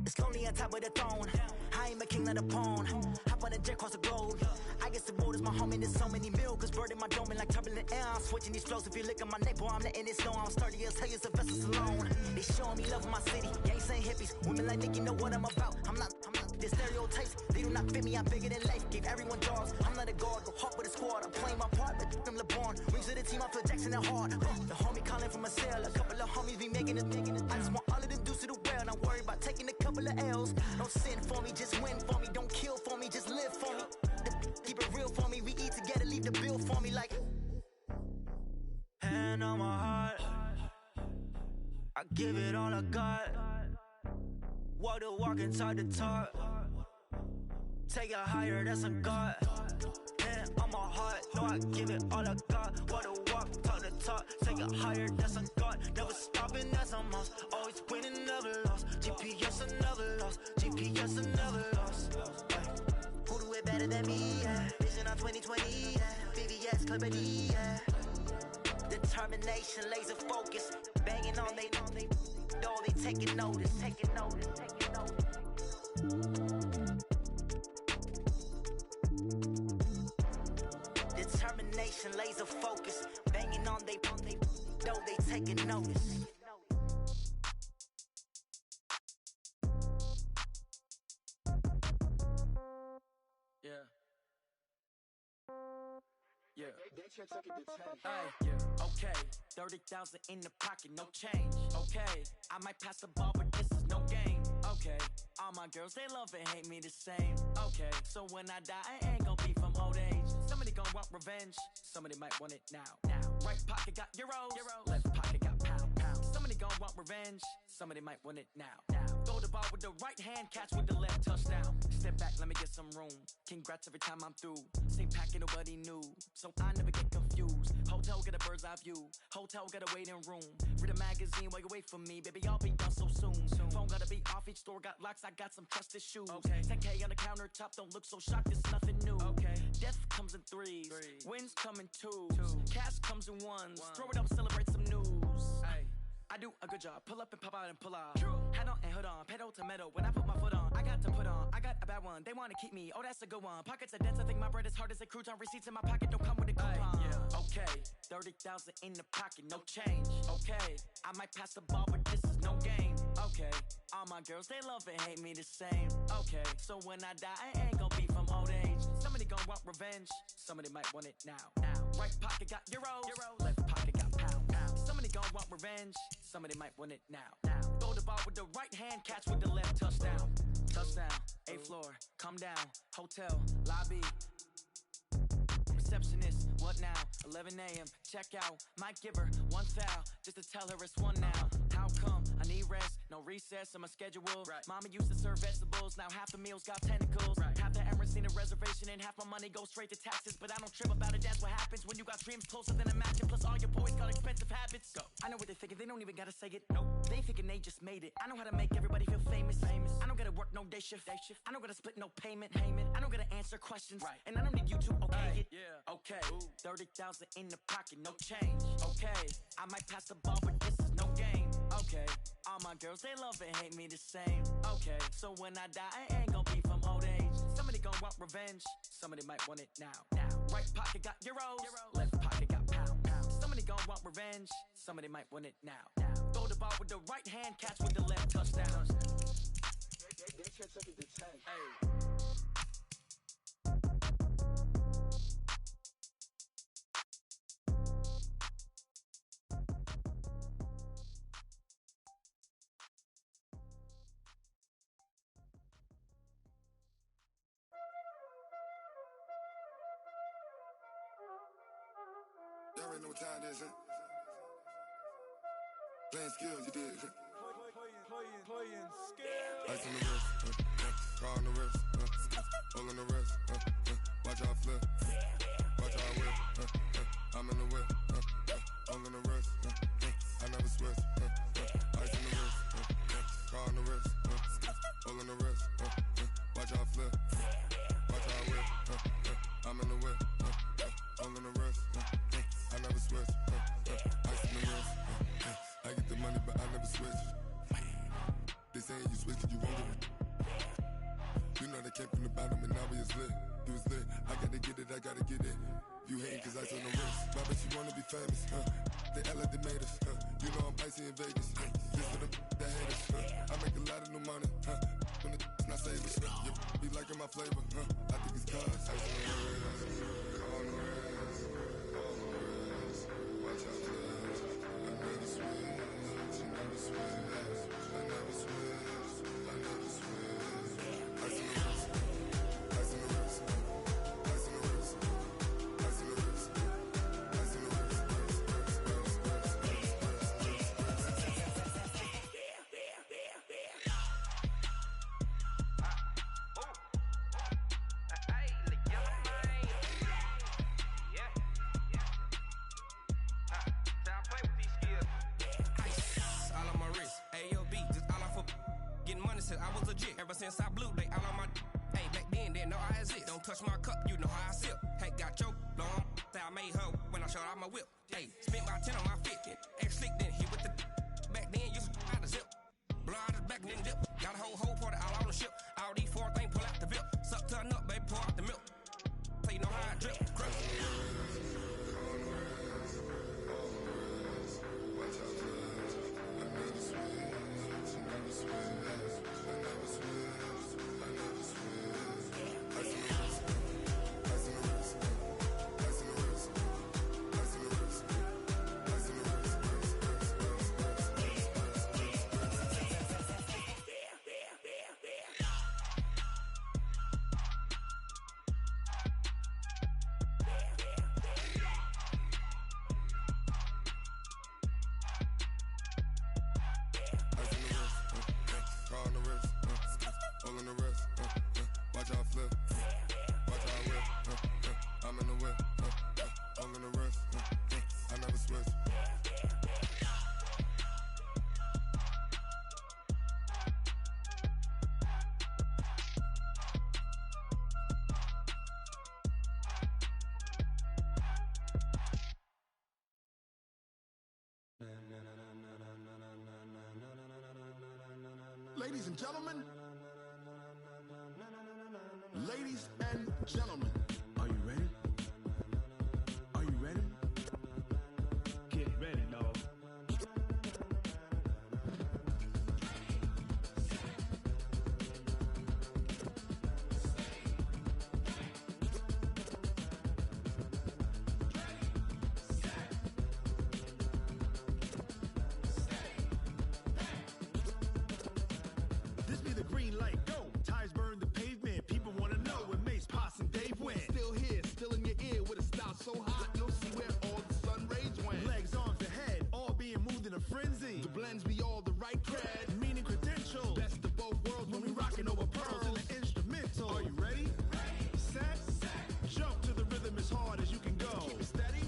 It's lonely on top of the throne. I am a king of the pawn. Hop on a jet across the globe. I guess the world is my home and there's so many milkers bird in my dome and like turbulent air. I'm switching these flows. If you look at my neck, boy, I'm letting it snow. I'm sturdy as hell, as the vessels alone. They showing me love in my city. Gang saying hippies. Women like Nicky know what I'm about. I'm not the stereotypes. They do not fit me. I'm bigger than life. Gave everyone jobs. I'm not a guard. Go hard with a squad. I'm playing my part, but I'm LeBron. Rings to the team. I feel Jackson and hard. The homie calling from a cell. A couple of homies be making it. I just want all of them dudes to the well. Not worry about taking a couple of L's. Don't sin for me, just win for me. Don't kill for me, just live for me. Keep it real for me. We eat together, leave the bill for me like. Hand on my heart, I give it all I got. Walk the walk and talk the talk. Take it higher, that's a God. Hand on my heart, no, I give it all I got. Walk the walk, talk the talk. Take it higher, that's a God. Never stopping, that's a must. Always winning, never lost. GPS, I never lost. GPS, I never lost. Who do it better than me? Yeah. Vision on 2020. Yeah. VVS, Clippity. Yeah. Determination, laser focus. Banging on they though they taking notice. Taking notice. Taking notice. Determination, laser focus. Banging on they though they taking notice. Yeah. Yeah. Yeah. Okay. 30,000 in the pocket, no change. Okay. I might pass the ball, but this is no game. Okay. All my girls, they love and hate me the same. Okay. So when I die, I ain't gon' be from old age. Somebody gon' want revenge. Somebody might want it now. Right pocket got euros. Left pocket got pound. Somebody gon' want revenge. Somebody might want it now. Throw the ball with the right hand, catch with the left, touchdown. Step back, let me get some room. Congrats every time I'm through. Same packet, nobody knew, so I never get confused. Hotel got a bird's eye view. Hotel got a waiting room. Read a magazine while you wait for me, baby. I'll be done so soon. Phone gotta be off. Each store got locks. I got some trusted shoes. Okay. 10K on the countertop. Don't look so shocked. It's nothing new. Okay. Death comes in threes. Wins come in twos. Cash comes in ones. Throw it up, celebrate some news. Ay. I do a good job. Pull up and pop out and pull off. Head on and hood on. Pedal to metal. When I put my foot on, I got to put on. I got a bad one. They want to keep me. Oh, that's a good one. Pockets are dense. I think my bread is hard as a crouton. Receipts in my pocket don't come with a coupon. Yeah. Okay. 30,000 in the pocket. No change. Okay. I might pass the ball, but this is no game. Okay. All my girls, they love and hate me the same. Okay. So when I die, I ain't gon' be from old age. Somebody gon' want revenge. Somebody might want it now. Right pocket got euros. Left pocket got pound. Somebody gon' want revenge. Somebody might want it now. Throw the ball with the right hand, catch with the left, touchdown. Touchdown, 8th floor, come down, hotel, lobby. Receptionist, what now? 11 a.m., check out. Might give her one foul, just to tell her it's one now. How come? I need rest, no recess in my schedule. Right. Mama used to serve vegetables, now half the meals got tentacles. Right. Half the Emirates need a reservation and half my money goes straight to taxes. But I don't trip about it, that's what happens when you got dreams closer than a match. Plus all your boys got expensive habits. Go. I know what they're thinking, they don't even gotta say it. Nope. They thinking they just made it. I know how to make everybody feel famous. I don't gotta work no day shift. I don't gotta split no payment. I don't gotta answer questions. Right. And I don't need you to okay it. Yeah. Okay. 30,000 in the pocket, no change. Okay. I might pass the ball, but this is no game. Okay. All my girls, they love and hate me the same. Okay. So when I die, I ain't gon' be from old age. Somebody gon' want revenge. Somebody might want it now. Right pocket got euros. Left pocket got pound. Somebody gon' want revenge. Somebody might want it now. Throw the ball with the right hand, catch with the left, touchdown. Hey. Y'all already know what time it is, huh? Playing skills, you did. Playing skills. Ice on the wrist, car on the wrist, hole on the wrist, watch out flip, watch out whip, I'm in the whip, hole in the wrist, I never switch, ice on the wrist, car on the wrist, hole in the wrist, watch out flip, watch out whip, I'm in the whip, all in the rest, I never switch, ice in the wrist, I get the money but I never switch. They saying you switch cause you won't get it. You know they came from the bottom and now we is lit. You was lit, I gotta get it, I gotta get it. You hating cause ice on the wrist, my bitch you wanna be famous, They act like they made us, you know I'm icy in Vegas, this for the that hate us, I make a lot of new money, when the not savers, you be liking my flavor, I think it's cause ice on the wrist, on the wrist, on the wrist, watch out flash, I never switch, you never switch, I never switch, I never switch, ice on the wrist, ice on the wrist, ice on the wrist, ice on the wrist, ice on the wrist. I was legit. Ever since I blew, they all on my hey, back then, didn't know I exist. Don't touch my cup, you know how I sip. Hey, got choked, long. Say I made her when I showed out my whip. Hey, spent my 10 on my 50. Ex-slick, then hit with the back then, used to out the zip. Blow out his back, then dip. Got a whole party all on the ship. All these four things, pull out the VIP. Suck to a nut, baby, pour out the milk. So you know how I drip. Crush. Ladies and gentlemen, ladies and gentlemen, are you ready? Are you ready? Get ready, dog. This be the green light, go. Tires burn the pavement. People wanna know where Mace, Potts, and Dave went. Still here, still in your ear with a style so hot, you'll see where all the sun rays went. Legs, arms, and head, all being moved in a frenzy. The blends be all the right cred, meaning credentials. Best of both worlds when we rockin' over pearls in the instrumental. Are you ready? Set, jump to the rhythm as hard as you can go. Keep it steady,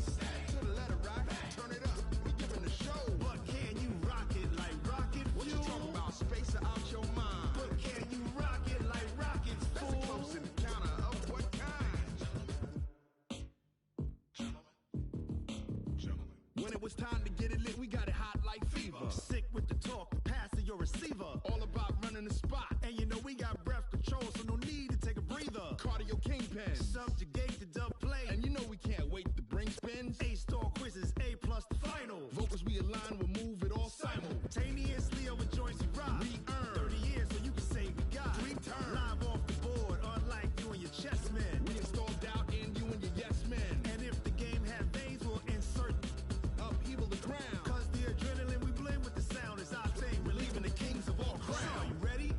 to the letter right. Turn it up, we giving the show. But can you rock it like rocket fuel? What you talking about? Space out your mind. But can you rock it like rockets, fool? That's a close encounter of what kind? Gentlemen. When it was time to get it lit, we got it hot like fever. Sick with the talk, pass to your receiver. All about running the spot. And you know we got breath control, so no need to take a breather. Cardio kingpin, subjugate the dub play. And you know we can't wait to bring spins. A-star quizzes, A+ the final. Vocals we align, we'll move it all simultaneously over joints we rock. We earn 30 years, so you can say we got 3 turns. Live off the board, unlike you and your chess men. We install doubt in you and your yes men. And if the game had veins, we'll insert upheaval the crown. Cause the adrenaline we blend with the sound is our thing. We're leaving the kings of all crowns. So are you ready?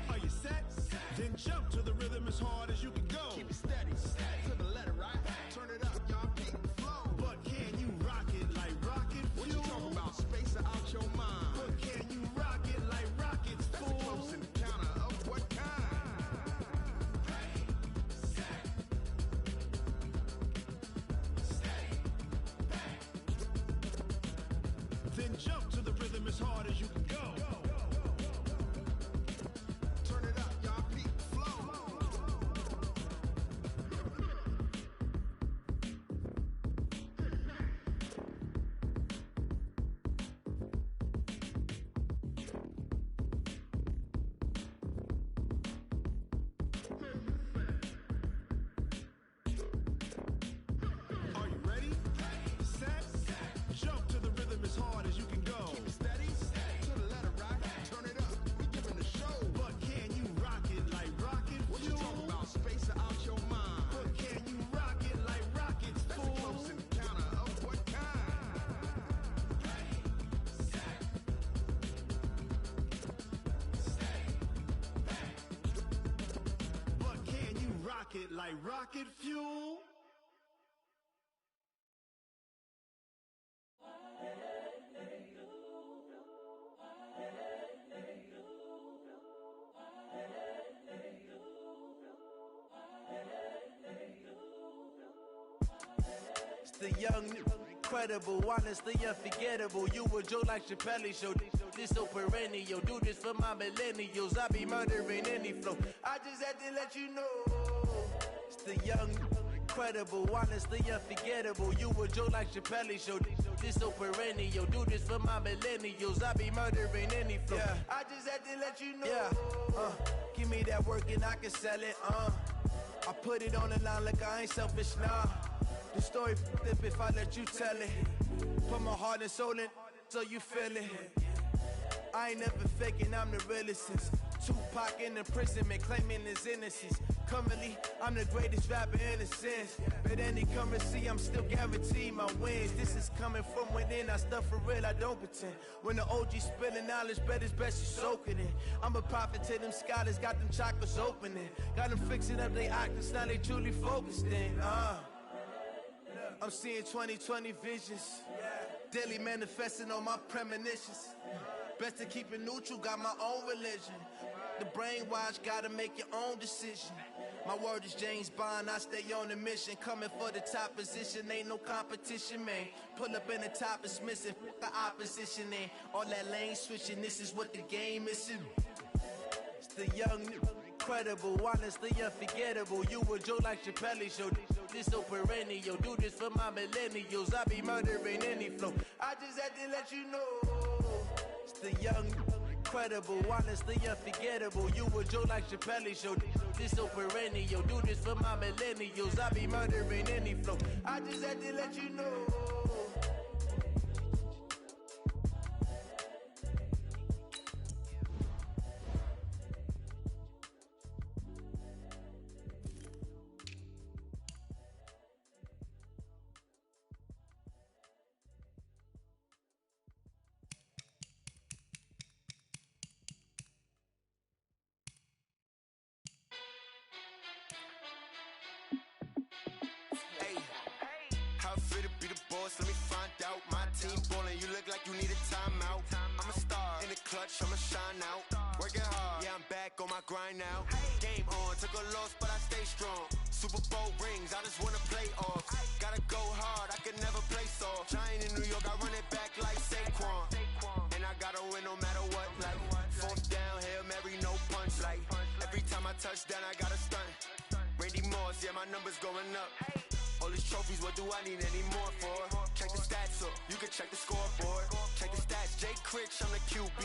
Are you set? Then jump to the rhythm as hard as you can go. Keep it steady, to the letter right. Turn it up, y'all beat the flow. But can you rock it like rocket fuel? What you talking about? Space out your mind. But can you rock it like rockets, fool? That's a close encounter of what kind? Then jump to the rhythm as hard as you can go. Turn it up, y'all beat the flow. it like rocket fuel. It's the young, incredible, honestly unforgettable. You a Joe like Chappelle show. This so perennial. Do this for my millennials. I be murdering any flow. I just had to let you know. It's the young, incredible, honestly unforgettable. You a Joe like Chappelle show. This so perennial. Do this for my millennials. I be murdering any flow. Yeah. I just had to let you know. Yeah. Give me that work and I can sell it. I put it on the line like I ain't selfish, nah. The story flip if I let you tell it. Put my heart and soul in so you feel it. I ain't never faking, I'm the realest since Tupac in imprisonment, claiming his innocence. Currently, I'm the greatest rapper in a sense. But any currency, I'm still guaranteed my wins. This is coming from within, I stuff for real, I don't pretend. When the OG spilling knowledge, bet it's best you soak it in. I'm a prophet to them scholars, got them chakras opening. Got them fixing up they octaves, now they truly focused in. I'm seeing 2020 visions. Daily manifesting on my premonitions. Best to keep it neutral, got my own religion. The brainwash, gotta make your own decision. My word is James Bond, I stay on the mission. Coming for the top position, ain't no competition, man. Pull up in the top, it's missing, the opposition ain't. All that lane switching, this is what the game missing. It's the young, incredible, honestly unforgettable. You a Joe like Chappelle show. This so perennial. Do this for my millennials. I be murdering any flow. I just had to let you know. It's the young, incredible, honestly unforgettable. You a Joe like Chappelle show. This so perennial. Do this for my millennials. I be murdering any flow. I just had to let you know. Let me find out. My team ballin', you look like you need a timeout. I'm a star in the clutch, I'ma shine out. Working hard, yeah, I'm back on my grind now. Game on, took a loss, but I stay strong. Super Bowl rings, I just wanna play off. Gotta go hard, I can never play soft. Giant in New York, I run it back like Saquon. And I gotta win no matter what, like fourth down, Hail Mary, no punch. Like every time I touch down, I gotta stunt. Randy Moss, yeah, my numbers going up. All these trophies, what do I need any more for? Check the stats up, you can check the scoreboard. Check the stats, Jay Critch, I'm the QB.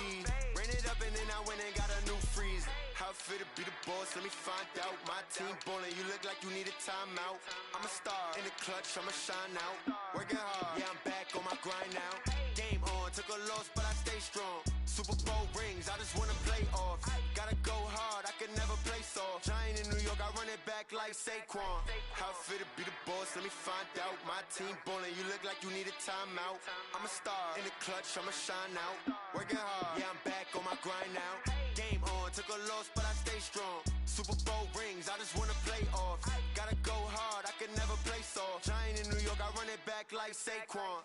Ran it up and then I went and got a new freeze. How it fit to be the boss, let me find out. My team ballin', you look like you need a timeout. I'm a star in the clutch, I'ma shine out. Working hard, yeah, I'm back on my grind now. Game on, took a loss, but I stay strong. Super Bowl rings, I just wanna play off. Gotta go hard, I can never play soft. Giant in New York, I run it back like Saquon. How it fit to be the boss, let me find out. My team ballin', you look like you need a timeout. I'm a star in the clutch, I'ma shine out. Working hard, yeah, I'm back on my grind now. Game on, took a loss, but I stay strong. Super Bowl rings, I just wanna play off. Gotta go hard, I can never play soft. Giant in New York, I run it back like Saquon.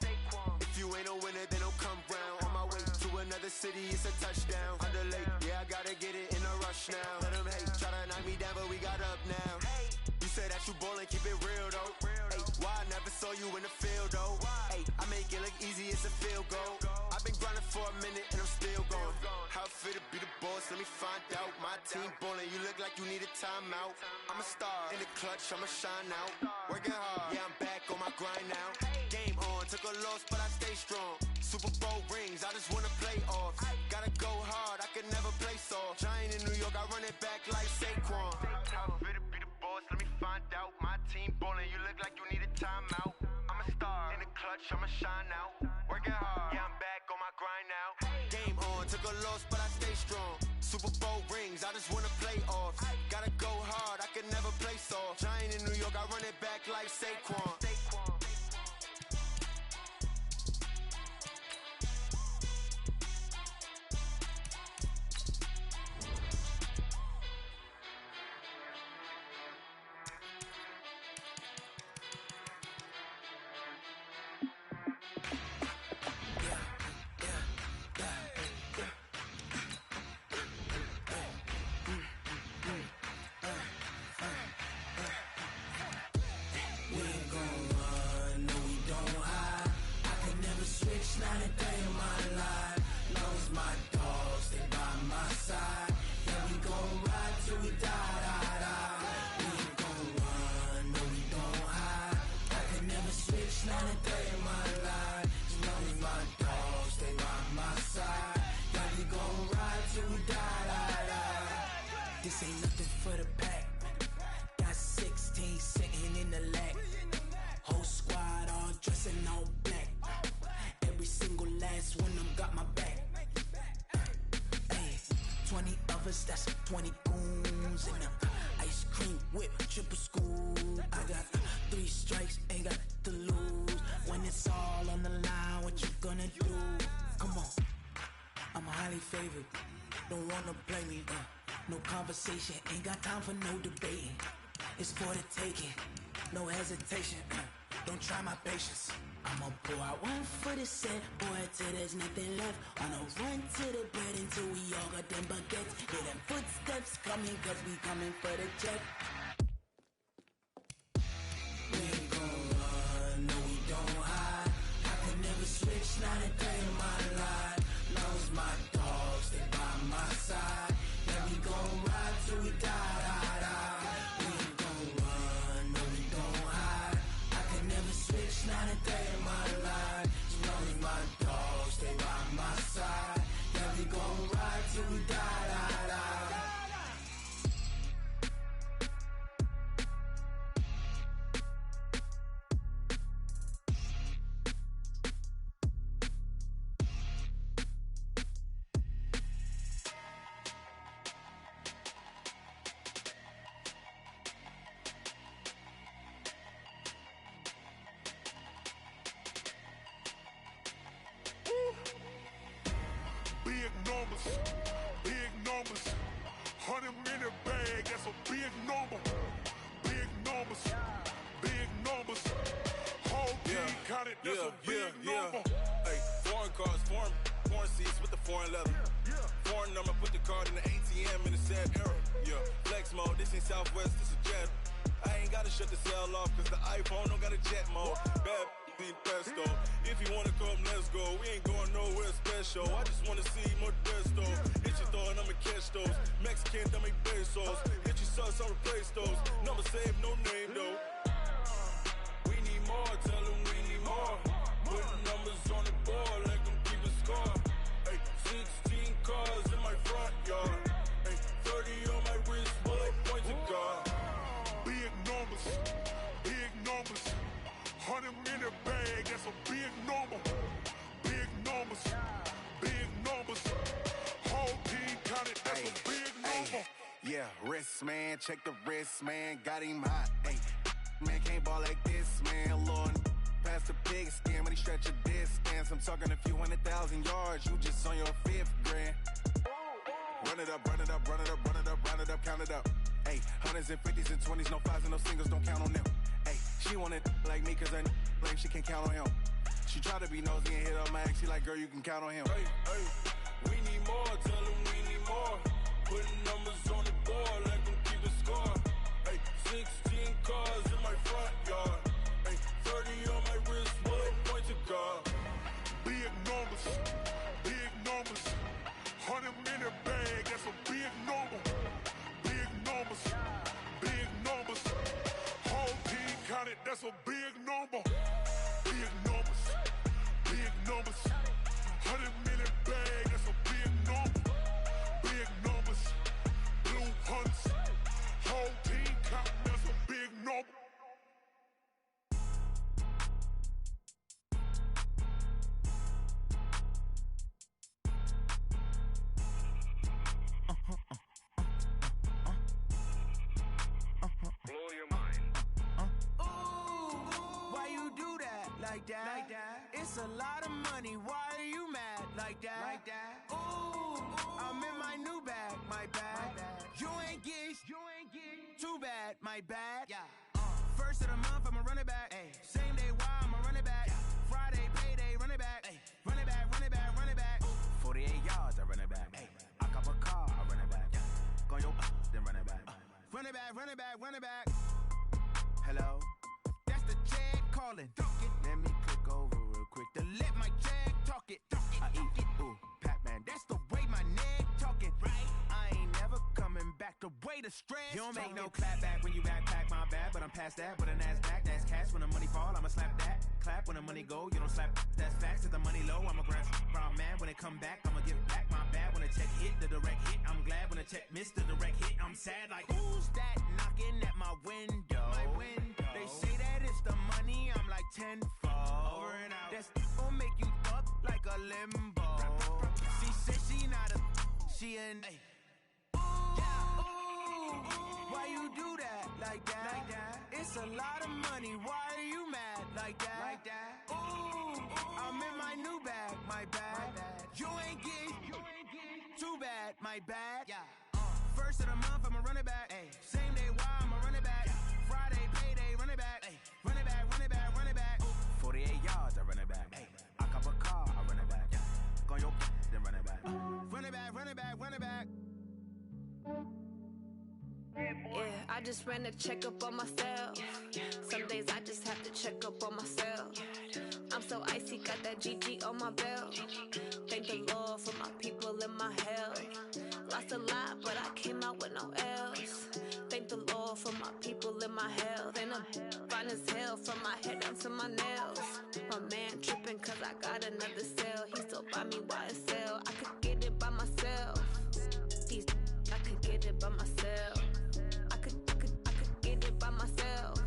If you ain't a winner, then don't come round. On my way to another city, it's a touchdown. Underlay, yeah, I gotta get it in a rush now. Let them hate, try to knock me down, but we got up now. You said that you ballin', keep it real though. Ay, why I never saw you in the field though? Ay, I make it look easy, it's a field goal. I've been grinding for a minute and I'm still going. How it fit to be the boss, let me find out. My team ballin', you look like you need a timeout. I'm a star in the clutch, I'ma shine out. Working hard, yeah, I'm back on my grind now. Game on, took a loss, but I stay strong. Super Bowl rings, I just wanna play off. Gotta go hard, I can never play soft. Giant in New York, I run it back like Saquon. How it fit to be the boss, let me find out. My team ballin', you look like you need a timeout. I'm a star in the clutch, I'ma shine out. Working hard, yeah, I'm back on my grind now. Game on, took a loss, but I stay strong. Super Bowl rings, I just wanna play off. Gotta go hard, I can never play soft. Giant in New York, I run it back like Saquon. lovers, that's 20 goons. And ice cream whip, triple scoop. I got 3 strikes, ain't got to lose. When it's all on the line, what you gonna do? Come on, I'm highly favored. Don't wanna play me, no conversation, ain't got time for no debating. It's for the taking, no hesitation. Don't try my patience. I'ma pour out one for the set, boy, till there's nothing left. On a run to the bread until we all got them baguettes. Hear them footsteps coming, cause we coming for the check. We ain't gon' run, no we don't hide. I can never switch, not a day in my life. Now it's my dogs, they by my side. Yeah, we gon' ride till we die, die, die. We ain't gon' run, no we don't hide. I can never switch, not a day in my life. As long as my dogs, they by my side. Yeah, we gon' ride till we die, die, die. Big numbers, big numbers. 100 minute bag, that's a big number. Big numbers, big numbers. Whole team counted, that's a big number. Hey, foreign cars, foreign seats with the foreign leather. Foreign number, put the card in the ATM in the sad era. Yeah, flex mode, this ain't Southwest, this is Jet. I ain't gotta shut the cell off, cause the iPhone don't got a jet mode. Bad need pesto. If you wanna come, let's go. We ain't going nowhere special. I just wanna see more desto. Hit your thought, I'ma catch those. Mexican, dummy pesos. Hit your sus, I'll replace those. Number save, no name though. We need more, tell them we need more. Put numbers on the board, let them keep a score. Hey, 16 cars in my front yard. Hey, 30 on my wrist, bullet point to God. Big numbers, big numbers. 100 minute bag, that's a big number. Big numbers, big numbers. Whole team counted, that's a big number. Yeah, wrist man, check the wrist man, got him hot. Ay, man can't ball like this, man. Lord, past the pig skin when he stretch a distance. I'm talking a few 100,000 yards, you just on your 5th grand. Run it up, run it up, run it up, run it up, run it up, count it up. Ay, 100s and 50s and 20s, no 5s and no singles, don't count on them. Ay, she wanted like me cause her like she can't count on him. She tried to be nosy and hit up my ex, she like, girl, you can count on him. Hey, hey, we need more, tell them we need more. Putting numbers on the board, let them keep a score. Hey, 16 cars in my front yard. Hey, 30 on my wrist, bullet point to God. Big numbers, big numbers. 100 minute bag, that's a big number. Big numbers, big numbers. Whole team counted, that's a big number. Big numbers, big numbers. 100 minute bag, that's a big number. Big numbers, blue hunts. Whole team counting, that's a big number. Blow your mind. Why you do that? Like that? It's a lot of money. Why are you mad? Like that? Ooh, I'm in my new bag. My bad. You ain't getting too bad. My bad. Yeah. First of the month, I'ma run it back. Ay. Same day, why I'ma run it back. Friday, payday, run it back. Ay. Run it back, run it back, run it back. 48 yards, I run it back. Ay. I cop a car, I run it back. Go your then run it back. Run it back, run it back, run it back. Hello? That's the jag calling. Let me click over real quick to let my jag talk it. I eat it, ooh, Pac-Man. That's the way my neck talking. Right? I ain't never coming back. The way the stress. You don't make no clap back when you backpack my bag, but I'm past that. With a NASDAQ, that's cash. When the money fall, I'ma slap that. Clap when the money go, you don't slap. That's facts. If the money low, I'ma grab brown man. When it come back, I'ma give back my bad. When the check hit, the direct hit. I'm glad when the check missed the direct hit. I'm sad like, who's that knocking at my window? My window. They say that it's the money, I'm like tenfold. Over and out. That's gon' make you up like a limbo. She said she not a, she an, ay. Ooh, you do that? Like that? It's a lot of money. Why are you mad? Like that? Ooh, I'm in my new bag. My bad. You ain't getting too bad. My bad. First of the month, I'ma run it back. Same day, why I'ma run it back. Friday, payday, run it back. Run it back, run it back, run it back. 48 yards, I run it back. I cop a car, I run it back. Go on your then run it back. Run it back, run it back, run it back. Yeah, I just ran a checkup on myself. Some days I just have to check up on myself. I'm so icy, got that GG on my belt. Thank the Lord for my people and my health. Lost a lot, but I came out with no else. Thank the Lord for my people and my health. And I'm fine as hell from my head down to my nails. My man tripping cause I got another cell. He still buy me YSL. I could get it by myself. I could get it by myself. I could get it by myself.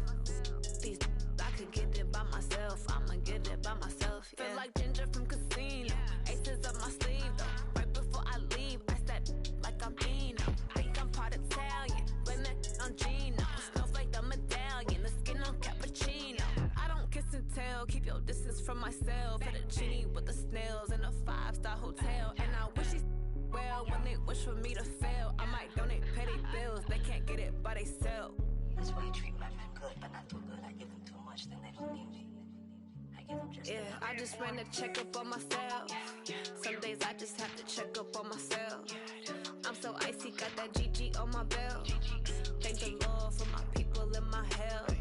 I could get it by myself. I'ma get it by myself. Yeah. Feel like Ginger from Casino. Aces up my sleeve though. Right before I leave, I step like I'm Dino. Think I'm part Italian. Blame that on Gino. Snowflake the medallion. The skin on cappuccino. I don't kiss and tell. Keep your distance from myself. Fettuccine with the snails in a 5-star hotel. And I wish he's well when they wish for me to fail. I might donate petty bills. They can't get it by themselves. That's why you treat women good, but not too good. I give them too much, then they don't need me. I give them just I just ran a checkup on myself. Some days I just have to check up on myself. I'm so icy, got that GG on my belt. Thank the Lord for my people and my health.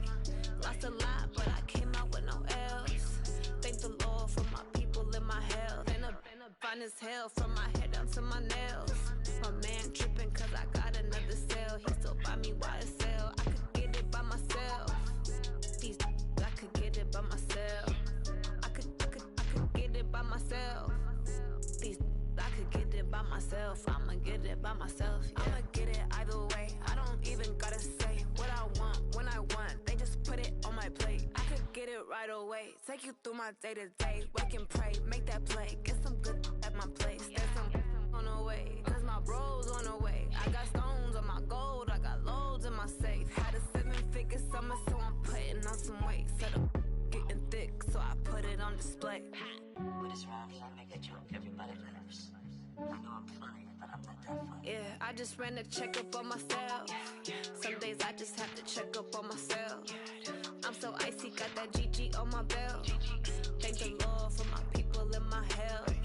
Lost a lot, but I came out with no else. Thank the Lord for my people and my health. And I'm fine as hell from my head down to my nails. My man tripping cause I got another cell. He still buy me YSL. I could get it by myself. I could get it by myself. I could get it by myself. I could get it by myself. I'ma get it by myself. Yeah. I'ma get it either way. I don't even gotta say what I want when I want. They just put it on my plate. I could get it right away. Take you through my day to day. Wake and pray, make that play. Get some good at my place. There's some on the way. Cause my bros on the way. I got stones on my gold. I got loads in my safe. Had a 7-figure summer, so I'm putting on some weight. Set up getting thick, so I put it on display. With this round, I make it joke everybody laughs. I know I'm funny, but I'm not that funny. Yeah, I just ran a checkup on myself. Some days I just have to check up on myself. I'm so icy, got that GG on my belt. Thank the Lord for my people and my health.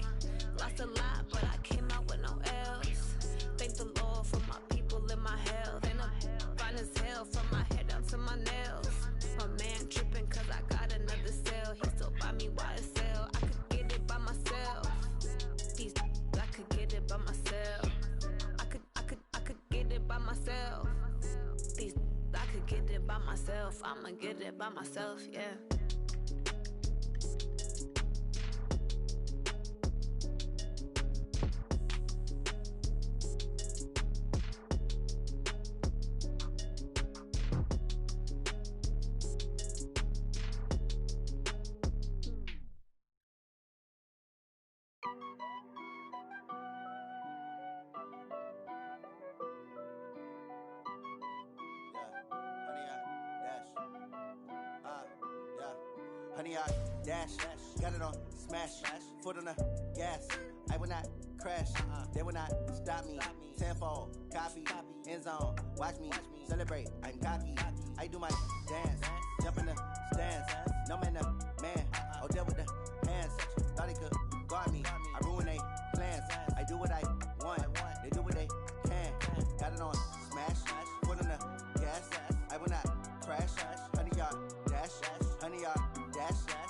Lost a lot, but I came out with no else. Thank the Lord for my people and my health. And I'm fine as hell from my head down to my nails. My man tripping cause I got another cell. He still buy me YSL. I could get it by myself. I could get it by myself. I could get it by myself. I could get it by myself. I'ma get it by myself, yeah. Honey, I dash, got it on smash, foot on the gas. I will not crash, they will not stop me. Tenfold, copy, end zone, watch me celebrate. I'm cocky, I do my dance, jump in the stands. No man, man, oh there with the hands. Thought he could guard me, I ruin they plans. I do what I want, they do what they can. Got it on smash, foot on the gas. I will not crash, honey, y'all dash, honey, y'all dash.